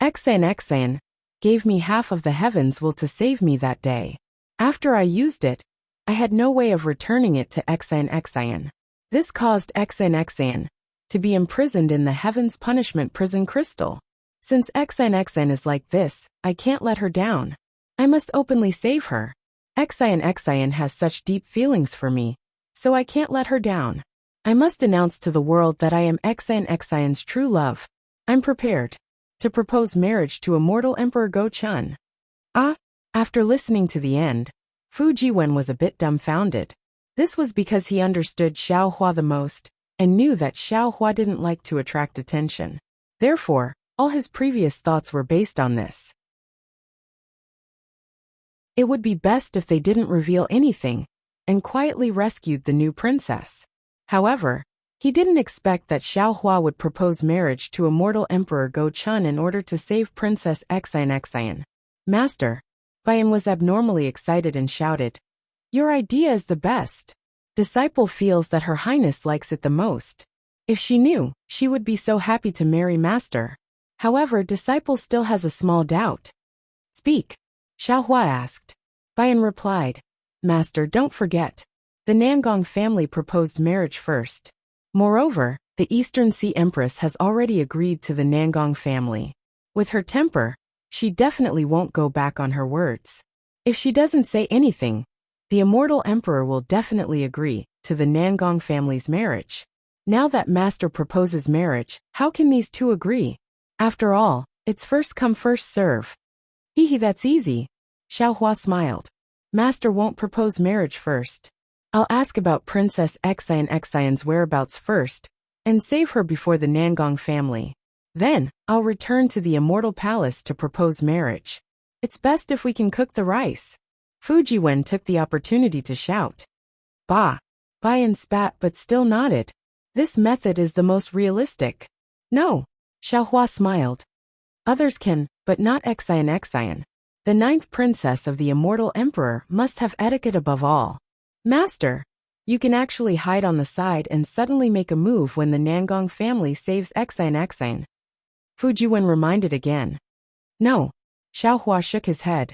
Xan gave me half of the heavens will to save me that day. After I used it, I had no way of returning it to Xan. This caused Xan to be imprisoned in the Heaven's Punishment Prison Crystal. Since Xan is like this, I can't let her down. I must openly save her. Xan has such deep feelings for me, so I can't let her down. I must announce to the world that I am Xan's true love, I'm prepared to propose marriage to immortal Emperor Go-chun. Ah, after listening to the end, Fu Jiwen was a bit dumbfounded. This was because he understood Xiao Hua the most, and knew that Xiao Hua didn't like to attract attention. Therefore, all his previous thoughts were based on this. It would be best if they didn't reveal anything, and quietly rescued the new princess. However, he didn't expect that Xiao Hua would propose marriage to immortal Emperor Go-chun in order to save Princess Xian. Master, Bayan was abnormally excited and shouted, "Your idea is the best. Disciple feels that Her Highness likes it the most. If she knew, she would be so happy to marry Master." However, Disciple still has a small doubt. "Speak," Xiao Hua asked. Bayan replied, "Master, don't forget. The Nangong family proposed marriage first. Moreover, the Eastern Sea Empress has already agreed to the Nangong family. With her temper, she definitely won't go back on her words. If she doesn't say anything, the immortal emperor will definitely agree to the Nangong family's marriage. Now that Master proposes marriage, how can these two agree? After all, it's first come first serve." "Hehe, that's easy." Xiao Hua smiled. "Master won't propose marriage first. I'll ask about Princess Xian's whereabouts first, and save her before the Nangong family. Then, I'll return to the Immortal Palace to propose marriage. It's best if we can cook the rice." Fu Jiwen took the opportunity to shout. "Bah!" Bayan spat but still nodded. "This method is the most realistic." "No," Xiao Hua smiled. "Others can, but not Xian. The ninth princess of the immortal emperor must have etiquette above all. Master, you can actually hide on the side and suddenly make a move when the Nangong family saves Xian. Fu Jiwen reminded again. "No," Xiao Hua shook his head.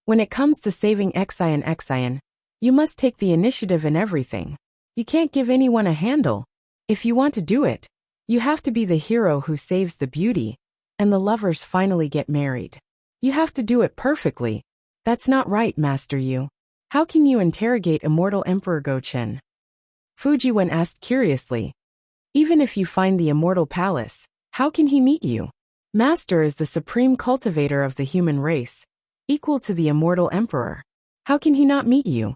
"When it comes to saving Xian, you must take the initiative in everything. You can't give anyone a handle. If you want to do it, you have to be the hero who saves the beauty, and the lovers finally get married. You have to do it perfectly." "That's not right, Master Yu. How can you interrogate immortal Emperor Go-chun?" Fu Jiwen asked curiously. "Even if you find the immortal palace, how can he meet you? Master is the supreme cultivator of the human race, equal to the immortal emperor. How can he not meet you?"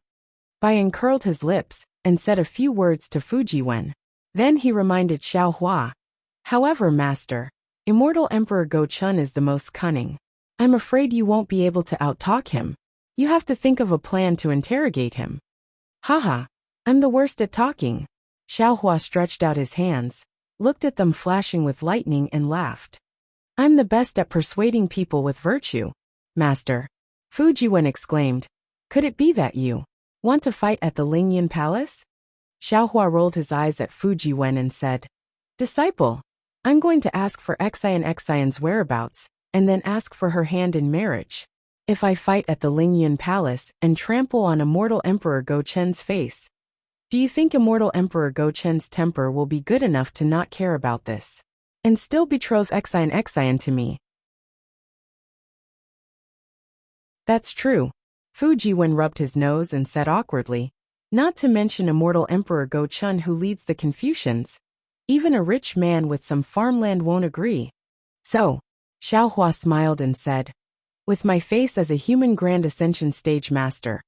Bayan curled his lips and said a few words to Fu Jiwen. Then he reminded Xiao Hua. "However, Master, immortal Emperor Go-chun is the most cunning. I'm afraid you won't be able to out-talk him. You have to think of a plan to interrogate him." "Haha, I'm the worst at talking." Xiao Hua stretched out his hands, looked at them flashing with lightning and laughed. "I'm the best at persuading people with virtue, Master." Fu Jiwen exclaimed. "Could it be that you want to fight at the Lingyan Palace?" Xiao Hua rolled his eyes at Fu Jiwen and said, "Disciple, I'm going to ask for Xian's whereabouts, and then ask for her hand in marriage. If I fight at the Lingyan Palace and trample on immortal Emperor Go-chun's face, do you think immortal Emperor Go-chun's temper will be good enough to not care about this, and still betroth Xian to me?" "That's true." Fu Jiwen rubbed his nose and said awkwardly, "Not to mention immortal Emperor Go-chun who leads the Confucians. Even a rich man with some farmland won't agree." "So," Xiao Hua smiled and said, "With my face as a human Grand Ascension stage master,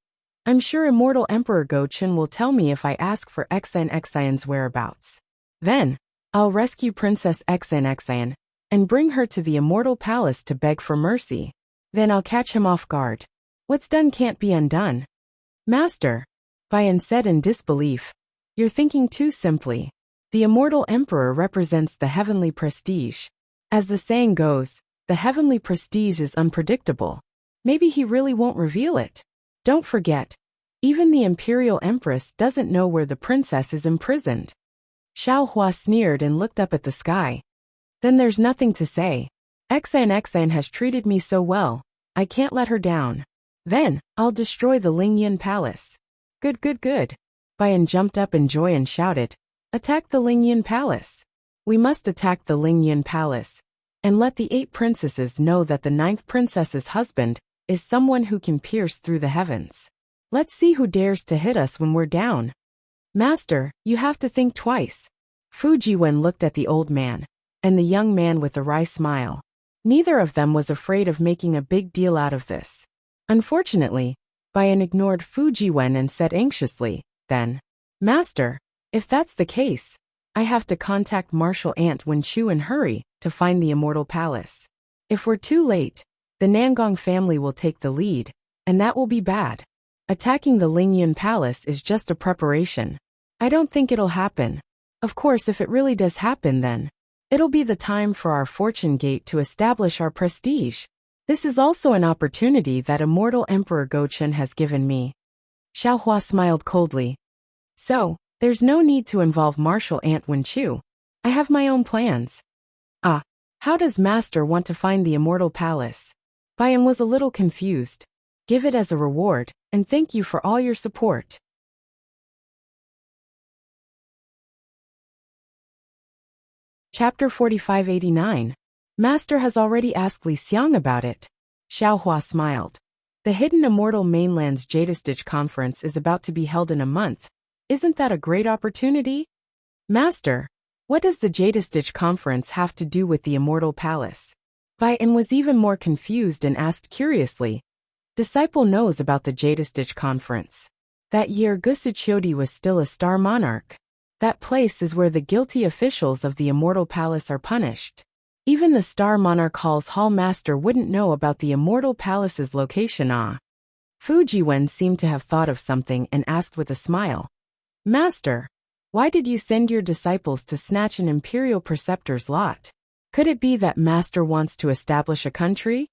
I'm sure immortal Emperor Go-chun will tell me if I ask for Xian's whereabouts. Then, I'll rescue Princess Xian and bring her to the immortal palace to beg for mercy. Then I'll catch him off guard. What's done can't be undone." "Master," Bayan said in disbelief, "you're thinking too simply. The immortal emperor represents the heavenly prestige. As the saying goes, the heavenly prestige is unpredictable. Maybe he really won't reveal it. Don't forget, even the imperial empress doesn't know where the princess is imprisoned." Xiao Hua sneered and looked up at the sky. "Then there's nothing to say. Xian has treated me so well, I can't let her down. Then, I'll destroy the Lingyan Palace." Good. Bayan jumped up in joy and shouted, "Attack the Lingyan Palace. We must attack the Lingyan Palace, and let the 8 princesses know that the 9th princess's husband is someone who can pierce through the heavens. Let's see who dares to hit us when we're down." "Master, you have to think twice." Fu Jiwen looked at the old man. and the young man with the wry smile. Neither of them was afraid of making a big deal out of this. Unfortunately, Bayan ignored Fujiwen and said anxiously, then, Master, if that's the case, I have to contact Marshal Ant Wenchu and hurry to find the Immortal Palace. If we're too late, the Nangong family will take the lead, and that will be bad. Attacking the Lingyun Palace is just a preparation. I don't think it'll happen. Of course, if it really does happen, then it'll be the time for our fortune gate to establish our prestige. This is also an opportunity that Immortal Emperor Gochen has given me. Xiaohua smiled coldly. So, there's no need to involve Marshal Ant Wenchu. I have my own plans. Ah, how does Master want to find the Immortal Palace? Bayan was a little confused. Give it as a reward, and thank you for all your support. Chapter 4589. Master has already asked Li Xiang about it. Xiaohua smiled. The Hidden Immortal Mainland's Jadestitch Conference is about to be held in a month. Isn't that a great opportunity? Master, what does the Jadestitch Conference have to do with the Immortal Palace? Bayan was even more confused and asked curiously. Disciple knows about the Jadestitch Conference. That year Gusichiodi was still a star monarch. That place is where the guilty officials of the Immortal Palace are punished. Even the Star Monarch Hall's Hall Master wouldn't know about the Immortal Palace's location. Fujiwen seemed to have thought of something and asked with a smile. Master, why did you send your disciples to snatch an Imperial Preceptor's lot? Could it be that Master wants to establish a country?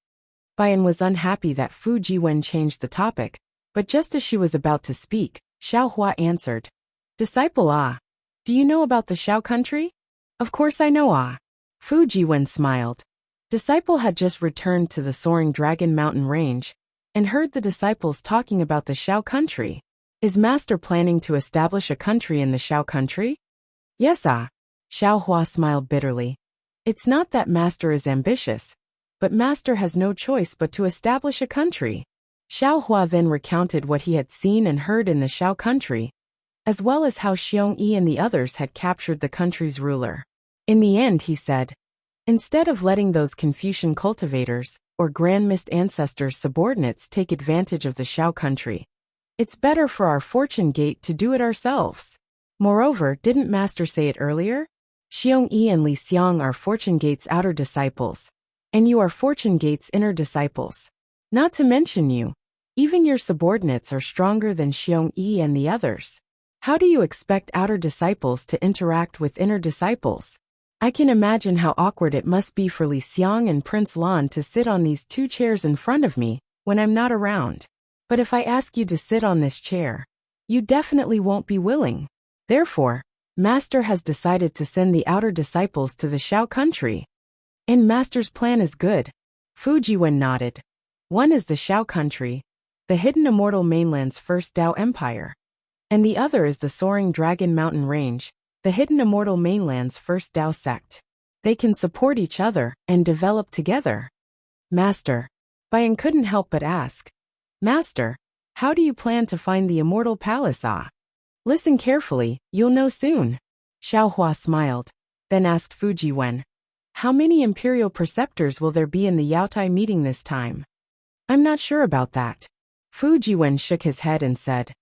Bayan was unhappy that Fujiwen changed the topic, but just as she was about to speak, Xiaohua answered. Disciple, do you know about the Xiao country? Of course I know. Fujiwen smiled. Disciple had just returned to the Soaring Dragon Mountain Range and heard the disciples talking about the Xiao country. Is Master planning to establish a country in the Xiao country? Yes, Xiaohua smiled bitterly. It's not that Master is ambitious, but Master has no choice but to establish a country. Xiaohua then recounted what he had seen and heard in the Xiao country, as well as how Xiong Yi and the others had captured the country's ruler. In the end, he said, instead of letting those Confucian cultivators or Grand Mist ancestors' subordinates take advantage of the Xiao country, it's better for our fortune gate to do it ourselves. Moreover, didn't Master say it earlier? Xiong Yi and Li Xiang are fortune gate's outer disciples, and you are fortune gate's inner disciples. Not to mention you, even your subordinates are stronger than Xiong Yi and the others. How do you expect outer disciples to interact with inner disciples? I can imagine how awkward it must be for Li Xiang and Prince Lan to sit on these two chairs in front of me when I'm not around. But if I ask you to sit on this chair, you definitely won't be willing. Therefore, Master has decided to send the outer disciples to the Xiao country. And Master's plan is good. Fujiwen nodded. One is the Xiao country, the Hidden Immortal Mainland's first Dao Empire. And the other is the Soaring Dragon Mountain Range, the Hidden Immortal Mainland's first Dao sect. They can support each other and develop together. Master, Bayan couldn't help but ask. Master, how do you plan to find the Immortal Palace? Listen carefully, you'll know soon. Xiaohua smiled, then asked Fujiwen. How many Imperial Preceptors will there be in the Yaotai meeting this time? I'm not sure about that. Fujiwen shook his head and said.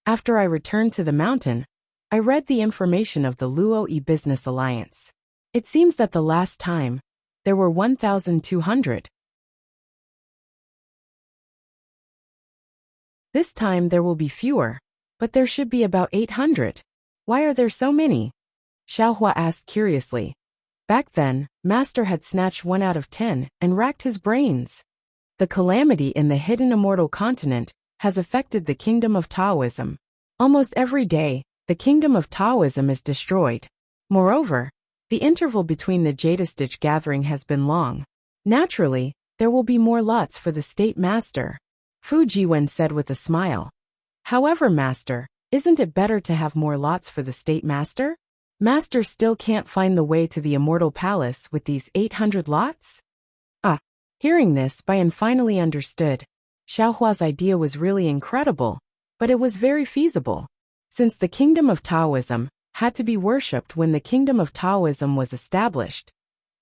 After I returned to the mountain, I read the information of the Luo-E Business Alliance. It seems that the last time, there were 1,200. This time there will be fewer, but there should be about 800. Why are there so many? Xiaohua asked curiously. Back then, Master had snatched 1 out of 10 and racked his brains. The calamity in the Hidden Immortal Continent has affected the Kingdom of Taoism. Almost every day, the Kingdom of Taoism is destroyed. Moreover, the interval between the Jadestitch gathering has been long. Naturally, there will be more lots for the State Master. Fujiwen said with a smile. However, Master, isn't it better to have more lots for the State Master? Master still can't find the way to the Immortal Palace with these 800 lots? Hearing this, Bayan finally understood. Xiaohua's idea was really incredible, but it was very feasible. Since the Kingdom of Taoism had to be worshipped when the Kingdom of Taoism was established,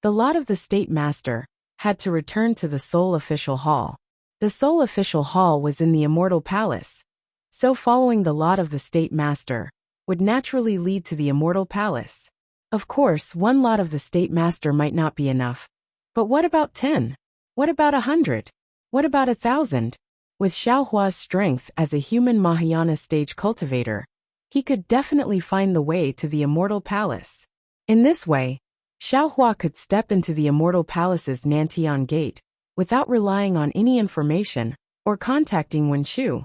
the lot of the state master had to return to the sole official hall. The sole official hall was in the immortal palace, so following the lot of the state master would naturally lead to the immortal palace. Of course, one lot of the state master might not be enough. But what about 10? What about 100? What about 1,000? With Xiaohua's strength as a human Mahayana stage cultivator, he could definitely find the way to the immortal palace. In this way, Xiaohua could step into the immortal palace's Nantian gate without relying on any information or contacting Wenchu.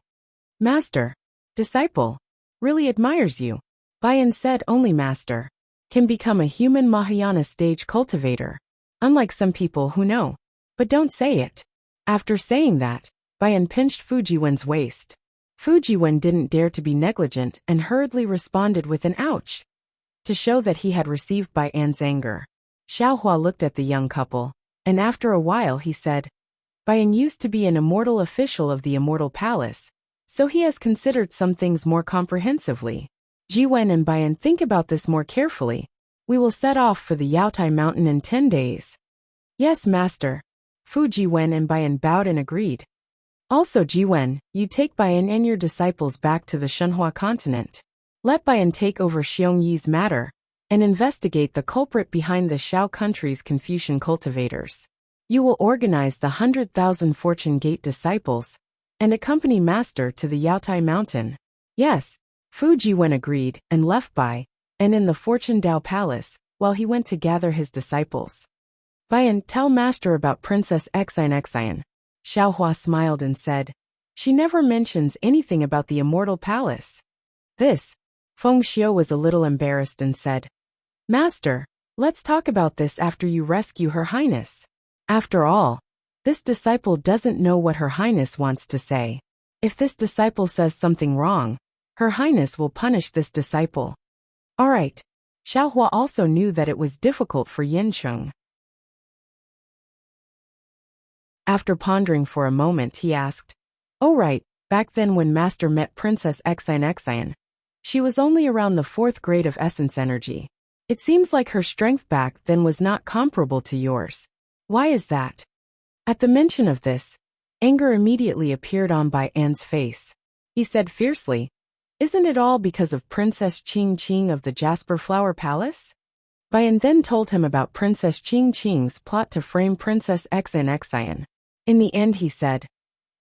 Master, disciple, really admires you. Bayan said only master can become a human Mahayana stage cultivator, unlike some people who know, but don't say it. After saying that, Bayan pinched Fujiwen's waist. Fujiwen didn't dare to be negligent and hurriedly responded with an ouch, to show that he had received Bayan's anger. Xiaohua looked at the young couple, and after a while he said, Bayan used to be an immortal official of the immortal palace, so he has considered some things more comprehensively. Jiwen and Bayan, think about this more carefully. We will set off for the Yaotai mountain in 10 days. Yes, master. Fujiwen and Bayan bowed and agreed. Also Jiwen, you take Bayan and your disciples back to the Shenhua continent. Let Bayan take over Xiongyi's matter and investigate the culprit behind the Xiao country's Confucian cultivators. You will organize the 100,000 Fortune Gate disciples and accompany master to the Yaotai mountain. Yes, Fujiwen agreed and left Bai and in the Fortune Dao Palace while he went to gather his disciples. Bayan, tell master about Princess Xian. Xiaohua smiled and said, she never mentions anything about the immortal palace. This, Feng Xiu was a little embarrassed and said, Master, let's talk about this after you rescue Her Highness. After all, this disciple doesn't know what Her Highness wants to say. If this disciple says something wrong, Her Highness will punish this disciple. All right. Xiaohua also knew that it was difficult for Yincheng. After pondering for a moment, he asked, oh right, back then when Master met Princess Xian, she was only around the 4th grade of essence energy. It seems like her strength back then was not comparable to yours. Why is that? At the mention of this, anger immediately appeared on Bayan's face. He said fiercely, isn't it all because of Princess Qing of the Jasper Flower Palace? Bayan then told him about Princess Qing's plot to frame Princess Xian. In the end he said,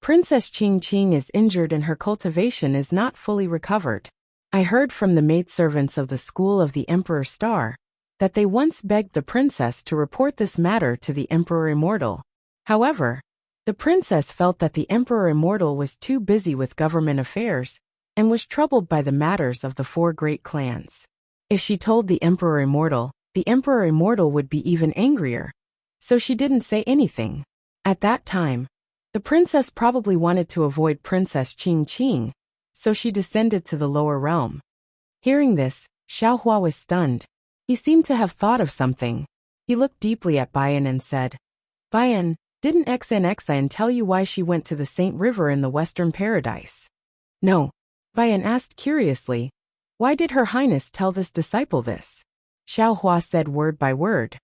Princess Qing is injured and her cultivation is not fully recovered. I heard from the maidservants of the school of the Emperor Star that they once begged the princess to report this matter to the Emperor Immortal. However, the princess felt that the Emperor Immortal was too busy with government affairs and was troubled by the matters of the 4 great clans. If she told the Emperor Immortal would be even angrier. So she didn't say anything. At that time, the princess probably wanted to avoid Princess Qing, so she descended to the lower realm. Hearing this, Xiaohua was stunned. He seemed to have thought of something. He looked deeply at Bayan and said, Bayan, didn't Xian tell you why she went to the Saint River in the Western Paradise? No. Bayan asked curiously, why did Her Highness tell this disciple this? Xiaohua said word by word.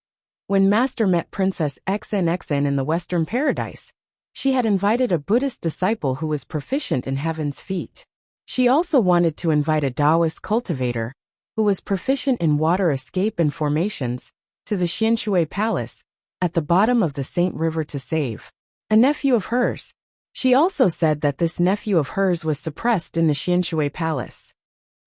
When Master met Princess Xian in the Western Paradise, she had invited a Buddhist disciple who was proficient in heaven's feet. She also wanted to invite a Taoist cultivator, who was proficient in water escape and formations, to the Xianshui Palace, at the bottom of the Saint River to save a nephew of hers. She also said that this nephew of hers was suppressed in the Xianshui Palace.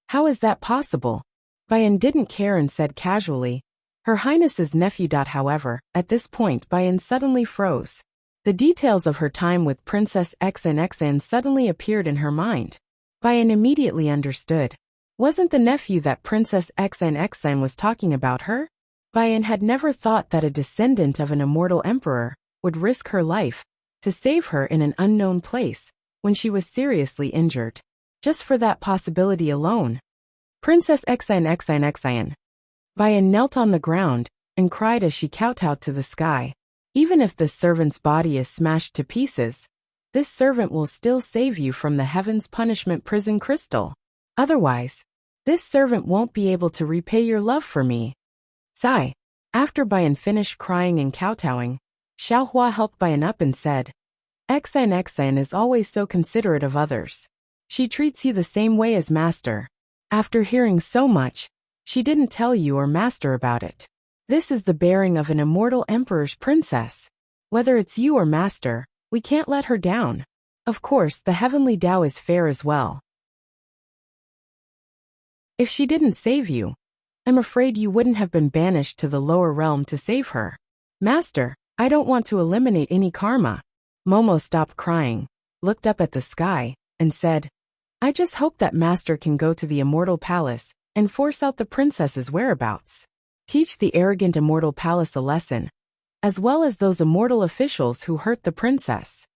How is that possible? Bayan didn't care and said casually, Her Highness's nephew. However, at this point Bayan suddenly froze. The details of her time with Princess Xian suddenly appeared in her mind. Bayan immediately understood. Wasn't the nephew that Princess Xian was talking about her? Bayan had never thought that a descendant of an immortal emperor would risk her life to save her in an unknown place when she was seriously injured. Just for that possibility alone. Princess Xian. Bayan knelt on the ground and cried as she kowtowed to the sky. Even if this servant's body is smashed to pieces, this servant will still save you from the heaven's punishment prison crystal. Otherwise, this servant won't be able to repay your love for me. Sigh. After Bayan finished crying and kowtowing, Xiaohua helped Bayan up and said, Xan is always so considerate of others. She treats you the same way as master. After hearing so much, she didn't tell you or master about it. This is the bearing of an immortal emperor's princess. Whether it's you or master, we can't let her down. Of course, the heavenly Tao is fair as well. If she didn't save you, I'm afraid you wouldn't have been banished to the lower realm to save her. Master, I don't want to eliminate any karma. Momo stopped crying, looked up at the sky, and said, I just hope that master can go to the immortal palace and force out the princess's whereabouts. Teach the arrogant immortal palace a lesson, as well as those immortal officials who hurt the princess.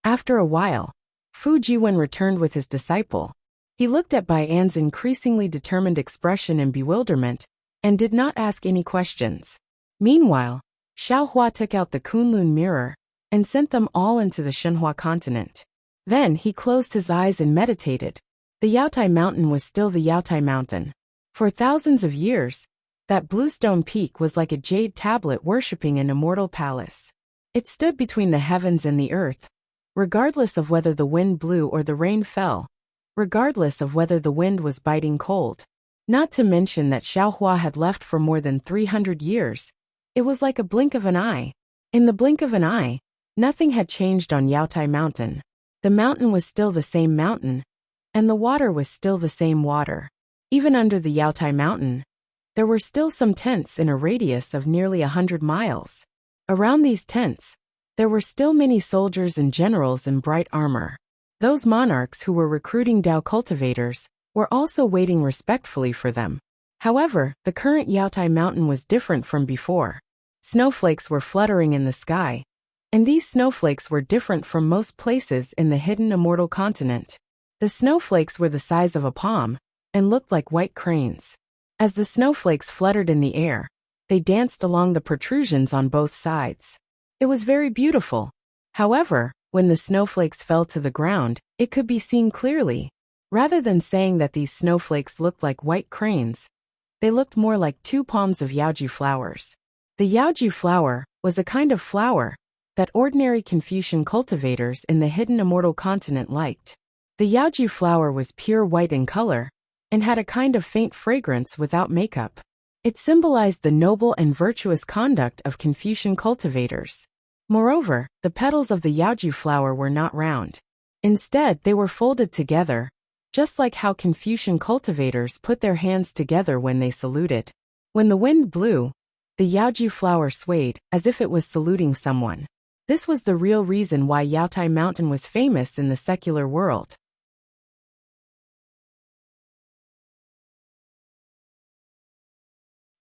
After a while, Fu Jiwen returned with his disciple. He looked at Bai'an's increasingly determined expression in bewilderment and did not ask any questions. Meanwhile, Xiaohua took out the Kunlun mirror and sent them all into the Shenhua continent. Then he closed his eyes and meditated. The Yaotai Mountain was still the Yaotai Mountain. For thousands of years, that bluestone peak was like a jade tablet worshipping an immortal palace. It stood between the heavens and the earth, regardless of whether the wind blew or the rain fell, regardless of whether the wind was biting cold. Not to mention that Xiaohua had left for more than 300 years. It was like a blink of an eye. In the blink of an eye, nothing had changed on Yaotai Mountain. The mountain was still the same mountain, and the water was still the same water. Even under the Yaotai Mountain, there were still some tents in a radius of nearly 100 miles. Around these tents, there were still many soldiers and generals in bright armor. Those monarchs who were recruiting Dao cultivators were also waiting respectfully for them. However, the current Yaotai Mountain was different from before. Snowflakes were fluttering in the sky, and these snowflakes were different from most places in the hidden immortal continent. The snowflakes were the size of a palm and looked like white cranes. As the snowflakes fluttered in the air, they danced along the protrusions on both sides. It was very beautiful. However, when the snowflakes fell to the ground, it could be seen clearly. Rather than saying that these snowflakes looked like white cranes, they looked more like 2 palms of yaoju flowers. The yaoju flower was a kind of flower that ordinary Confucian cultivators in the hidden immortal continent liked. The yaoju flower was pure white in color and had a kind of faint fragrance without makeup. It symbolized the noble and virtuous conduct of Confucian cultivators. Moreover, the petals of the yaoju flower were not round. Instead, they were folded together, just like how Confucian cultivators put their hands together when they saluted. When the wind blew, the yaoju flower swayed as if it was saluting someone. This was the real reason why Yaotai Mountain was famous in the secular world.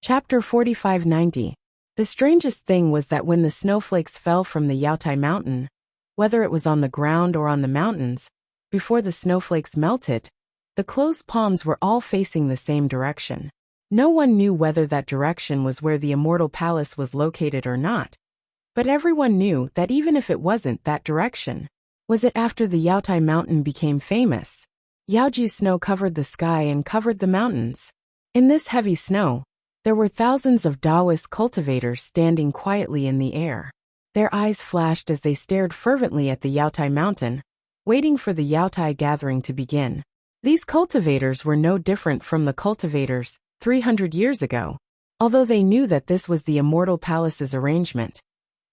Chapter 4590. The strangest thing was that when the snowflakes fell from the Yaotai Mountain, whether it was on the ground or on the mountains, before the snowflakes melted, the closed palms were all facing the same direction. No one knew whether that direction was where the immortal palace was located or not, but everyone knew that even if it wasn't that direction, was it after the Yaotai Mountain became famous? Yaoju snow covered the sky and covered the mountains. In this heavy snow, there were thousands of Taoist cultivators standing quietly in the air. Their eyes flashed as they stared fervently at the Yaotai Mountain, waiting for the Yaotai gathering to begin. These cultivators were no different from the cultivators 300 years ago. Although they knew that this was the immortal palace's arrangement,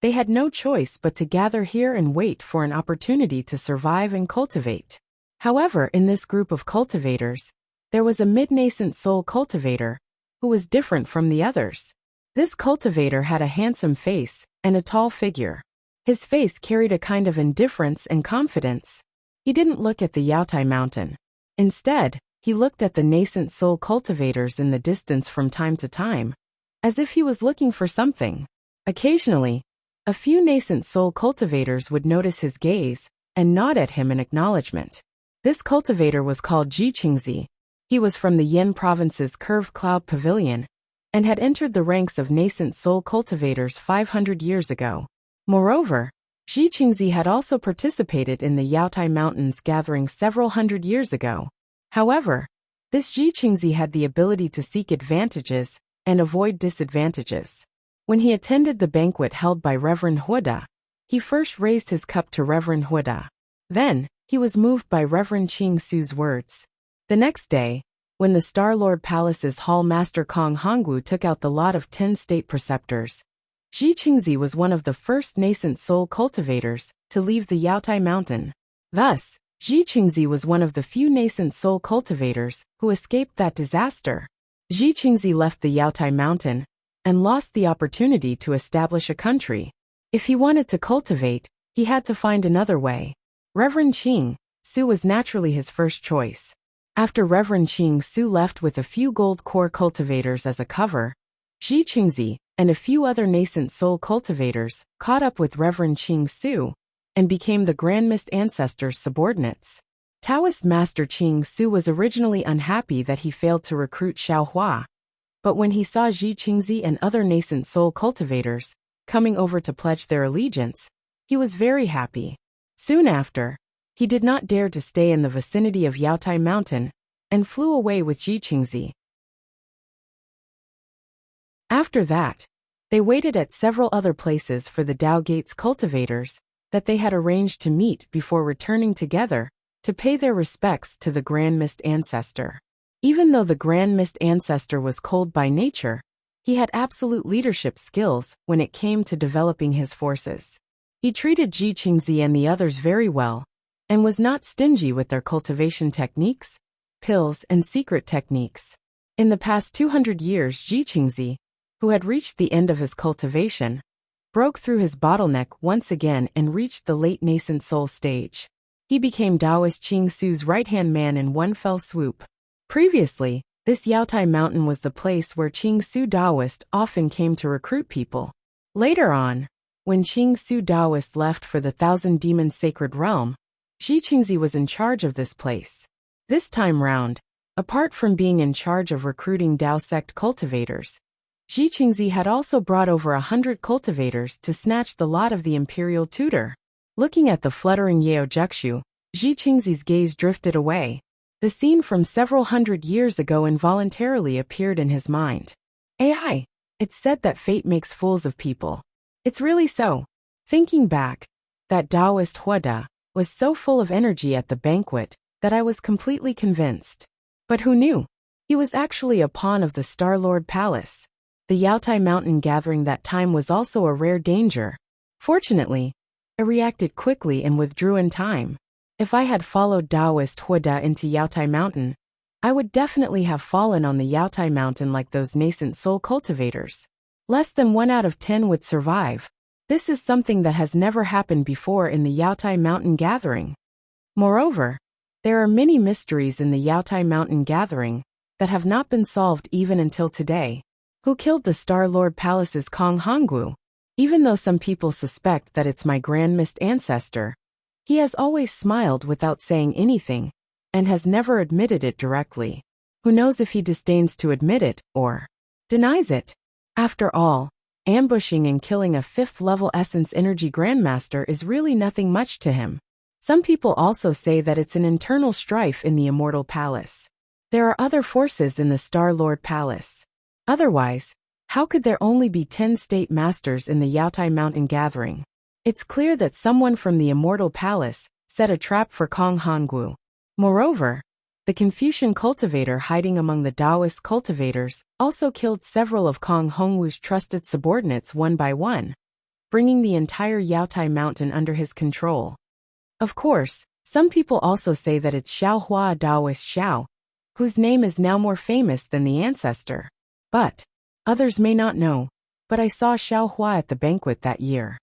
they had no choice but to gather here and wait for an opportunity to survive and cultivate. However, in this group of cultivators, there was a mid-nascent soul cultivator who was different from the others. This cultivator had a handsome face and a tall figure. His face carried a kind of indifference and confidence. He didn't look at the Yaotai Mountain. Instead, he looked at the nascent soul cultivators in the distance from time to time, as if he was looking for something. Occasionally, a few nascent soul cultivators would notice his gaze and nod at him in acknowledgement. This cultivator was called Ji Qingzi. He was from the Yin province's Curved Cloud Pavilion and had entered the ranks of nascent soul cultivators 500 years ago. Moreover, Ji Qingzi had also participated in the Yaotai Mountains gathering several hundred years ago. However, this Ji Qingzi had the ability to seek advantages and avoid disadvantages. When he attended the banquet held by Reverend Huda, he first raised his cup to Reverend Huda. Then, he was moved by Reverend Qing Su's words. The next day, when the Star Lord Palace's Hall Master Kong Hongwu took out the lot of 10 state preceptors, Ji Qingzi was one of the first nascent soul cultivators to leave the Yaotai Mountain. Thus, Ji Qingzi was one of the few nascent soul cultivators who escaped that disaster. Ji Qingzi left the Yaotai Mountain and lost the opportunity to establish a country. If he wanted to cultivate, he had to find another way. Reverend Qing Su was naturally his first choice. After Reverend Qing Su left with a few gold core cultivators as a cover, Ji Qingzi and a few other nascent soul cultivators caught up with Reverend Qing Su and became the Grand Mist Ancestors' subordinates. Taoist Master Qing Su was originally unhappy that he failed to recruit Xiao Hua, but when he saw Ji Qingzi and other nascent soul cultivators coming over to pledge their allegiance, he was very happy. Soon after, he did not dare to stay in the vicinity of Yaotai Mountain and flew away with Ji Qingzi. After that, they waited at several other places for the Dao Gates cultivators that they had arranged to meet before returning together to pay their respects to the Grand Mist Ancestor. Even though the Grand Mist Ancestor was cold by nature, he had absolute leadership skills when it came to developing his forces. He treated Ji Qingzi and the others very well, and was not stingy with their cultivation techniques, pills, and secret techniques. In the past 200 years, Ji Qingzi, who had reached the end of his cultivation, broke through his bottleneck once again and reached the late nascent soul stage. He became Taoist Qing Su's right-hand man in one fell swoop. Previously, this Yaotai Mountain was the place where Qing Su Taoist often came to recruit people. Later on, when Qing Su Taoist left for the Thousand Demon Sacred Realm, Ji Qingzi was in charge of this place. This time round, apart from being in charge of recruiting Dao sect cultivators, Ji Qingzi had also brought over 100 cultivators to snatch the lot of the imperial tutor. Looking at the fluttering Yao Juxu, Ji Qingzi's gaze drifted away. The scene from several hundred years ago involuntarily appeared in his mind. AI, it's said that fate makes fools of people. It's really so. Thinking back, that Taoist Huda was so full of energy at the banquet that I was completely convinced. But who knew? He was actually a pawn of the Star Lord Palace. The Yaotai Mountain gathering that time was also a rare danger. Fortunately, I reacted quickly and withdrew in time. If I had followed Taoist Huda into Yaotai Mountain, I would definitely have fallen on the Yaotai Mountain like those nascent soul cultivators. Less than 1 out of 10 would survive. This is something that has never happened before in the Yaotai Mountain gathering. Moreover, there are many mysteries in the Yaotai Mountain gathering that have not been solved even until today. Who killed the Star Lord Palace's Kong Hongwu? Even though some people suspect that it's my Grand Mist Ancestor, he has always smiled without saying anything, and has never admitted it directly. Who knows if he disdains to admit it, or denies it? After all, ambushing and killing a 5th-level Essence Energy Grandmaster is really nothing much to him. Some people also say that it's an internal strife in the Immortal Palace. There are other forces in the Star Lord Palace. Otherwise, how could there only be 10 state masters in the Yaotai Mountain gathering? It's clear that someone from the Immortal Palace set a trap for Kong Hongwu. Moreover, the Confucian cultivator hiding among the Taoist cultivators also killed several of Kong Hongwu's trusted subordinates one by one, bringing the entire Yaotai Mountain under his control. Of course, some people also say that it's Xiao Hua Taoist Xiao, whose name is now more famous than the ancestor. But others may not know, but I saw Xiao Hua at the banquet that year.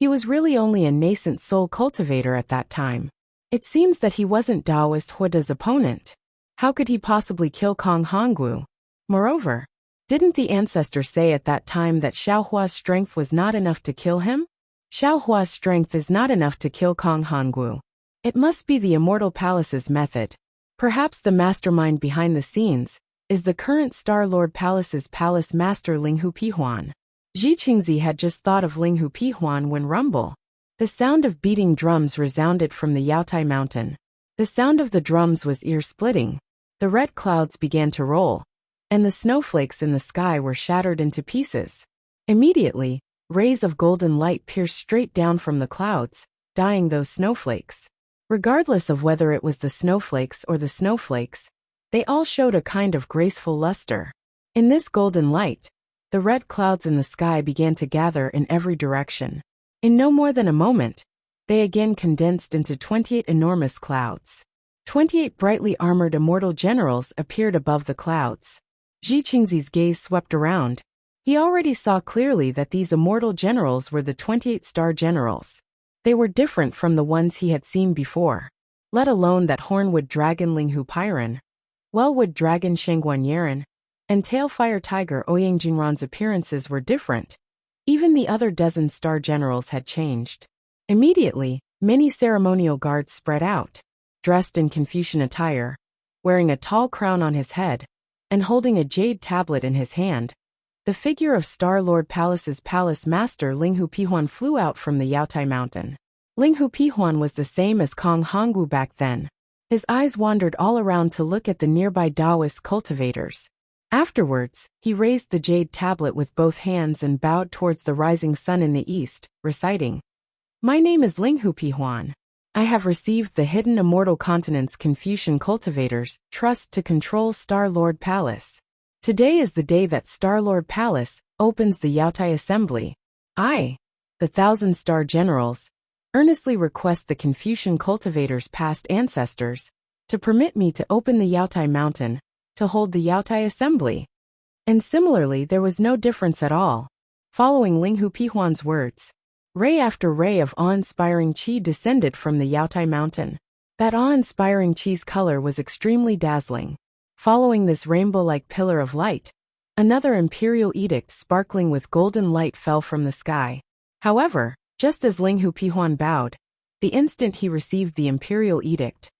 He was really only a nascent soul cultivator at that time. It seems that he wasn't Taoist Huda's opponent. How could he possibly kill Kong Hongwu? Moreover, didn't the ancestor say at that time that Xiao Hua's strength was not enough to kill him? Xiao Hua's strength is not enough to kill Kong Hongwu. It must be the Immortal Palace's method. Perhaps the mastermind behind the scenes is the current Star Lord Palace's palace master Linghu Pihuan. Ji Qingzi had just thought of Linghu Pihuan when rumble. The sound of beating drums resounded from the Yaotai Mountain. The sound of the drums was ear-splitting. The red clouds began to roll. and the snowflakes in the sky were shattered into pieces. Immediately, rays of golden light pierced straight down from the clouds, dyeing those snowflakes. Regardless of whether it was the snowflakes or the snowflakes, they all showed a kind of graceful luster. In this golden light, the red clouds in the sky began to gather in every direction. In no more than a moment, they again condensed into 28 enormous clouds. 28 brightly armored immortal generals appeared above the clouds. Ji Qingzi's gaze swept around. He already saw clearly that these immortal generals were the 28 star generals. They were different from the ones he had seen before. Let alone that Hornwood Dragon Linghu Pyron, Wellwood Dragon Shengguan Yeren, and Tailfire Tiger Ouyang Jingran's appearances were different. Even the other dozen star generals had changed. Immediately, many ceremonial guards spread out, dressed in Confucian attire, wearing a tall crown on his head, and holding a jade tablet in his hand. The figure of Star Lord Palace's palace master Linghu Pihuan flew out from the Yaotai mountain. Linghu Pihuan was the same as Kong Hongwu back then. His eyes wandered all around to look at the nearby Taoist cultivators. Afterwards, he raised the jade tablet with both hands and bowed towards the rising sun in the east, reciting, "My name is Linghu Pihuan. I have received the hidden immortal continent's Confucian cultivators' trust to control Star Lord Palace. Today is the day that Star Lord Palace opens the Yaotai Assembly. I, the 1,000-star generals, earnestly request the Confucian cultivators' past ancestors to permit me to open the Yaotai Mountain to hold the Yaotai Assembly." And similarly, there was no difference at all. Following Linghu Pihuan's words, ray after ray of awe-inspiring qi descended from the Yaotai Mountain. That awe-inspiring qi's color was extremely dazzling. Following this rainbow-like pillar of light, another imperial edict sparkling with golden light fell from the sky. However, just as Linghu Pihuan bowed, the instant he received the imperial edict,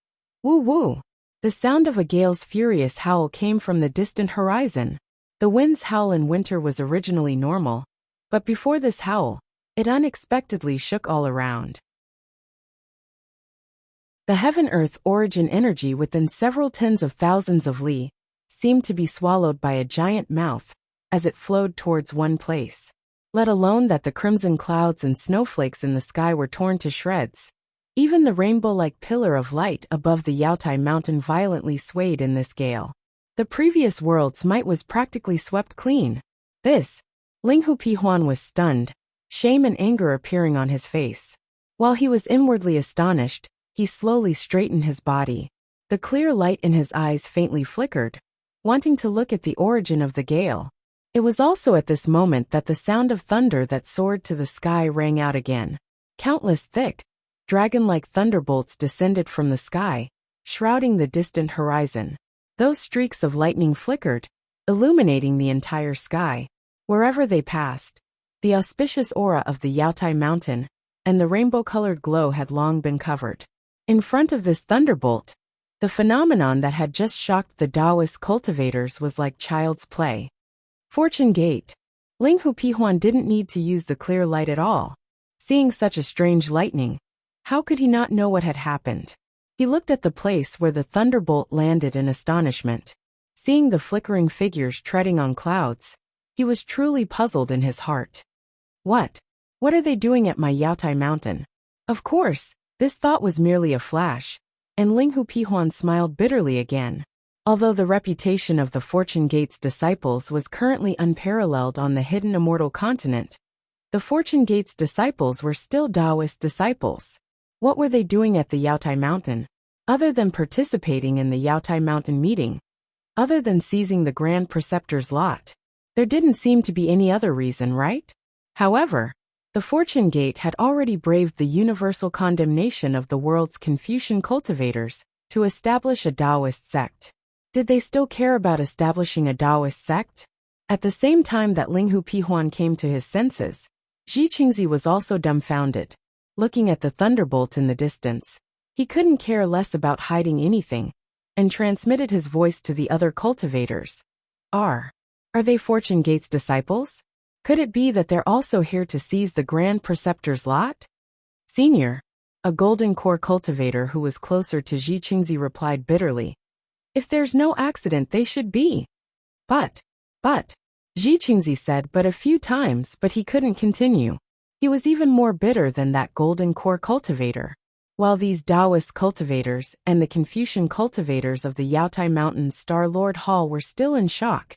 woo woo! The sound of a gale's furious howl came from the distant horizon. The wind's howl in winter was originally normal, but before this howl, it unexpectedly shook all around. The heaven-earth origin energy within several tens of thousands of li seemed to be swallowed by a giant mouth as it flowed towards one place. Let alone that the crimson clouds and snowflakes in the sky were torn to shreds. Even the rainbow-like pillar of light above the Yaotai mountain violently swayed in this gale. The previous world's might was practically swept clean. This, Linghu Pihuan was stunned, shame and anger appearing on his face. While he was inwardly astonished, he slowly straightened his body. The clear light in his eyes faintly flickered, wanting to look at the origin of the gale. It was also at this moment that the sound of thunder that soared to the sky rang out again. Countless thick, dragon-like thunderbolts descended from the sky, shrouding the distant horizon. Those streaks of lightning flickered, illuminating the entire sky. Wherever they passed, the auspicious aura of the Yaotai mountain and the rainbow-colored glow had long been covered. In front of this thunderbolt, the phenomenon that had just shocked the Taoist cultivators was like child's play. Fortune Gate. Linghu Pihuan didn't need to use the clear light at all. Seeing such a strange lightning, how could he not know what had happened? He looked at the place where the thunderbolt landed in astonishment. Seeing the flickering figures treading on clouds, he was truly puzzled in his heart. What are they doing at my Yaotai mountain? Of course, this thought was merely a flash, and Linghu Pihuan smiled bitterly again. Although the reputation of the Fortune Gate's disciples was currently unparalleled on the hidden immortal continent, the Fortune Gate's disciples were still Taoist disciples. What were they doing at the Yaotai mountain? Other than participating in the Yaotai mountain meeting, other than seizing the Grand Preceptor's lot, there didn't seem to be any other reason, right? However, the Fortune Gate had already braved the universal condemnation of the world's Confucian cultivators to establish a Taoist sect. Did they still care about establishing a Taoist sect? At the same time that Linghu Pihuan came to his senses, Ji Qingzi was also dumbfounded. Looking at the thunderbolt in the distance, he couldn't care less about hiding anything, and transmitted his voice to the other cultivators. Are they Fortune Gate's disciples? Could it be that they're also here to seize the Grand Preceptor's lot? Senior, a golden core cultivator who was closer to Ji Qingzi replied bitterly. If there's no accident, they should be. But, Ji Qingzi said but a few times, but he couldn't continue. He was even more bitter than that golden core cultivator. While these Taoist cultivators and the Confucian cultivators of the Yaotai Mountains Star Lord Hall were still in shock.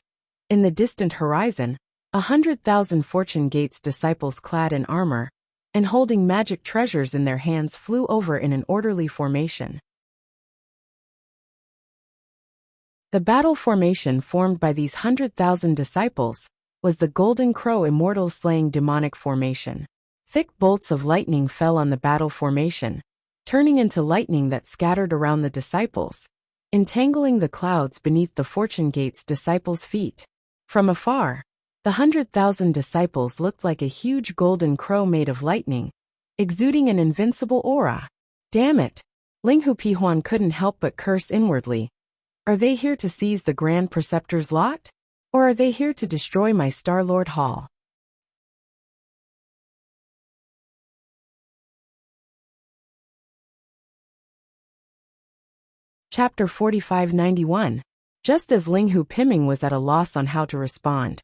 In the distant horizon, 100,000 Fortune Gates disciples clad in armor and holding magic treasures in their hands flew over in an orderly formation. The battle formation formed by these 100,000 disciples was the Golden Crow Immortal Slaying Demonic Formation. Thick bolts of lightning fell on the battle formation, turning into lightning that scattered around the disciples, entangling the clouds beneath the Fortune Gates disciples' feet. From afar, the 100,000 disciples looked like a huge golden crow made of lightning, exuding an invincible aura. Damn it! Linghu Pihuan couldn't help but curse inwardly. Are they here to seize the Grand Preceptor's lot? Or are they here to destroy my Star Lord Hall? Chapter 4591. Just as Linghu Piming was at a loss on how to respond,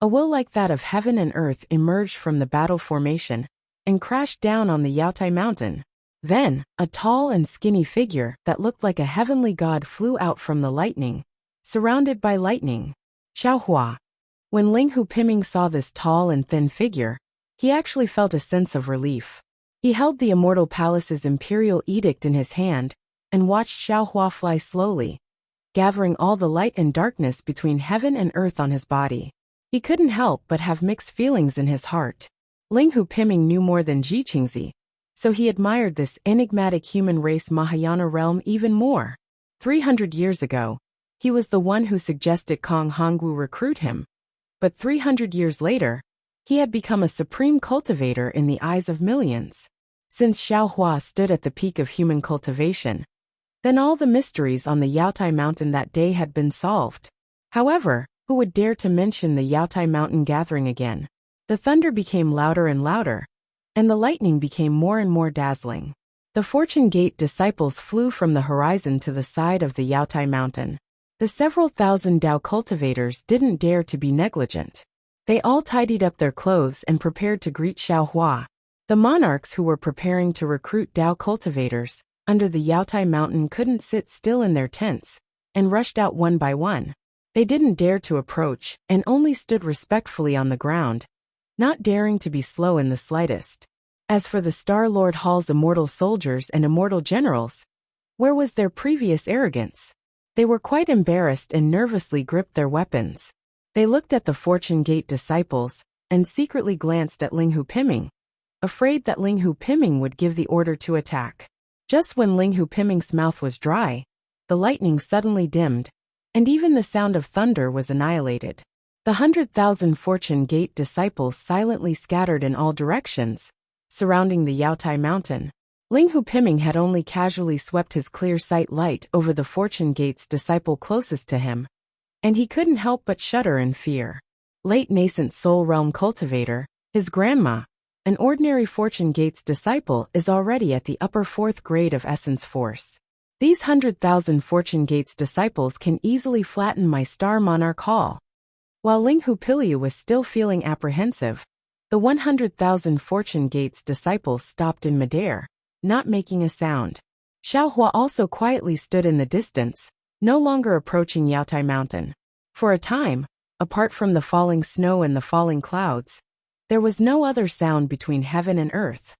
a will like that of heaven and earth emerged from the battle formation and crashed down on the Yaotai Mountain. Then, a tall and skinny figure that looked like a heavenly god flew out from the lightning, surrounded by lightning. Xiaohua. When Linghu Piming saw this tall and thin figure, he actually felt a sense of relief. He held the Immortal Palace's imperial edict in his hand and watched Xiaohua fly slowly, gathering all the light and darkness between heaven and earth on his body. He couldn't help but have mixed feelings in his heart. Linghu Piming knew more than Ji Qingzi, so he admired this enigmatic human race Mahayana realm even more. 300 years ago, he was the one who suggested Kong Hongwu recruit him. But 300 years later, he had become a supreme cultivator in the eyes of millions. Since Xiaohua stood at the peak of human cultivation, then all the mysteries on the Yaotai Mountain that day had been solved. However, who would dare to mention the Yaotai Mountain gathering again? The thunder became louder and louder, and the lightning became more and more dazzling. The Fortune Gate disciples flew from the horizon to the side of the Yaotai Mountain. The several thousand Dao cultivators didn't dare to be negligent. They all tidied up their clothes and prepared to greet Xiaohua. The monarchs who were preparing to recruit Dao cultivators under the Yaotai Mountain couldn't sit still in their tents and rushed out one by one. They didn't dare to approach and only stood respectfully on the ground, not daring to be slow in the slightest. As for the Star Lord Hall's immortal soldiers and immortal generals, where was their previous arrogance? They were quite embarrassed and nervously gripped their weapons. They looked at the Fortune Gate disciples and secretly glanced at Linghu Piming, afraid that Linghu Piming would give the order to attack. Just when Linghu Piming's mouth was dry, the lightning suddenly dimmed, and even the sound of thunder was annihilated. The 100,000 Fortune Gate disciples silently scattered in all directions, surrounding the Yaotai Mountain. Linghu Piming had only casually swept his clear sight light over the Fortune Gate's disciple closest to him, and he couldn't help but shudder in fear. Late nascent soul realm cultivator, his grandma, an ordinary Fortune Gate's disciple, is already at the upper 4th grade of essence force. These 100,000 Fortune Gate's disciples can easily flatten my Star Monarch Hall. While Linghu Piliu was still feeling apprehensive, the 100,000 Fortune Gate's disciples stopped in midair, not making a sound. Xiaohua also quietly stood in the distance, no longer approaching Yaotai Mountain. For a time, apart from the falling snow and the falling clouds, there was no other sound between heaven and earth.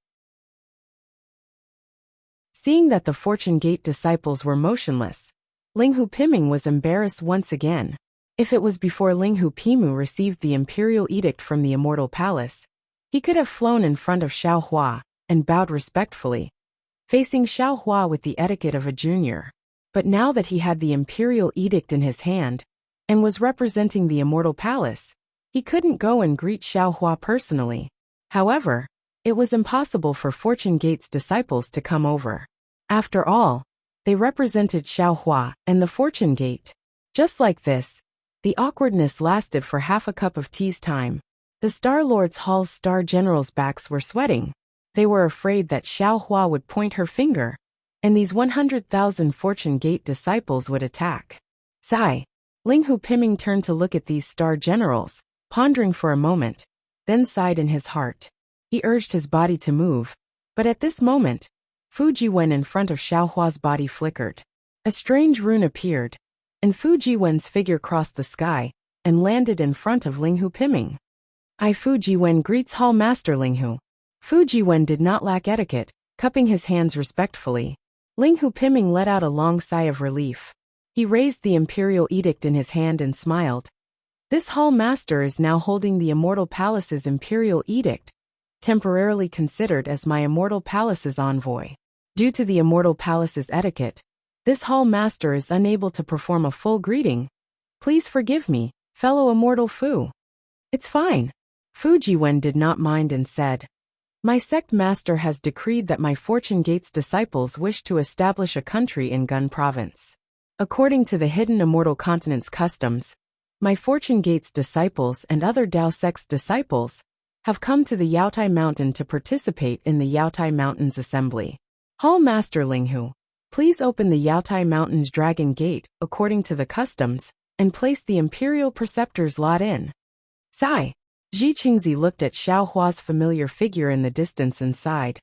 Seeing that the Fortune Gate disciples were motionless, Linghu Piming was embarrassed once again. If it was before Linghu Pimu received the imperial edict from the Immortal Palace, he could have flown in front of Xiaohua and bowed respectfully, facing Xiaohua with the etiquette of a junior. But now that he had the imperial edict in his hand and was representing the Immortal Palace, he couldn't go and greet Xiaohua personally. However, it was impossible for Fortune Gate's disciples to come over. After all, they represented Xiaohua and the Fortune Gate. Just like this, the awkwardness lasted for half a cup of tea's time. The Star Lord's Hall's Star Generals' backs were sweating. They were afraid that Xiaohua would point her finger, and these 100,000 Fortune Gate disciples would attack. Sigh. Ling Hu Piming turned to look at these star generals, pondering for a moment, then sighed in his heart. He urged his body to move, but at this moment, Fu Jiwen in front of Xiaohua's body flickered. A strange rune appeared, and Fu Jiwen's figure crossed the sky and landed in front of Ling Hu Piming. Fu Jiwen greets Hall Master Ling Hu. Fu Jiwen did not lack etiquette, cupping his hands respectfully. Ling Hu Piming let out a long sigh of relief. He raised the imperial edict in his hand and smiled. This Hall Master is now holding the Immortal Palace's imperial edict, temporarily considered as my Immortal Palace's envoy. Due to the Immortal Palace's etiquette, this Hall Master is unable to perform a full greeting. Please forgive me, fellow Immortal Fu. It's fine. Fu Jiwen did not mind and said, my sect master has decreed that my Fortune Gate's disciples wish to establish a country in Gun Province. According to the Hidden Immortal Continent's customs, my Fortune Gate's disciples and other Dao sect's disciples have come to the Yaotai Mountain to participate in the Yaotai Mountain's assembly. Hall Master Ling Hu, please open the Yaotai Mountain's Dragon Gate according to the customs and place the Imperial Preceptor's lot in. Sigh. Ji Qingzi looked at Xiaohua's familiar figure in the distance and sighed.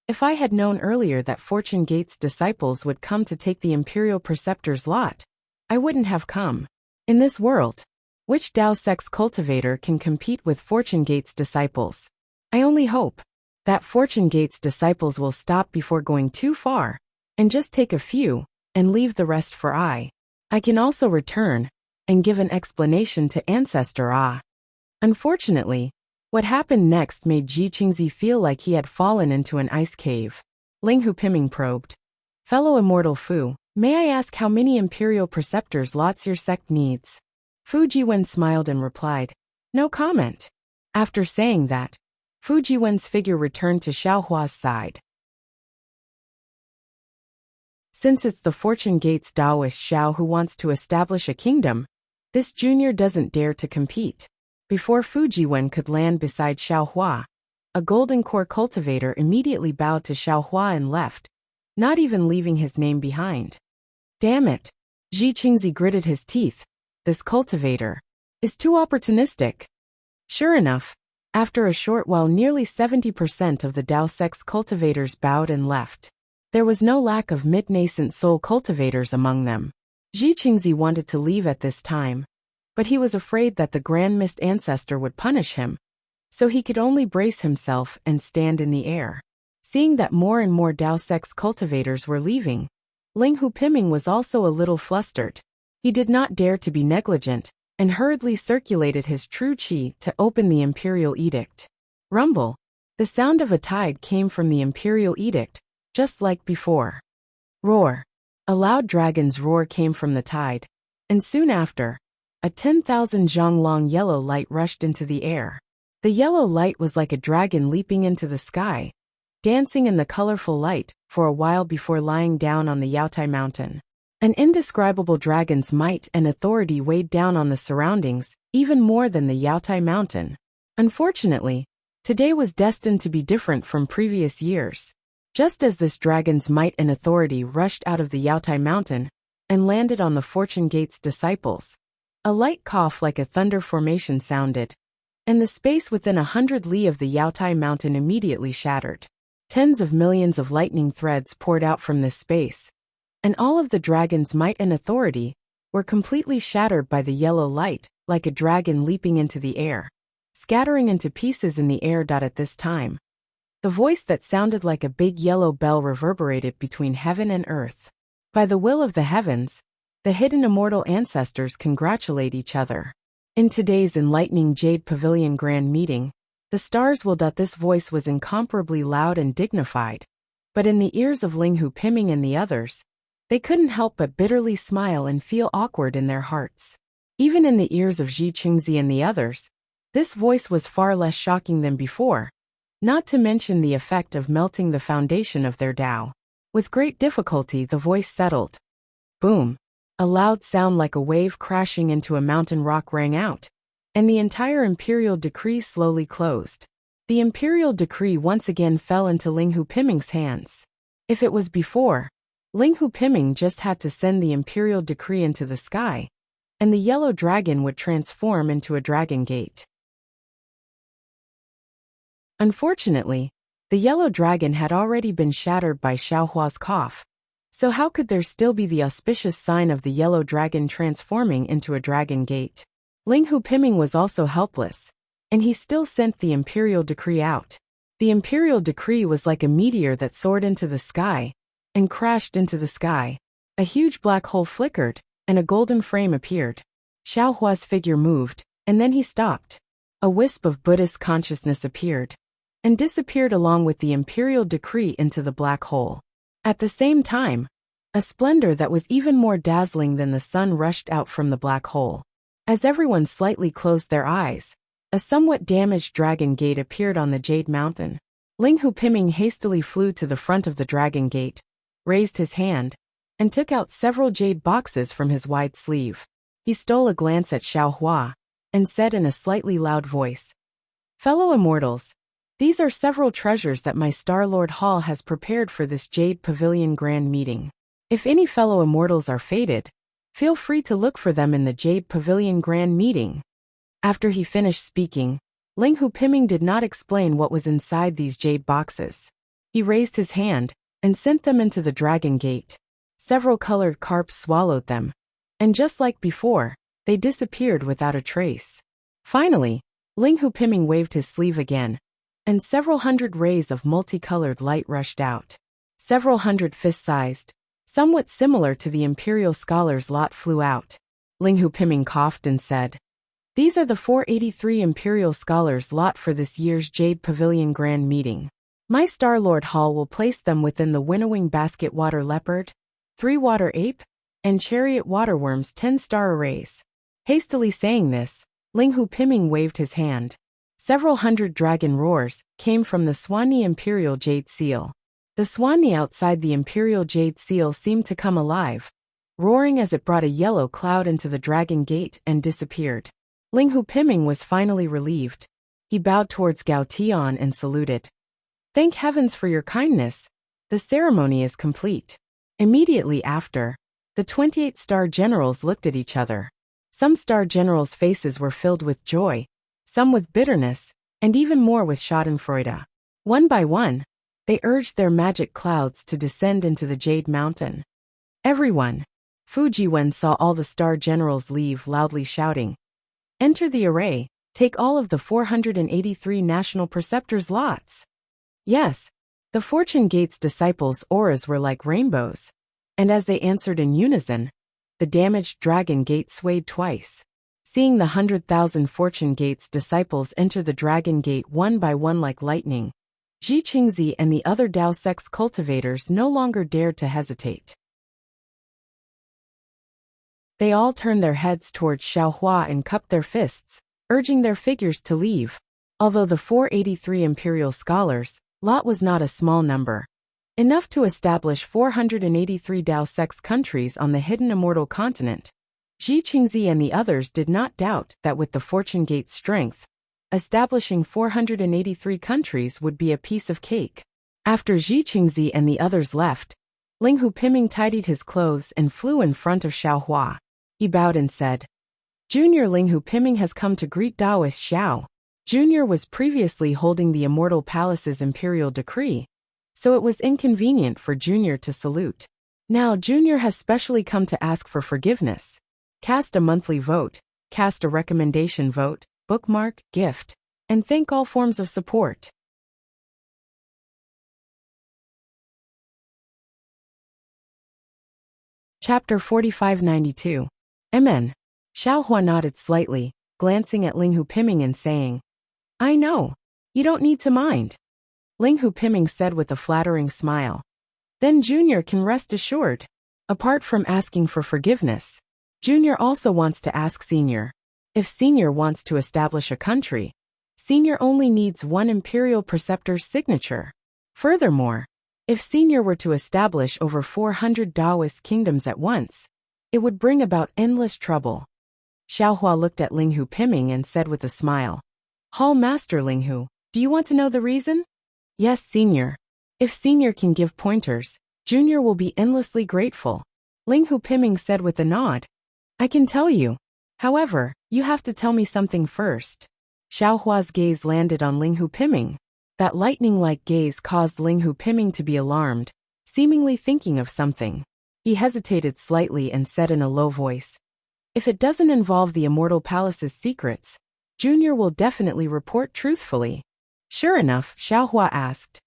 If I had known earlier that Fortune Gate's disciples would come to take the Imperial Preceptor's lot, I wouldn't have come. In this world, which Dao sect's cultivator can compete with Fortune Gate's disciples? I only hope that Fortune Gate's disciples will stop before going too far, and just take a few, and leave the rest for I. I can also return, and give an explanation to Ancestor Ah. Unfortunately, what happened next made Ji Qingzi feel like he had fallen into an ice cave. Ling Hu Piming probed. Fellow Immortal Fu, may I ask how many Imperial Preceptors lots your sect needs? Fu Jiwen smiled and replied, no comment. After saying that, Fu Jiwen's figure returned to Xiaohua's side. Since it's the Fortune Gate's Daoist Xiao who wants to establish a kingdom, this junior doesn't dare to compete. Before Fu Jiwen could land beside Xiaohua, a golden core cultivator immediately bowed to Xiaohua and left, not even leaving his name behind. Damn it! Ji Qingzi gritted his teeth. This cultivator is too opportunistic. Sure enough, after a short while nearly 70% of the Dao sect's cultivators bowed and left. There was no lack of mid-nascent soul cultivators among them. Ji Qingzi wanted to leave at this time, but he was afraid that the Grand Mist Ancestor would punish him, so he could only brace himself and stand in the air. Seeing that more and more Dao sect's cultivators were leaving, Ling Hu Piming was also a little flustered. He did not dare to be negligent, and hurriedly circulated his true qi to open the Imperial Edict. Rumble. The sound of a tide came from the Imperial Edict, just like before. Roar. A loud dragon's roar came from the tide, and soon after, a 10,000 zhang long yellow light rushed into the air. The yellow light was like a dragon leaping into the sky, dancing in the colorful light for a while before lying down on the Yaotai Mountain. An indescribable dragon's might and authority weighed down on the surroundings, even more than the Yaotai Mountain. Unfortunately, today was destined to be different from previous years. Just as this dragon's might and authority rushed out of the Yaotai Mountain and landed on the Fortune Gate's disciples, a light cough like a thunder formation sounded, and the space within 100 li of the Yaotai Mountain immediately shattered. Tens of millions of lightning threads poured out from this space, and all of the dragon's might and authority were completely shattered by the yellow light, like a dragon leaping into the air, scattering into pieces in the air. At this time, the voice that sounded like a big yellow bell reverberated between heaven and earth. By the will of the heavens, the hidden immortal ancestors congratulate each other. In today's enlightening Jade Pavilion Grand Meeting, the stars willed that this voice was incomparably loud and dignified, but in the ears of Ling Hu Piming and the others, they couldn't help but bitterly smile and feel awkward in their hearts. Even in the ears of Ji Qingzi and the others, this voice was far less shocking than before, not to mention the effect of melting the foundation of their Tao. With great difficulty the voice settled. Boom! A loud sound like a wave crashing into a mountain rock rang out, and the entire imperial decree slowly closed. The imperial decree once again fell into Ling Hu Piming's hands. If it was before, Ling Hu Piming just had to send the imperial decree into the sky, and the yellow dragon would transform into a dragon gate. Unfortunately, the yellow dragon had already been shattered by Xiaohua's cough, so how could there still be the auspicious sign of the yellow dragon transforming into a dragon gate? Ling Hupiming was also helpless, and he still sent the imperial decree out. The imperial decree was like a meteor that soared into the sky and crashed into the sky. A huge black hole flickered, and a golden frame appeared. Xiaohua's figure moved, and then he stopped. A wisp of Buddhist consciousness appeared and disappeared along with the imperial decree into the black hole. At the same time, a splendor that was even more dazzling than the sun rushed out from the black hole. As everyone slightly closed their eyes, a somewhat damaged dragon gate appeared on the Jade Mountain. Ling Hupiming hastily flew to the front of the dragon gate, raised his hand, and took out several jade boxes from his wide sleeve. He stole a glance at Xiaohua and said in a slightly loud voice, "Fellow immortals, these are several treasures that my Star-Lord Hall has prepared for this Jade Pavilion Grand Meeting. If any fellow immortals are fated, feel free to look for them in the Jade Pavilion Grand Meeting." After he finished speaking, Ling Hupiming did not explain what was inside these jade boxes. He raised his hand and sent them into the dragon gate. Several colored carps swallowed them, and just like before, they disappeared without a trace. Finally, Ling Hupiming waved his sleeve again, and several hundred rays of multicolored light rushed out. Several hundred fist-sized, somewhat similar to the imperial scholar's lot, flew out. Ling Hupiming coughed and said, "These are the 483 imperial scholars' lot for this year's Jade Pavilion Grand Meeting. My Star-Lord Hall will place them within the winnowing basket water leopard, 3 water ape, and chariot waterworm's 10-star arrays." Hastily saying this, Ling Hupiming waved his hand. Several hundred dragon roars came from the Swanee Imperial Jade Seal. The Swanee outside the Imperial Jade Seal seemed to come alive, roaring as it brought a yellow cloud into the dragon gate and disappeared. Ling Hupiming was finally relieved. He bowed towards Gao Tian and saluted. "Thank heavens for your kindness. The ceremony is complete." Immediately after, the 28 star generals looked at each other. Some star generals' faces were filled with joy, some with bitterness, and even more with schadenfreude. One by one, they urged their magic clouds to descend into the Jade Mountain. Everyone, Fujiwen saw all the star generals leave, loudly shouting, "Enter the array, take all of the 483 national preceptors' lots." Yes, the Fortune Gate's disciples' auras were like rainbows, and as they answered in unison, the damaged dragon gate swayed twice. Seeing the 100,000 Fortune Gate's disciples enter the dragon gate one by one like lightning, Ji Qingzi and the other Dao Sect's cultivators no longer dared to hesitate. They all turned their heads towards Xiaohua and cupped their fists, urging their figures to leave. Although the 483 imperial scholars' lot was not a small number, enough to establish 483 Dao Sect's countries on the hidden immortal continent, Ji Qingzi and the others did not doubt that with the Fortune Gate's strength, establishing 483 countries would be a piece of cake. After Ji Qingzi and the others left, Ling Hupiming tidied his clothes and flew in front of Xiaohua. He bowed and said, "Junior Ling Hupiming has come to greet Daoist Xiao." Junior was previously holding the Immortal Palace's imperial decree, so it was inconvenient for Junior to salute. Now Junior has specially come to ask for forgiveness. Cast a monthly vote, cast a recommendation vote, bookmark, gift, and thank all forms of support. Chapter 4592. Amen. Xiaohua nodded slightly, glancing at Ling Hupiming and saying, "I know. You don't need to mind." Ling Hupiming said with a flattering smile, "Then Junior can rest assured. Apart from asking for forgiveness, Junior also wants to ask Senior. If Senior wants to establish a country, Senior only needs one imperial preceptor's signature. Furthermore, if Senior were to establish over 400 Taoist kingdoms at once, it would bring about endless trouble." Xiaohua looked at Ling Hupiming and said with a smile, "Hall Master Ling Hu, do you want to know the reason?" "Yes, Senior. If Senior can give pointers, Junior will be endlessly grateful." Ling Hupiming said with a nod, "I can tell you, However, you have to tell me something first. Xiao Hua's gaze landed on Ling Piming. That lightning-like gaze caused Ling Piming to be alarmed, seemingly thinking of something. He hesitated slightly and said in a low voice, "If it doesn't involve the Immortal Palace's secrets, Junior will definitely report truthfully." Sure enough, Xiao Hua asked,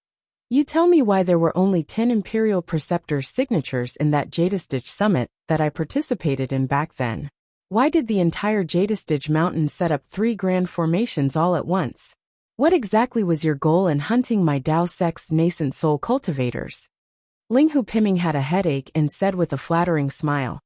"You tell me why there were only 10 Imperial Preceptors' signatures in that Jadestich summit that I participated in back then. Why did the entire Jadestich mountain set up 3 grand formations all at once? What exactly was your goal in hunting my Dao sect's nascent soul cultivators?" Ling Piming had a headache and said with a flattering smile,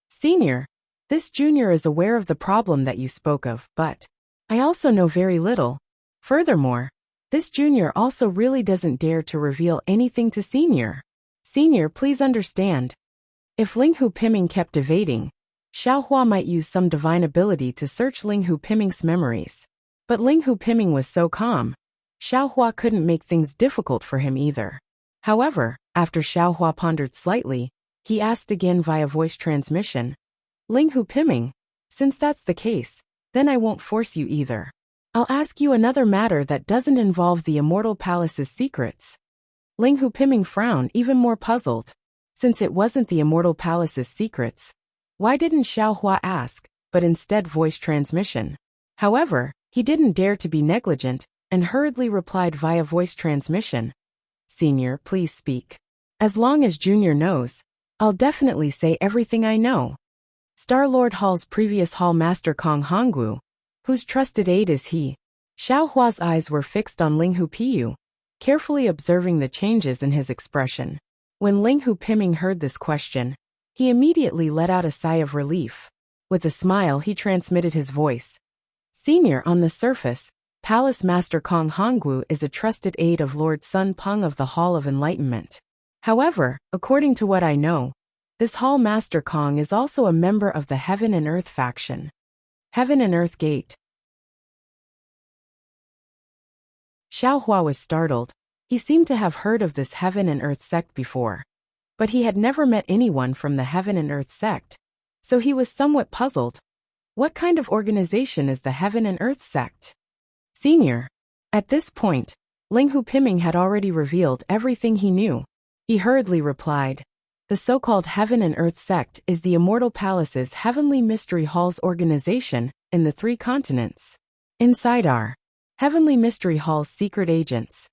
"Senior, this junior is aware of the problem that you spoke of, but I also know very little. Furthermore, this junior also really doesn't dare to reveal anything to senior. Senior, please understand." If Ling Piming kept evading, Xiao Hua might use some divine ability to search Ling Piming's memories. But Ling Piming was so calm, Xiao Hua couldn't make things difficult for him either. However, after Xiao Hua pondered slightly, he asked again via voice transmission, "Ling Piming, since that's the case, then I won't force you either. I'll ask you another matter that doesn't involve the Immortal Palace's secrets." Ling Piming frowned, even more puzzled. Since it wasn't the Immortal Palace's secrets, why didn't Xiao Hua ask, but instead voice transmission? However, he didn't dare to be negligent, and hurriedly replied via voice transmission, "Senior, please speak. As long as Junior knows, I'll definitely say everything I know." Star-Lord Hall's previous Hall Master Kong Hongwu, whose trusted aide is he? Xiao Hua's eyes were fixed on Ling Piyu, carefully observing the changes in his expression. When Ling Piming heard this question, he immediately let out a sigh of relief. With a smile, he transmitted his voice. "Senior, on the surface, Palace Master Kong Hongwu is a trusted aide of Lord Sun Peng of the Hall of Enlightenment. However, according to what I know, this Hall Master Kong is also a member of the Heaven and Earth faction. Heaven and Earth Gate." Xiao Hua was startled. He seemed to have heard of this Heaven and Earth sect before, but he had never met anyone from the Heaven and Earth sect, so he was somewhat puzzled. What kind of organization is the Heaven and Earth sect? Senior. At this point, Ling Piming had already revealed everything he knew. He hurriedly replied, "The so-called Heaven and Earth sect is the Immortal Palace's Heavenly Mystery Hall's organization in the 3 continents. Inside are Heavenly Mystery Hall's secret agents."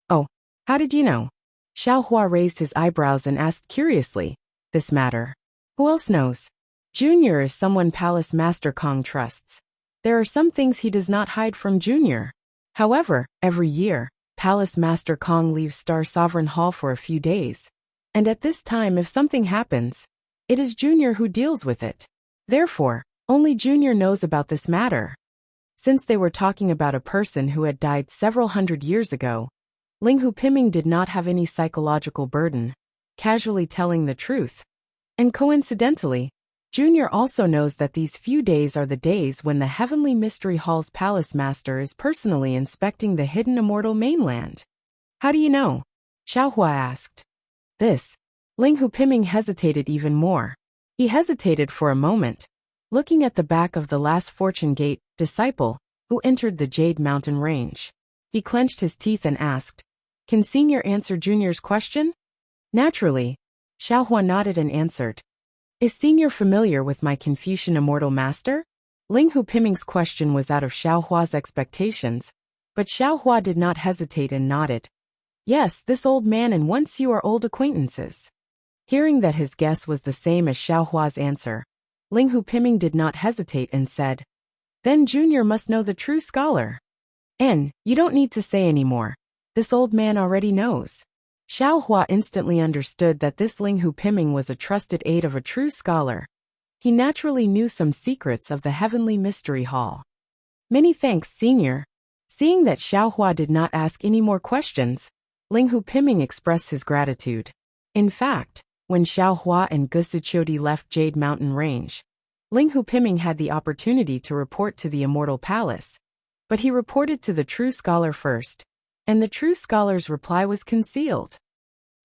"Oh, how did you know?" Xiao Hua raised his eyebrows and asked curiously, "This matter? Who else knows?" Junior is someone Palace Master Kong trusts. There are some things he does not hide from Junior. However, every year, Palace Master Kong leaves Star Sovereign Hall for a few days. And at this time, if something happens, it is Junior who deals with it. Therefore, only Junior knows about this matter. Since they were talking about a person who had died several hundred years ago, Ling Piming did not have any psychological burden, casually telling the truth. And coincidentally, Junior also knows that these few days are the days when the Heavenly Mystery Hall's Palace Master is personally inspecting the hidden immortal mainland. "How do you know?" Xiao Hua asked. This. Ling Piming hesitated even more. He hesitated for a moment, looking at the back of the last Fortune Gate disciple who entered the Jade Mountain range. He clenched his teeth and asked, "Can Senior answer Junior's question?" Naturally, Xiao Hua nodded and answered, "Is Senior familiar with my Confucian Immortal Master?" Ling Piming's question was out of Xiao Hua's expectations, but Xiao Hua did not hesitate and nodded. "Yes, this old man and once you are old acquaintances." Hearing that his guess was the same as Xiao Hua's answer, Ling Piming did not hesitate and said, "Then Junior must know the true scholar." You don't need to say any more. This old man already knows." Xiao Hua instantly understood that this Ling Piming was a trusted aide of a true scholar. He naturally knew some secrets of the Heavenly Mystery Hall. "Many thanks, Senior." Seeing that Xiao Hua did not ask any more questions, Ling Piming expressed his gratitude. In fact, when Xiao Hua and Gusuchodi left Jade Mountain Range, Ling Piming had the opportunity to report to the Immortal Palace. But he reported to the true scholar first, and the true scholar's reply was concealed.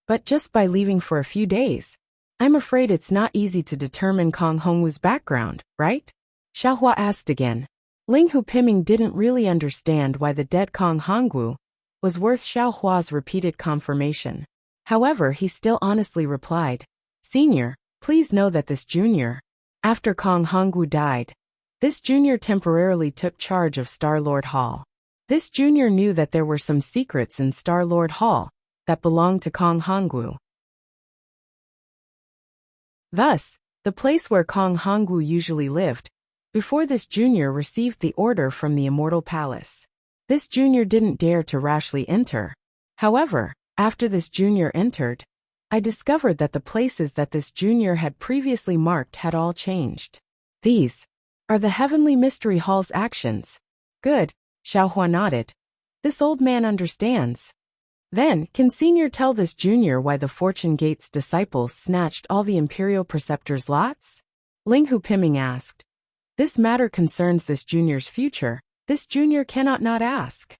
"But just by leaving for a few days, I'm afraid it's not easy to determine Kong Hongwu's background, right?" Xiaohua asked again. Ling Hupiming didn't really understand why the dead Kong Hongwu was worth Xiaohua's repeated confirmation. However, he still honestly replied, Senior, please know that this junior, after Kong Hongwu died, this junior temporarily took charge of Star-Lord Hall. This junior knew that there were some secrets in Star-Lord Hall that belonged to Kong Hongwu. Thus, the place where Kong Hongwu usually lived, before this junior received the order from the Immortal Palace. This junior didn't dare to rashly enter. However, after this junior entered, I discovered that the places that this junior had previously marked had all changed. These are the Heavenly Mystery Hall's actions. Good, Xiaohua nodded. This old man understands. Then, can Senior tell this junior why the Fortune Gate's disciples snatched all the Imperial Preceptor's lots? Ling Hupiming asked. This matter concerns this junior's future. This junior cannot not ask.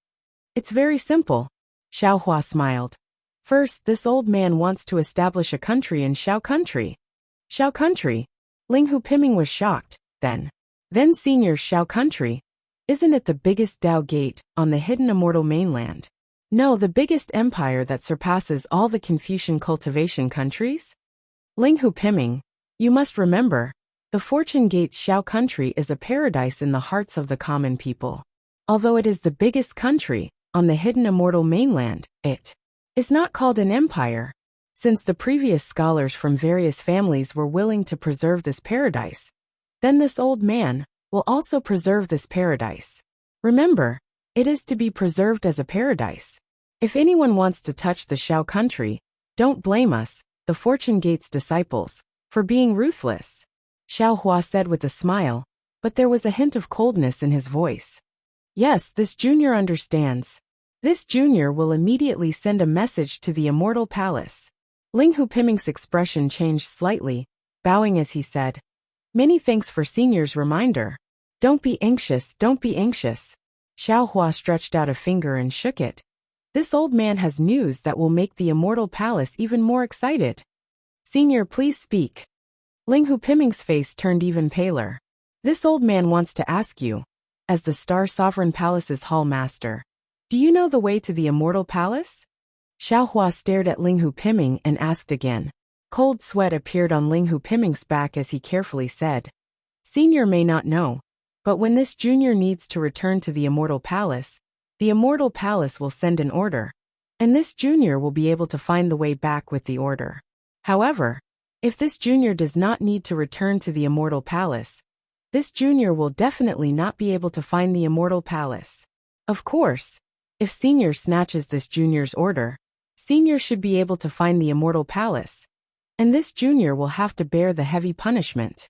It's very simple. Xiaohua smiled. First, this old man wants to establish a country in Xiao Country. Xiao Country? Ling Hupiming was shocked. Then Senior, Xiao Country? Isn't it the biggest Dao Gate on the hidden immortal mainland? No, the biggest empire that surpasses all the Confucian cultivation countries? Ling Hupiming, you must remember, the Fortune Gate's Xiao Country is a paradise in the hearts of the common people. Although it is the biggest country on the hidden immortal mainland, it is not called an empire. Since the previous scholars from various families were willing to preserve this paradise, then this old man will also preserve this paradise. Remember, it is to be preserved as a paradise. If anyone wants to touch the Xiao Country, don't blame us, the Fortune Gate's disciples, for being ruthless. Xiaohua said with a smile, but there was a hint of coldness in his voice. Yes, this junior understands. This junior will immediately send a message to the Immortal Palace. Ling Hupiming's expression changed slightly, bowing as he said, Many thanks for Senior's reminder. Don't be anxious, don't be anxious. Xiaohua stretched out a finger and shook it. This old man has news that will make the Immortal Palace even more excited. Senior, please speak. Ling Hupiming's face turned even paler. This old man wants to ask you, as the Star Sovereign Palace's hall master, do you know the way to the Immortal Palace? Xiaohua stared at Ling Hupiming and asked again. Cold sweat appeared on Ling Hupiming's back as he carefully said, Senior may not know, but when this junior needs to return to the Immortal Palace will send an order, and this junior will be able to find the way back with the order. However, if this junior does not need to return to the Immortal Palace, this junior will definitely not be able to find the Immortal Palace. Of course, if Senior snatches this junior's order, Senior should be able to find the Immortal Palace, and this junior will have to bear the heavy punishment.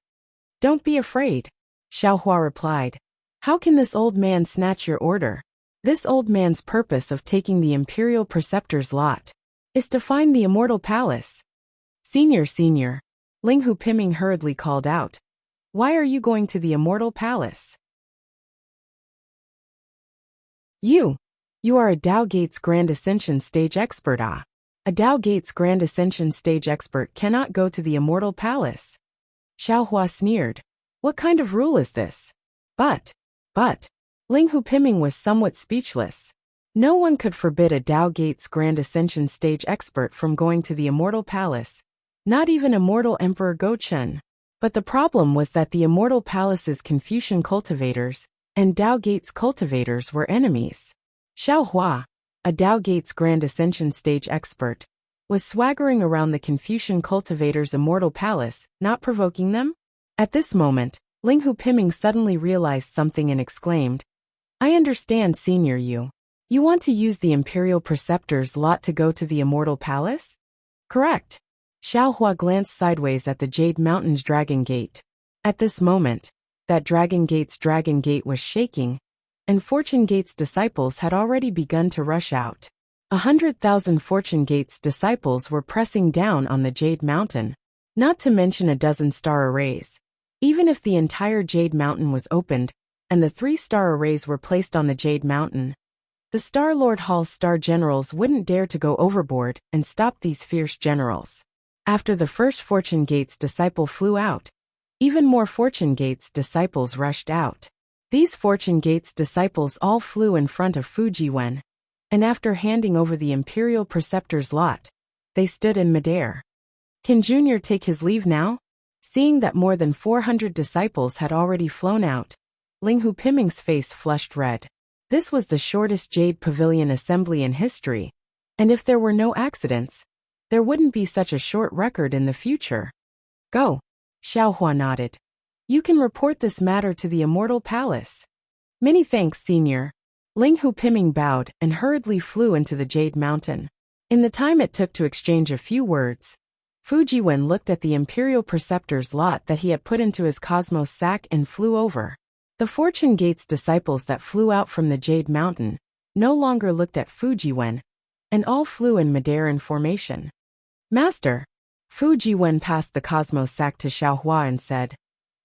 Don't be afraid, Xiaohua replied. How can this old man snatch your order? This old man's purpose of taking the Imperial Preceptor's lot is to find the Immortal Palace. Senior, Ling Hupiming hurriedly called out. Why are you going to the Immortal Palace? You are a Dao Gates Grand Ascension Stage expert, ah. A Dao Gates Grand Ascension Stage expert cannot go to the Immortal Palace. Xiaohua sneered. What kind of rule is this? But, Ling Hupiming was somewhat speechless. No one could forbid a Dao Gates Grand Ascension Stage expert from going to the Immortal Palace, not even Immortal Emperor Gochen. But the problem was that the Immortal Palace's Confucian cultivators and Dao Gates cultivators were enemies. Xiaohua, a Dao Gates Grand Ascension Stage expert, was swaggering around the Confucian cultivators' Immortal Palace, not provoking them. At this moment, Ling Hupiming suddenly realized something and exclaimed, I understand, Senior, you want to use the Imperial Preceptor's lot to go to the Immortal Palace? Correct. Xiaohua glanced sideways at the Jade Mountain's Dragon Gate. At this moment, that Dragon Gate's Dragon Gate was shaking, and Fortune Gate's disciples had already begun to rush out. 100,000 Fortune Gate's disciples were pressing down on the Jade Mountain, not to mention a dozen star arrays. Even if the entire Jade Mountain was opened, and the 3 star arrays were placed on the Jade Mountain, the Star-Lord Hall's star generals wouldn't dare to go overboard and stop these fierce generals. After the first Fortune Gate's disciple flew out, Even more Fortune Gate's disciples rushed out. These Fortune Gate's disciples all flew in front of Fujiwen, and after handing over the Imperial Preceptor's lot, they stood in midair. Can Junior take his leave now? Seeing that more than 400 disciples had already flown out, Ling Hu Piming's face flushed red. This was the shortest Jade Pavilion assembly in history, and if there were no accidents, there wouldn't be such a short record in the future. Go. Xiaohua nodded. You can report this matter to the Immortal Palace. Many thanks, Senior. Ling Hu Piming bowed and hurriedly flew into the Jade Mountain. In the time it took to exchange a few words, Fujiwen looked at the Imperial Preceptor's lot that he had put into his Cosmos sack and flew over. The Fortune Gate's disciples that flew out from the Jade Mountain no longer looked at Fujiwen, and all flew in midair in formation. Master, Fujiwen passed the Cosmos sack to Xiaohua and said,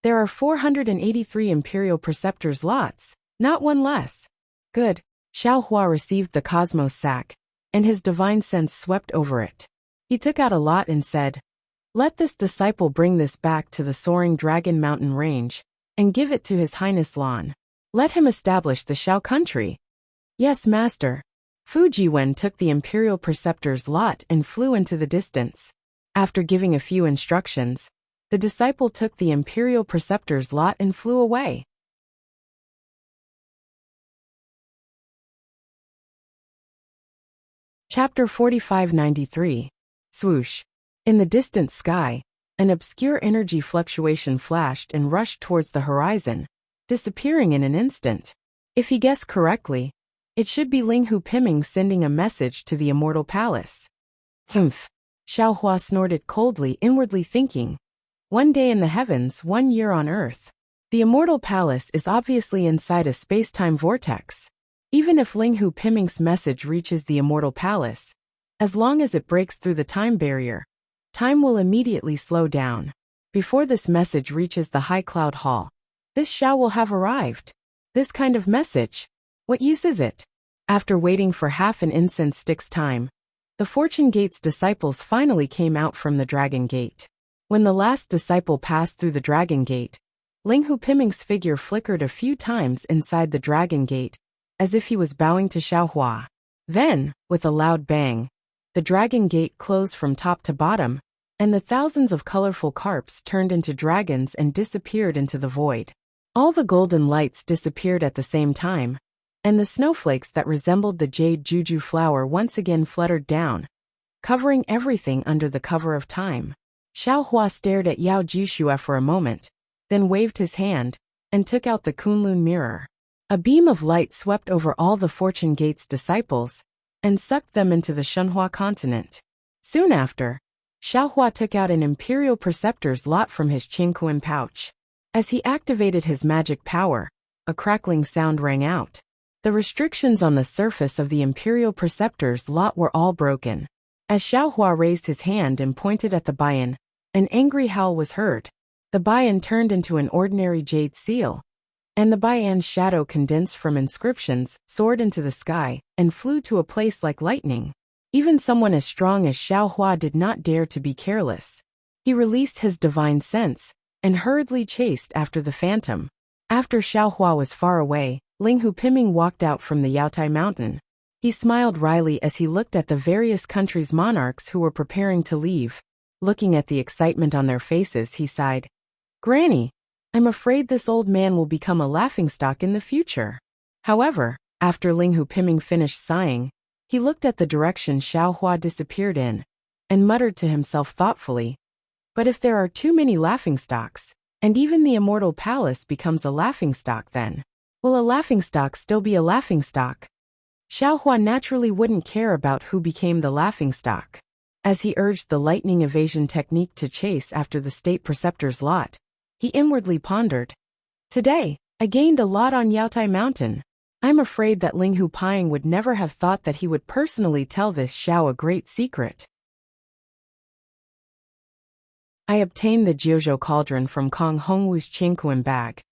there are 483 Imperial Preceptor's lots, not one less. Good. Xiaohua received the Cosmos sack, and his divine sense swept over it. He took out a lot and said, let this disciple bring this back to the soaring Dragon Mountain range, and give it to His Highness Lan. Let him establish the Shao country. Yes, Master. Fujiwen took the Imperial Preceptor's lot and flew into the distance. After giving a few instructions, the disciple took the Imperial Preceptor's lot and flew away. Chapter 4593. Swoosh. In the distant sky, an obscure energy fluctuation flashed and rushed towards the horizon, disappearing in an instant. If he guessed correctly, it should be Ling Hu Piming sending a message to the Immortal Palace. Humph. Xiaohua snorted coldly, inwardly thinking, 1 day in the heavens, 1 year on earth. The Immortal Palace is obviously inside a space-time vortex. Even if Ling Hu Piming's message reaches the Immortal Palace, as long as it breaks through the time barrier, time will immediately slow down. Before this message reaches the High Cloud Hall, this Shao will have arrived. This kind of message, what use is it? After waiting for half an incense stick's time, the Fortune Gate's disciples finally came out from the Dragon Gate. When the last disciple passed through the Dragon Gate, Ling Hu Piming's figure flickered a few times inside the Dragon Gate, as if he was bowing to Xiaohua. Then, with a loud bang, the Dragon Gate closed from top to bottom, and the thousands of colorful carps turned into dragons and disappeared into the void. All the golden lights disappeared at the same time, and the snowflakes that resembled the jade juju flower once again fluttered down, covering everything under the cover of time. Xiaohua stared at Yao Jishue for a moment, then waved his hand, and took out the Kunlun mirror. A beam of light swept over all the Fortune Gate's disciples, and sucked them into the Shunhua continent. Soon after, Xiaohua took out an Imperial Preceptor's lot from his Qingquan pouch. As he activated his magic power, a crackling sound rang out. The restrictions on the surface of the Imperial Preceptor's lot were all broken. As Xiaohua raised his hand and pointed at the Bayan, an angry howl was heard. The Bayan turned into an ordinary jade seal, and the Bayan's shadow condensed from inscriptions, soared into the sky, and flew to a place like lightning. Even someone as strong as Xiaohua did not dare to be careless. He released his divine sense, and hurriedly chased after the phantom. After Xiaohua was far away, Ling Hu Piming walked out from the Yaotai Mountain. He smiled wryly as he looked at the various countries' monarchs who were preparing to leave. Looking at the excitement on their faces, he sighed. Granny, I'm afraid this old man will become a laughingstock in the future. However, after Ling Hu Piming finished sighing, he looked at the direction Xiaohua disappeared in, and muttered to himself thoughtfully, but if there are too many laughingstocks, and even the Immortal Palace becomes a laughingstock, then will a laughingstock still be a laughingstock? Xiaohua naturally wouldn't care about who became the laughingstock. As he urged the lightning evasion technique to chase after the State Preceptor's lot, he inwardly pondered. Today, I gained a lot on Yaotai Mountain. I'm afraid that Ling Hu Piming would never have thought that he would personally tell this Shao a great secret. I obtained the Jiuzhou Cauldron from Kong Hongwu's Qingquan bag,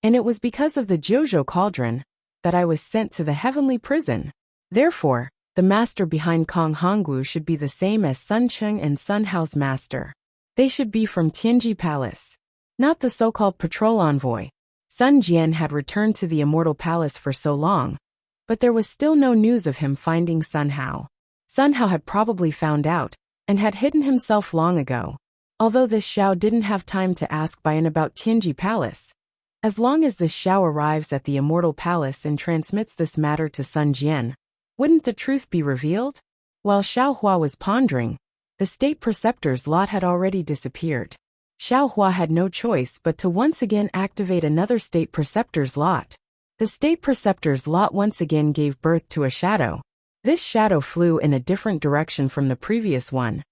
and it was because of the Jiuzhou Cauldron that I was sent to the heavenly prison. Therefore, the master behind Kong Hongwu should be the same as Sun Cheng and Sun Hao's master. They should be from Tianji Palace. not the so-called patrol envoy. Sun Jian had returned to the Immortal Palace for so long, but there was still no news of him finding Sun Hao. Sun Hao had probably found out, and had hidden himself long ago. Although this Xiao didn't have time to ask Bayan about Tianji Palace. As long as this Xiao arrives at the Immortal Palace and transmits this matter to Sun Jian, wouldn't the truth be revealed? While Xiao Hua was pondering, the state preceptor's lot had already disappeared. Xiao Hua had no choice but to once again activate another state preceptor's lot. The state preceptor's lot once again gave birth to a shadow. This shadow flew in a different direction from the previous one,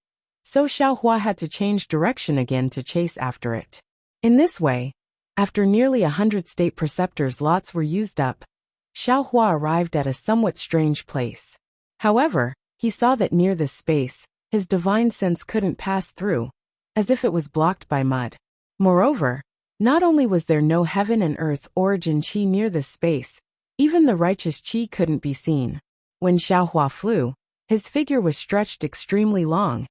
so Xiao Hua had to change direction again to chase after it. In this way, after nearly 100 state preceptors' lots were used up, Xiao Hua arrived at a somewhat strange place. However, he saw that near this space, his divine sense couldn't pass through, as if it was blocked by mud. Moreover, not only was there no heaven and earth origin chi near this space, even the righteous chi couldn't be seen. When Xiao Hua flew, his figure was stretched extremely long,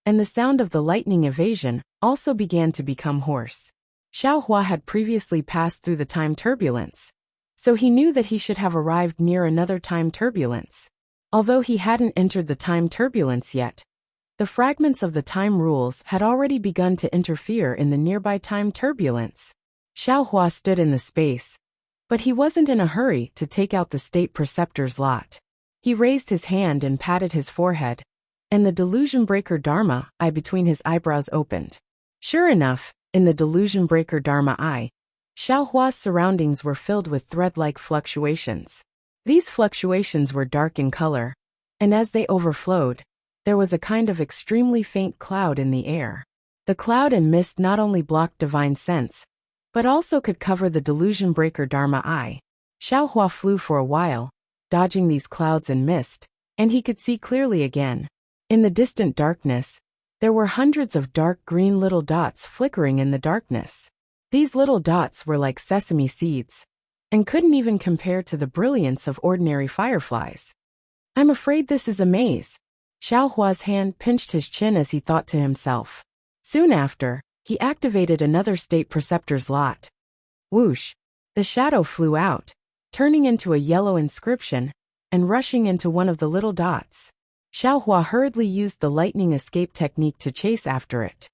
and the sound of the lightning evasion also began to become hoarse. Xiao Hua had previously passed through the time turbulence, so he knew that he should have arrived near another time turbulence. Although he hadn't entered the time turbulence yet, the fragments of the time rules had already begun to interfere in the nearby time turbulence. Xiao Hua stood in the space, but he wasn't in a hurry to take out the state preceptor's lot. He raised his hand and patted his forehead, and the delusion breaker Dharma eye between his eyebrows opened. Sure enough, in the delusion breaker Dharma eye, Xiao Hua's surroundings were filled with thread-like fluctuations. These fluctuations were dark in color, and as they overflowed, there was a kind of extremely faint cloud in the air. The cloud and mist not only blocked divine sense, but also could cover the delusion breaker Dharma eye. Xiao Hua flew for a while, dodging these clouds and mist, and he could see clearly again. In the distant darkness, there were hundreds of dark green little dots flickering in the darkness. These little dots were like sesame seeds, and couldn't even compare to the brilliance of ordinary fireflies. I'm afraid this is a maze. Xiao Hua's hand pinched his chin as he thought to himself. Soon after, he activated another state preceptor's lot. Whoosh! The shadow flew out, turning into a yellow inscription, and rushing into one of the little dots. Xiao Hua hurriedly used the lightning escape technique to chase after it.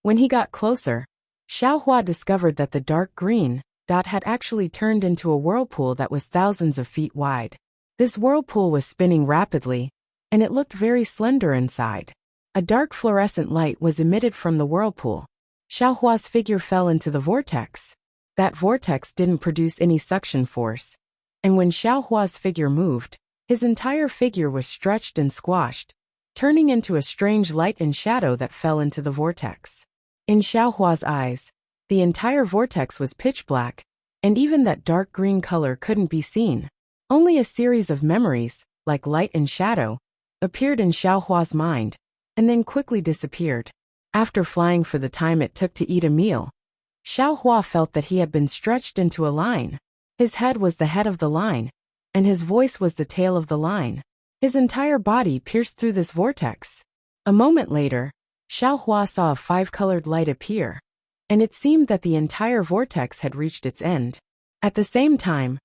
When he got closer, Xiao Hua discovered that the dark green dot had actually turned into a whirlpool that was thousands of feet wide. This whirlpool was spinning rapidly, and it looked very slender inside. A dark fluorescent light was emitted from the whirlpool. Xiao Hua's figure fell into the vortex. That vortex didn't produce any suction force, and when Xiao Hua's figure moved, his entire figure was stretched and squashed, turning into a strange light and shadow that fell into the vortex. In Xiao Hua's eyes, the entire vortex was pitch black, and even that dark green color couldn't be seen. Only a series of memories, like light and shadow, appeared in Xiao Hua's mind, and then quickly disappeared. After flying for the time it took to eat a meal, Xiao Hua felt that he had been stretched into a line. His head was the head of the line, and his voice was the tail of the line. His entire body pierced through this vortex. A moment later, Xiao Hua saw a five-colored light appear, and it seemed that the entire vortex had reached its end. At the same time,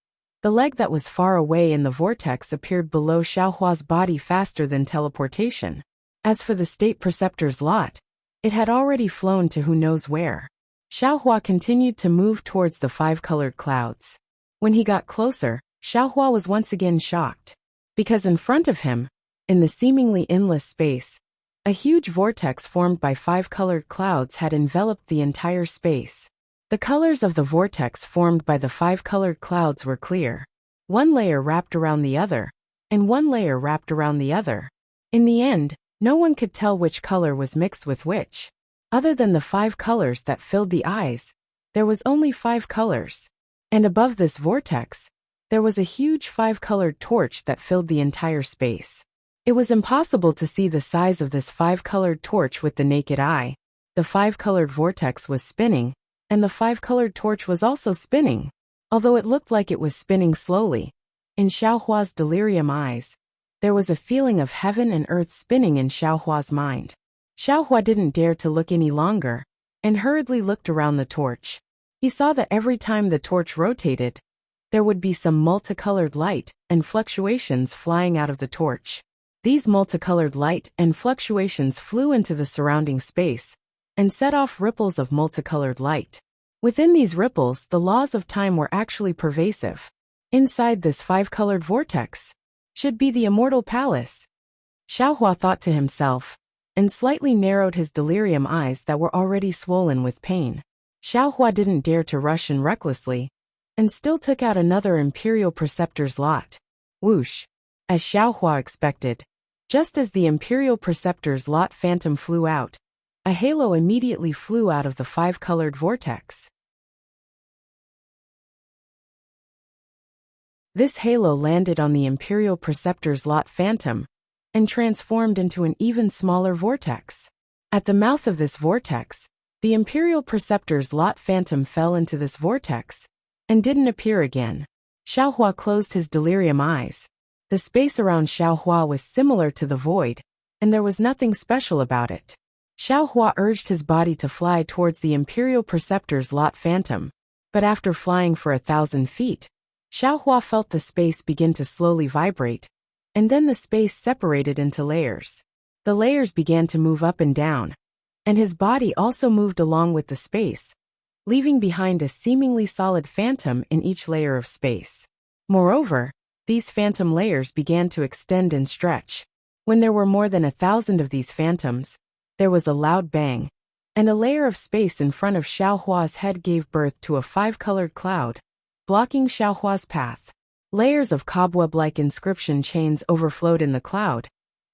the leg that was far away in the vortex appeared below Xiao Hua's body faster than teleportation. As for the state preceptor's lot, it had already flown to who knows where. Xiao Hua continued to move towards the five-colored clouds. When he got closer, Xiao Hua was once again shocked, because in front of him, in the seemingly endless space, a huge vortex formed by five-colored clouds had enveloped the entire space. The colors of the vortex formed by the five-colored clouds were clear. One layer wrapped around the other, and one layer wrapped around the other. In the end, no one could tell which color was mixed with which. Other than the five colors that filled the eyes, there was only five colors. And above this vortex, there was a huge five-colored torch that filled the entire space. It was impossible to see the size of this five-colored torch with the naked eye. The five-colored vortex was spinning, and the five-colored torch was also spinning. Although it looked like it was spinning slowly, in Xiao Hua's delirium eyes, there was a feeling of heaven and earth spinning in Xiao Hua's mind. Xiaohua didn't dare to look any longer, and hurriedly looked around the torch. He saw that every time the torch rotated, there would be some multicolored light and fluctuations flying out of the torch. These multicolored light and fluctuations flew into the surrounding space and set off ripples of multicolored light. Within these ripples, the laws of time were actually pervasive. Inside this five-colored vortex should be the immortal palace, Xiaohua thought to himself, and slightly narrowed his delirium eyes that were already swollen with pain. Xiaohua didn't dare to rush in recklessly, and still took out another Imperial Preceptor's lot. Whoosh! As Xiaohua expected, just as the Imperial Preceptor's lot phantom flew out, a halo immediately flew out of the five-colored vortex. This halo landed on the Imperial Preceptor's lot phantom and transformed into an even smaller vortex. At the mouth of this vortex, the Imperial Preceptor's lot phantom fell into this vortex and didn't appear again. Xiaohua closed his delirium eyes. The space around Xiaohua was similar to the void, and there was nothing special about it. Xiaohua urged his body to fly towards the Imperial Preceptor's lot phantom, but after flying for 1,000 feet, Xiaohua felt the space begin to slowly vibrate, and then the space separated into layers. The layers began to move up and down, and his body also moved along with the space, leaving behind a seemingly solid phantom in each layer of space. Moreover, these phantom layers began to extend and stretch. When there were more than 1,000 of these phantoms, there was a loud bang, and a layer of space in front of Xiaohua's head gave birth to a five-colored cloud, blocking Xiaohua's path. Layers of cobweb-like inscription chains overflowed in the cloud,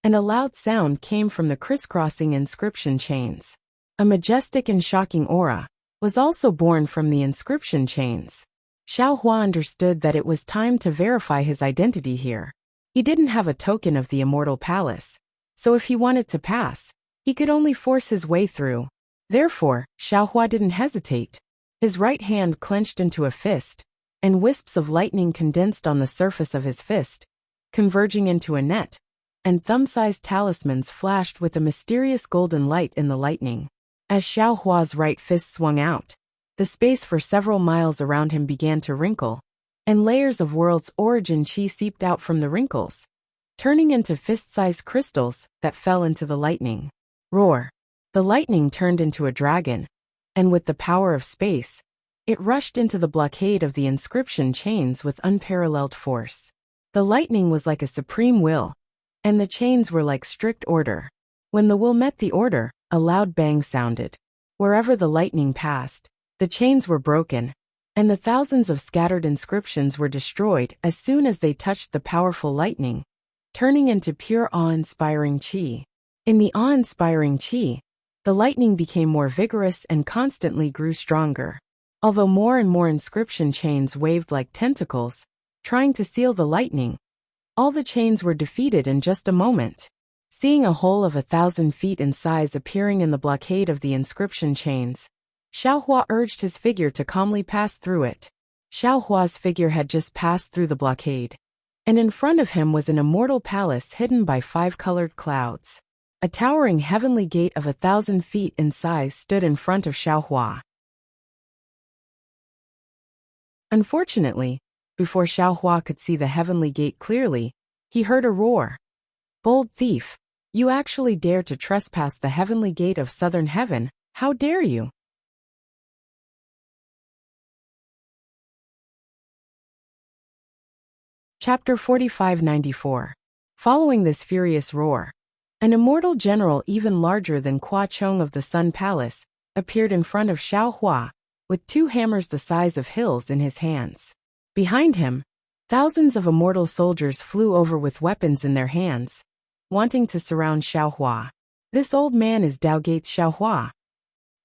and a loud sound came from the crisscrossing inscription chains. A majestic and shocking aura was also born from the inscription chains. Xiaohua understood that it was time to verify his identity here. He didn't have a token of the immortal palace, so if he wanted to pass, he could only force his way through. Therefore, Xiaohua didn't hesitate. His right hand clenched into a fist, and wisps of lightning condensed on the surface of his fist, converging into a net, and thumb-sized talismans flashed with a mysterious golden light in the lightning. As Xiaohua's right fist swung out, the space for several miles around him began to wrinkle, and layers of world's origin chi seeped out from the wrinkles, turning into fist-sized crystals that fell into the lightning. Roar! The lightning turned into a dragon, and with the power of space, it rushed into the blockade of the inscription chains with unparalleled force. The lightning was like a supreme will, and the chains were like strict order. When the will met the order, a loud bang sounded. Wherever the lightning passed, the chains were broken, and the thousands of scattered inscriptions were destroyed as soon as they touched the powerful lightning, turning into pure awe-inspiring chi. In the awe-inspiring chi, the lightning became more vigorous and constantly grew stronger. Although more and more inscription chains waved like tentacles, trying to seal the lightning, all the chains were defeated in just a moment. Seeing a hole of 1,000 feet in size appearing in the blockade of the inscription chains, Xiaohua urged his figure to calmly pass through it. Xiaohua's figure had just passed through the blockade, and in front of him was an immortal palace hidden by five-colored clouds. A towering heavenly gate of 1,000 feet in size stood in front of Xiaohua. Unfortunately, before Xiaohua could see the heavenly gate clearly, he heard a roar. "Bold thief! You actually dare to trespass the heavenly gate of southern heaven, how dare you?" Chapter 4594. Following this furious roar, an immortal general even larger than Qua Chong of the Sun Palace appeared in front of Xiaohua, with two hammers the size of hills in his hands. Behind him, thousands of immortal soldiers flew over with weapons in their hands, wanting to surround Xiaohua. "This old man is Dao Gate's Xiaohua."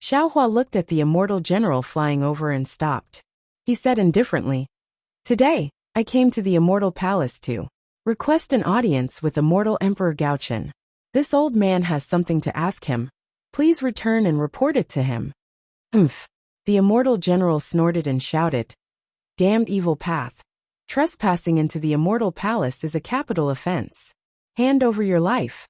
Xiaohua looked at the immortal general flying over and stopped. He said indifferently, "Today, I came to the immortal palace to request an audience with immortal Emperor Gaochen. This old man has something to ask him. Please return and report it to him." "Umph." The immortal general snorted and shouted, "Damned evil path. Trespassing into the immortal palace is a capital offense. Hand over your life."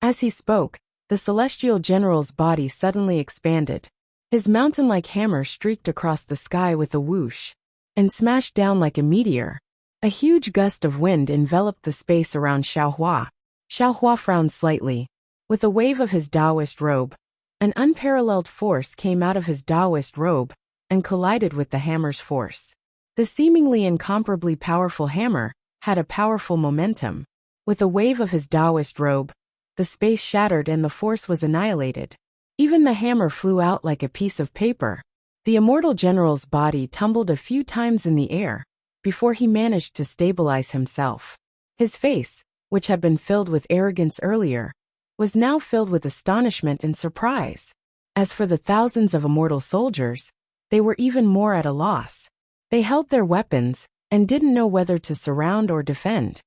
As he spoke, The celestial general's body suddenly expanded. His mountain-like hammer streaked across the sky with a whoosh and smashed down like a meteor. A huge gust of wind enveloped the space around Xiaohua. Xiaohua frowned slightly. With a wave of his Taoist robe, an unparalleled force came out of his Taoist robe and collided with the hammer's force. The seemingly incomparably powerful hammer had a powerful momentum. With a wave of his Taoist robe, the space shattered and the force was annihilated. Even the hammer flew out like a piece of paper. The immortal general's body tumbled a few times in the air before he managed to stabilize himself. His face, which had been filled with arrogance earlier, was now filled with astonishment and surprise. As for the thousands of immortal soldiers, they were even more at a loss. They held their weapons and didn't know whether to surround or defend.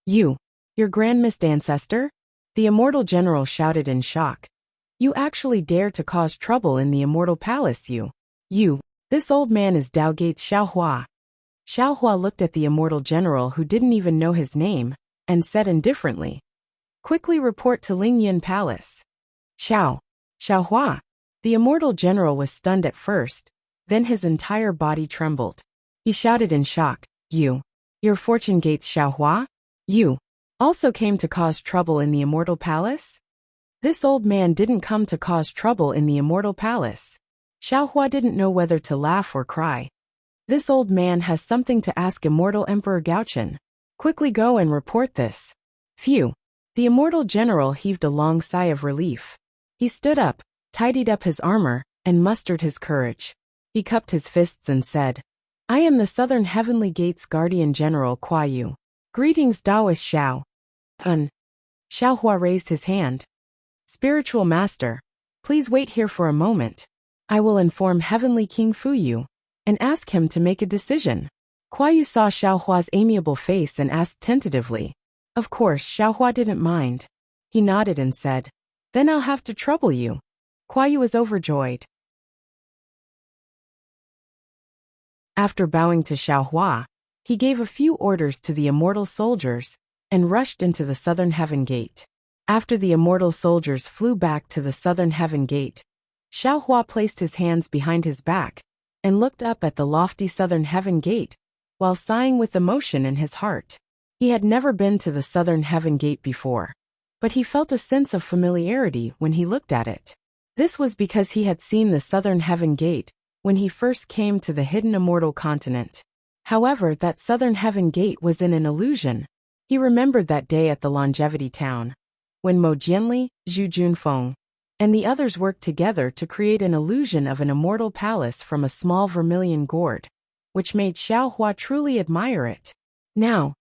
Your Grand Mist Ancestor? The immortal general shouted in shock. You actually dare to cause trouble in the immortal palace, This old man is Daogate Xiaohua. Xiaohua looked at the immortal general who didn't even know his name, and said indifferently, Quickly report to Lingyan Palace. Xiaohua. The immortal general was stunned at first, then his entire body trembled. He shouted in shock, Your fortune gates Xiaohua? You also came to cause trouble in the immortal palace? This old man didn't come to cause trouble in the immortal palace. Xiaohua didn't know whether to laugh or cry. This old man has something to ask immortal Emperor Gaochen. Quickly go and report this. Phew. The immortal general heaved a long sigh of relief. He stood up, tidied up his armor, and mustered his courage. He cupped his fists and said, I am the Southern Heavenly Gate's Guardian General Kuai Yu. Greetings Taoist Xiao. Xiaohua raised his hand. Spiritual Master, please wait here for a moment. I will inform Heavenly King Fuyu and ask him to make a decision. Kuai Yu saw Xiaohua's amiable face and asked tentatively. Of course, Xiaohua didn't mind. He nodded and said, Then I'll have to trouble you. Kuai Yu was overjoyed. After bowing to Xiaohua, he gave a few orders to the immortal soldiers and rushed into the Southern Heaven Gate. After the immortal soldiers flew back to the Southern Heaven Gate, Xiaohua placed his hands behind his back and looked up at the lofty Southern Heaven Gate while sighing with emotion in his heart. He had never been to the Southern Heaven Gate before, but he felt a sense of familiarity when he looked at it. This was because he had seen the Southern Heaven Gate when he first came to the hidden immortal continent. However, that Southern Heaven Gate was in an illusion. He remembered that day at the Longevity Town, when Mo Jianli, Zhu Junfeng, and the others worked together to create an illusion of an immortal palace from a small vermilion gourd, which made Xiaohua truly admire it. Now,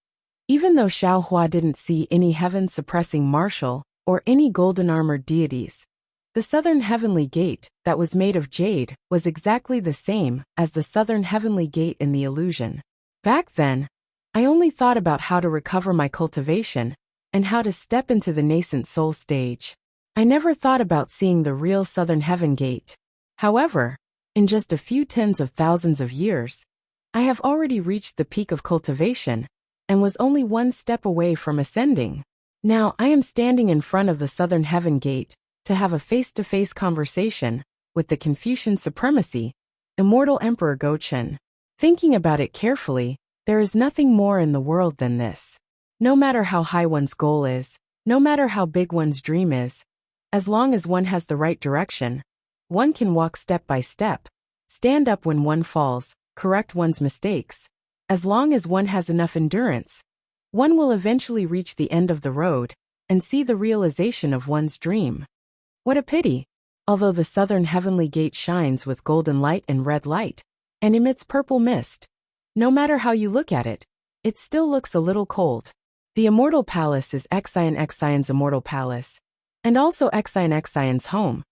even though Xiaohua didn't see any heaven-suppressing martial or any golden-armored deities, the Southern Heavenly Gate, that was made of jade, was exactly the same as the Southern Heavenly Gate in the illusion. Back then, I only thought about how to recover my cultivation and how to step into the nascent soul stage. I never thought about seeing the real Southern Heaven Gate. However, in just a few tens of thousands of years, I have already reached the peak of cultivation and was only one step away from ascending. Now I am standing in front of the Southern Heaven Gate to have a face-to-face conversation with the Confucian Supremacy, Immortal Emperor Gaochen. Thinking about it carefully, there is nothing more in the world than this. No matter how high one's goal is, no matter how big one's dream is, as long as one has the right direction, one can walk step by step, stand up when one falls, correct one's mistakes. As long as one has enough endurance, one will eventually reach the end of the road and see the realization of one's dream. What a pity! Although the Southern Heavenly Gate shines with golden light and red light, and emits purple mist, no matter how you look at it, it still looks a little cold. The Immortal Palace is Xian Xian's Immortal Palace, and also Xian Xian's home,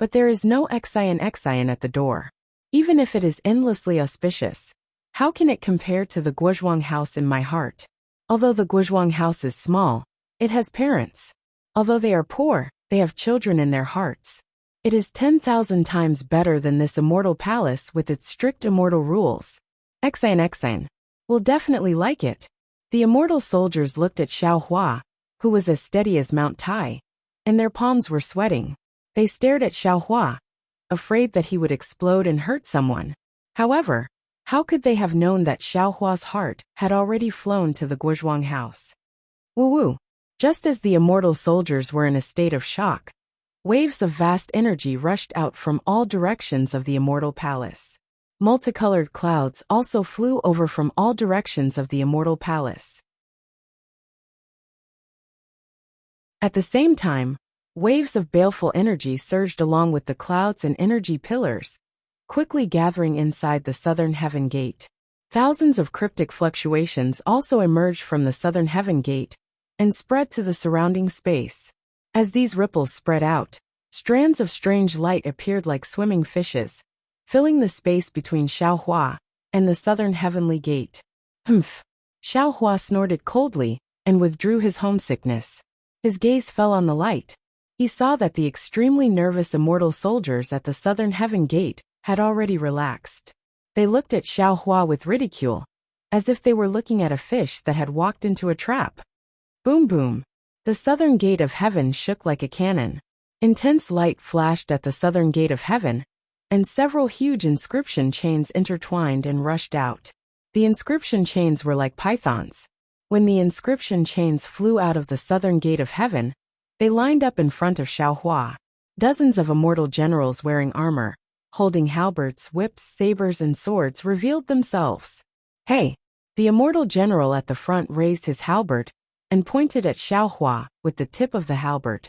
but there is no Xian Xian at the door. Even if it is endlessly auspicious, how can it compare to the Guozhuang house in my heart? Although the Guozhuang house is small, it has parents. Although they are poor, they have children in their hearts. It is 10,000 times better than this immortal palace with its strict immortal rules. Xian will definitely like it. The immortal soldiers looked at Xiaohua, who was as steady as Mount Tai, and their palms were sweating. They stared at Xiaohua, afraid that he would explode and hurt someone. However, how could they have known that Xiaohua's heart had already flown to the Guozhuang house? Woo-woo! Just as the immortal soldiers were in a state of shock, waves of vast energy rushed out from all directions of the immortal palace. Multicolored clouds also flew over from all directions of the immortal palace. At the same time, waves of baleful energy surged along with the clouds and energy pillars, quickly gathering inside the southern heaven gate. Thousands of cryptic fluctuations also emerged from the southern heaven gate and spread to the surrounding space. As these ripples spread out, strands of strange light appeared like swimming fishes, filling the space between Xiaohua and the southern heavenly gate. Humph! Xiaohua snorted coldly and withdrew his homesickness. His gaze fell on the light. He saw that the extremely nervous immortal soldiers at the southern heaven gate had already relaxed. They looked at Xiaohua with ridicule, as if they were looking at a fish that had walked into a trap. Boom boom! The southern gate of heaven shook like a cannon. Intense light flashed at the southern gate of heaven, and several huge inscription chains intertwined and rushed out. The inscription chains were like pythons. When the inscription chains flew out of the southern gate of heaven, they lined up in front of Xiaohua. Dozens of immortal generals wearing armor, holding halberds, whips, sabers, and swords revealed themselves. Hey! The immortal general at the front raised his halberd and pointed at Xiaohua with the tip of the halberd.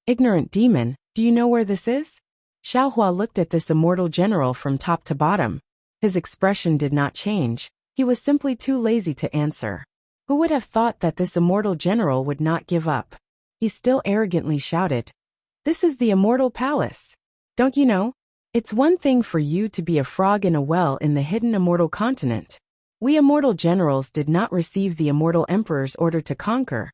Ignorant demon, do you know where this is? Xiaohua looked at this immortal general from top to bottom. His expression did not change. He was simply too lazy to answer. Who would have thought that this immortal general would not give up? He still arrogantly shouted, "This is the immortal palace. Don't you know? It's one thing for you to be a frog in a well in the hidden immortal continent. We immortal generals did not receive the immortal emperor's order to conquer,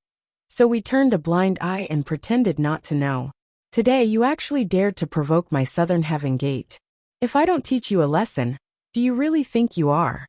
so we turned a blind eye and pretended not to know. Today you actually dared to provoke my southern heaven gate. If I don't teach you a lesson, do you really think you are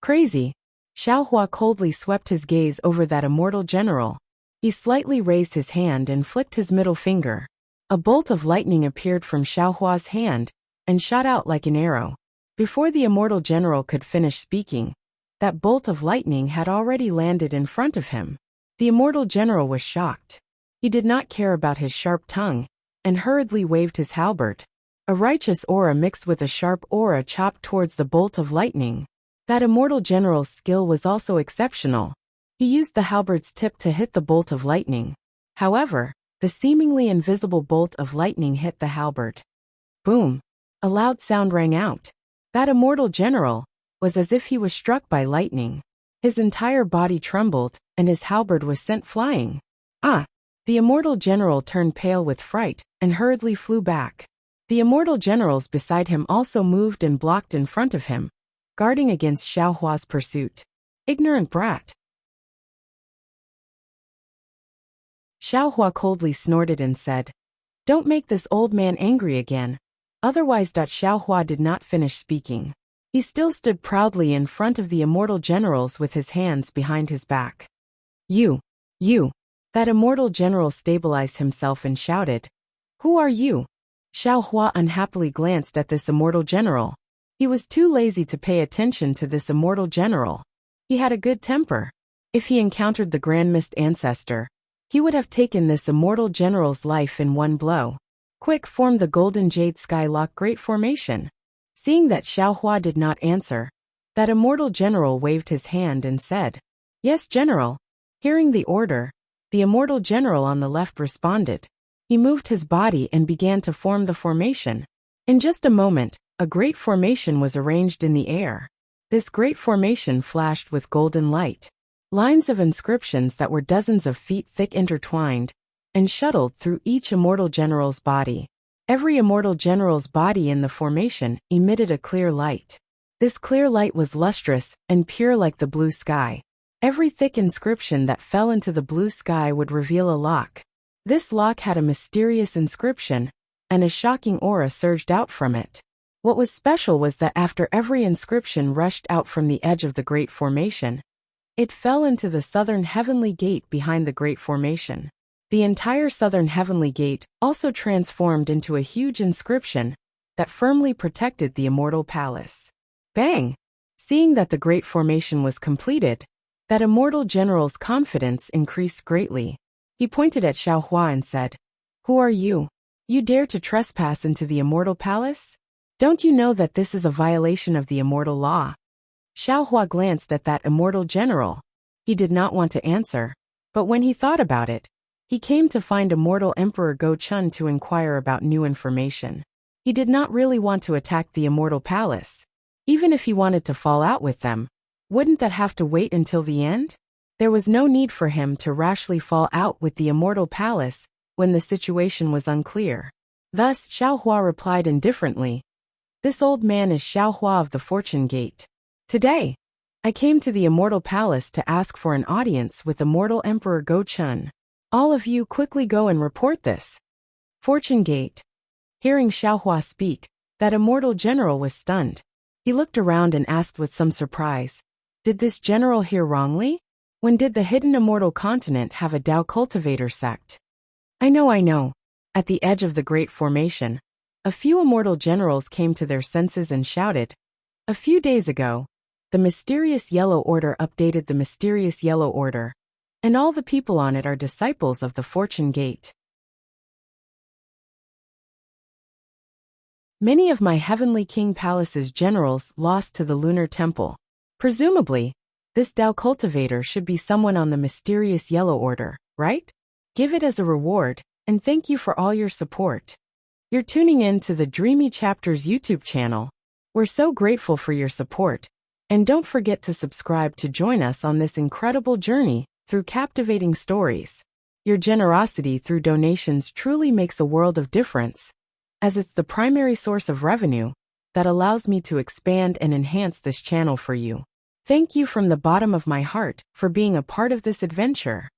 crazy?" Xiaohua coldly swept his gaze over that immortal general. He slightly raised his hand and flicked his middle finger. A bolt of lightning appeared from Xiaohua's hand and shot out like an arrow. Before the immortal general could finish speaking, that bolt of lightning had already landed in front of him. The immortal general was shocked. He did not care about his sharp tongue and hurriedly waved his halberd. A righteous aura mixed with a sharp aura chopped towards the bolt of lightning. That immortal general's skill was also exceptional. He used the halberd's tip to hit the bolt of lightning. However, the seemingly invisible bolt of lightning hit the halberd. Boom! A loud sound rang out. That immortal general was as if he was struck by lightning. His entire body trembled, and his halberd was sent flying. Ah! The immortal general turned pale with fright and hurriedly flew back. The immortal generals beside him also moved and blocked in front of him, guarding against Xiaohua's pursuit. Ignorant brat! Xiaohua coldly snorted and said, "Don't make this old man angry again." Otherwise. Xiaohua did not finish speaking. He still stood proudly in front of the immortal generals with his hands behind his back. You! That immortal general stabilized himself and shouted, "Who are you?" Xiaohua unhappily glanced at this immortal general. He was too lazy to pay attention to this immortal general. He had a good temper. If he encountered the Grand Mist Ancestor, he would have taken this immortal general's life in one blow. Quick formed the Golden Jade Skylock Great Formation. Seeing that Xiaohua did not answer, that immortal general waved his hand and said, "Yes, General." Hearing the order, the immortal general on the left responded. He moved his body and began to form the formation. In just a moment, a great formation was arranged in the air. This great formation flashed with golden light. Lines of inscriptions that were dozens of feet thick intertwined and shuttled through each immortal general's body. Every immortal general's body in the formation emitted a clear light. This clear light was lustrous and pure like the blue sky. Every thick inscription that fell into the blue sky would reveal a lock. This lock had a mysterious inscription, and a shocking aura surged out from it. What was special was that after every inscription rushed out from the edge of the Great Formation, it fell into the southern heavenly gate behind the Great Formation. The entire southern heavenly gate also transformed into a huge inscription that firmly protected the immortal palace. Bang! Seeing that the great formation was completed, that immortal general's confidence increased greatly. He pointed at Xiaohua and said, "Who are you? You dare to trespass into the immortal palace? Don't you know that this is a violation of the immortal law?" Xiaohua glanced at that immortal general. He did not want to answer, but when he thought about it, he came to find immortal Emperor Go Chun to inquire about new information. He did not really want to attack the immortal palace. Even if he wanted to fall out with them, wouldn't that have to wait until the end? There was no need for him to rashly fall out with the immortal palace when the situation was unclear. Thus, Xiaohua replied indifferently, "This old man is Xiaohua of the Fortune Gate. Today, I came to the immortal palace to ask for an audience with immortal Emperor Go Chun. All of you quickly go and report this." Fortune Gate. Hearing Xiaohua speak, that immortal general was stunned. He looked around and asked with some surprise, "Did this general hear wrongly? When did the hidden immortal continent have a Dao cultivator sect?" I know. At the edge of the great formation, a few immortal generals came to their senses and shouted, "A few days ago, the mysterious Yellow Order updated the mysterious Yellow Order, and all the people on it are disciples of the Fortune Gate. Many of my Heavenly King Palace's generals lost to the Lunar Temple. Presumably, this Dao cultivator should be someone on the mysterious Yellow Order, right? Give it as a reward, and thank you for all your support. You're tuning in to the Dreamy Chapters YouTube channel. We're so grateful for your support, and don't forget to subscribe to join us on this incredible journey through captivating stories. Your generosity through donations truly makes a world of difference, as it's the primary source of revenue that allows me to expand and enhance this channel for you. Thank you from the bottom of my heart for being a part of this adventure.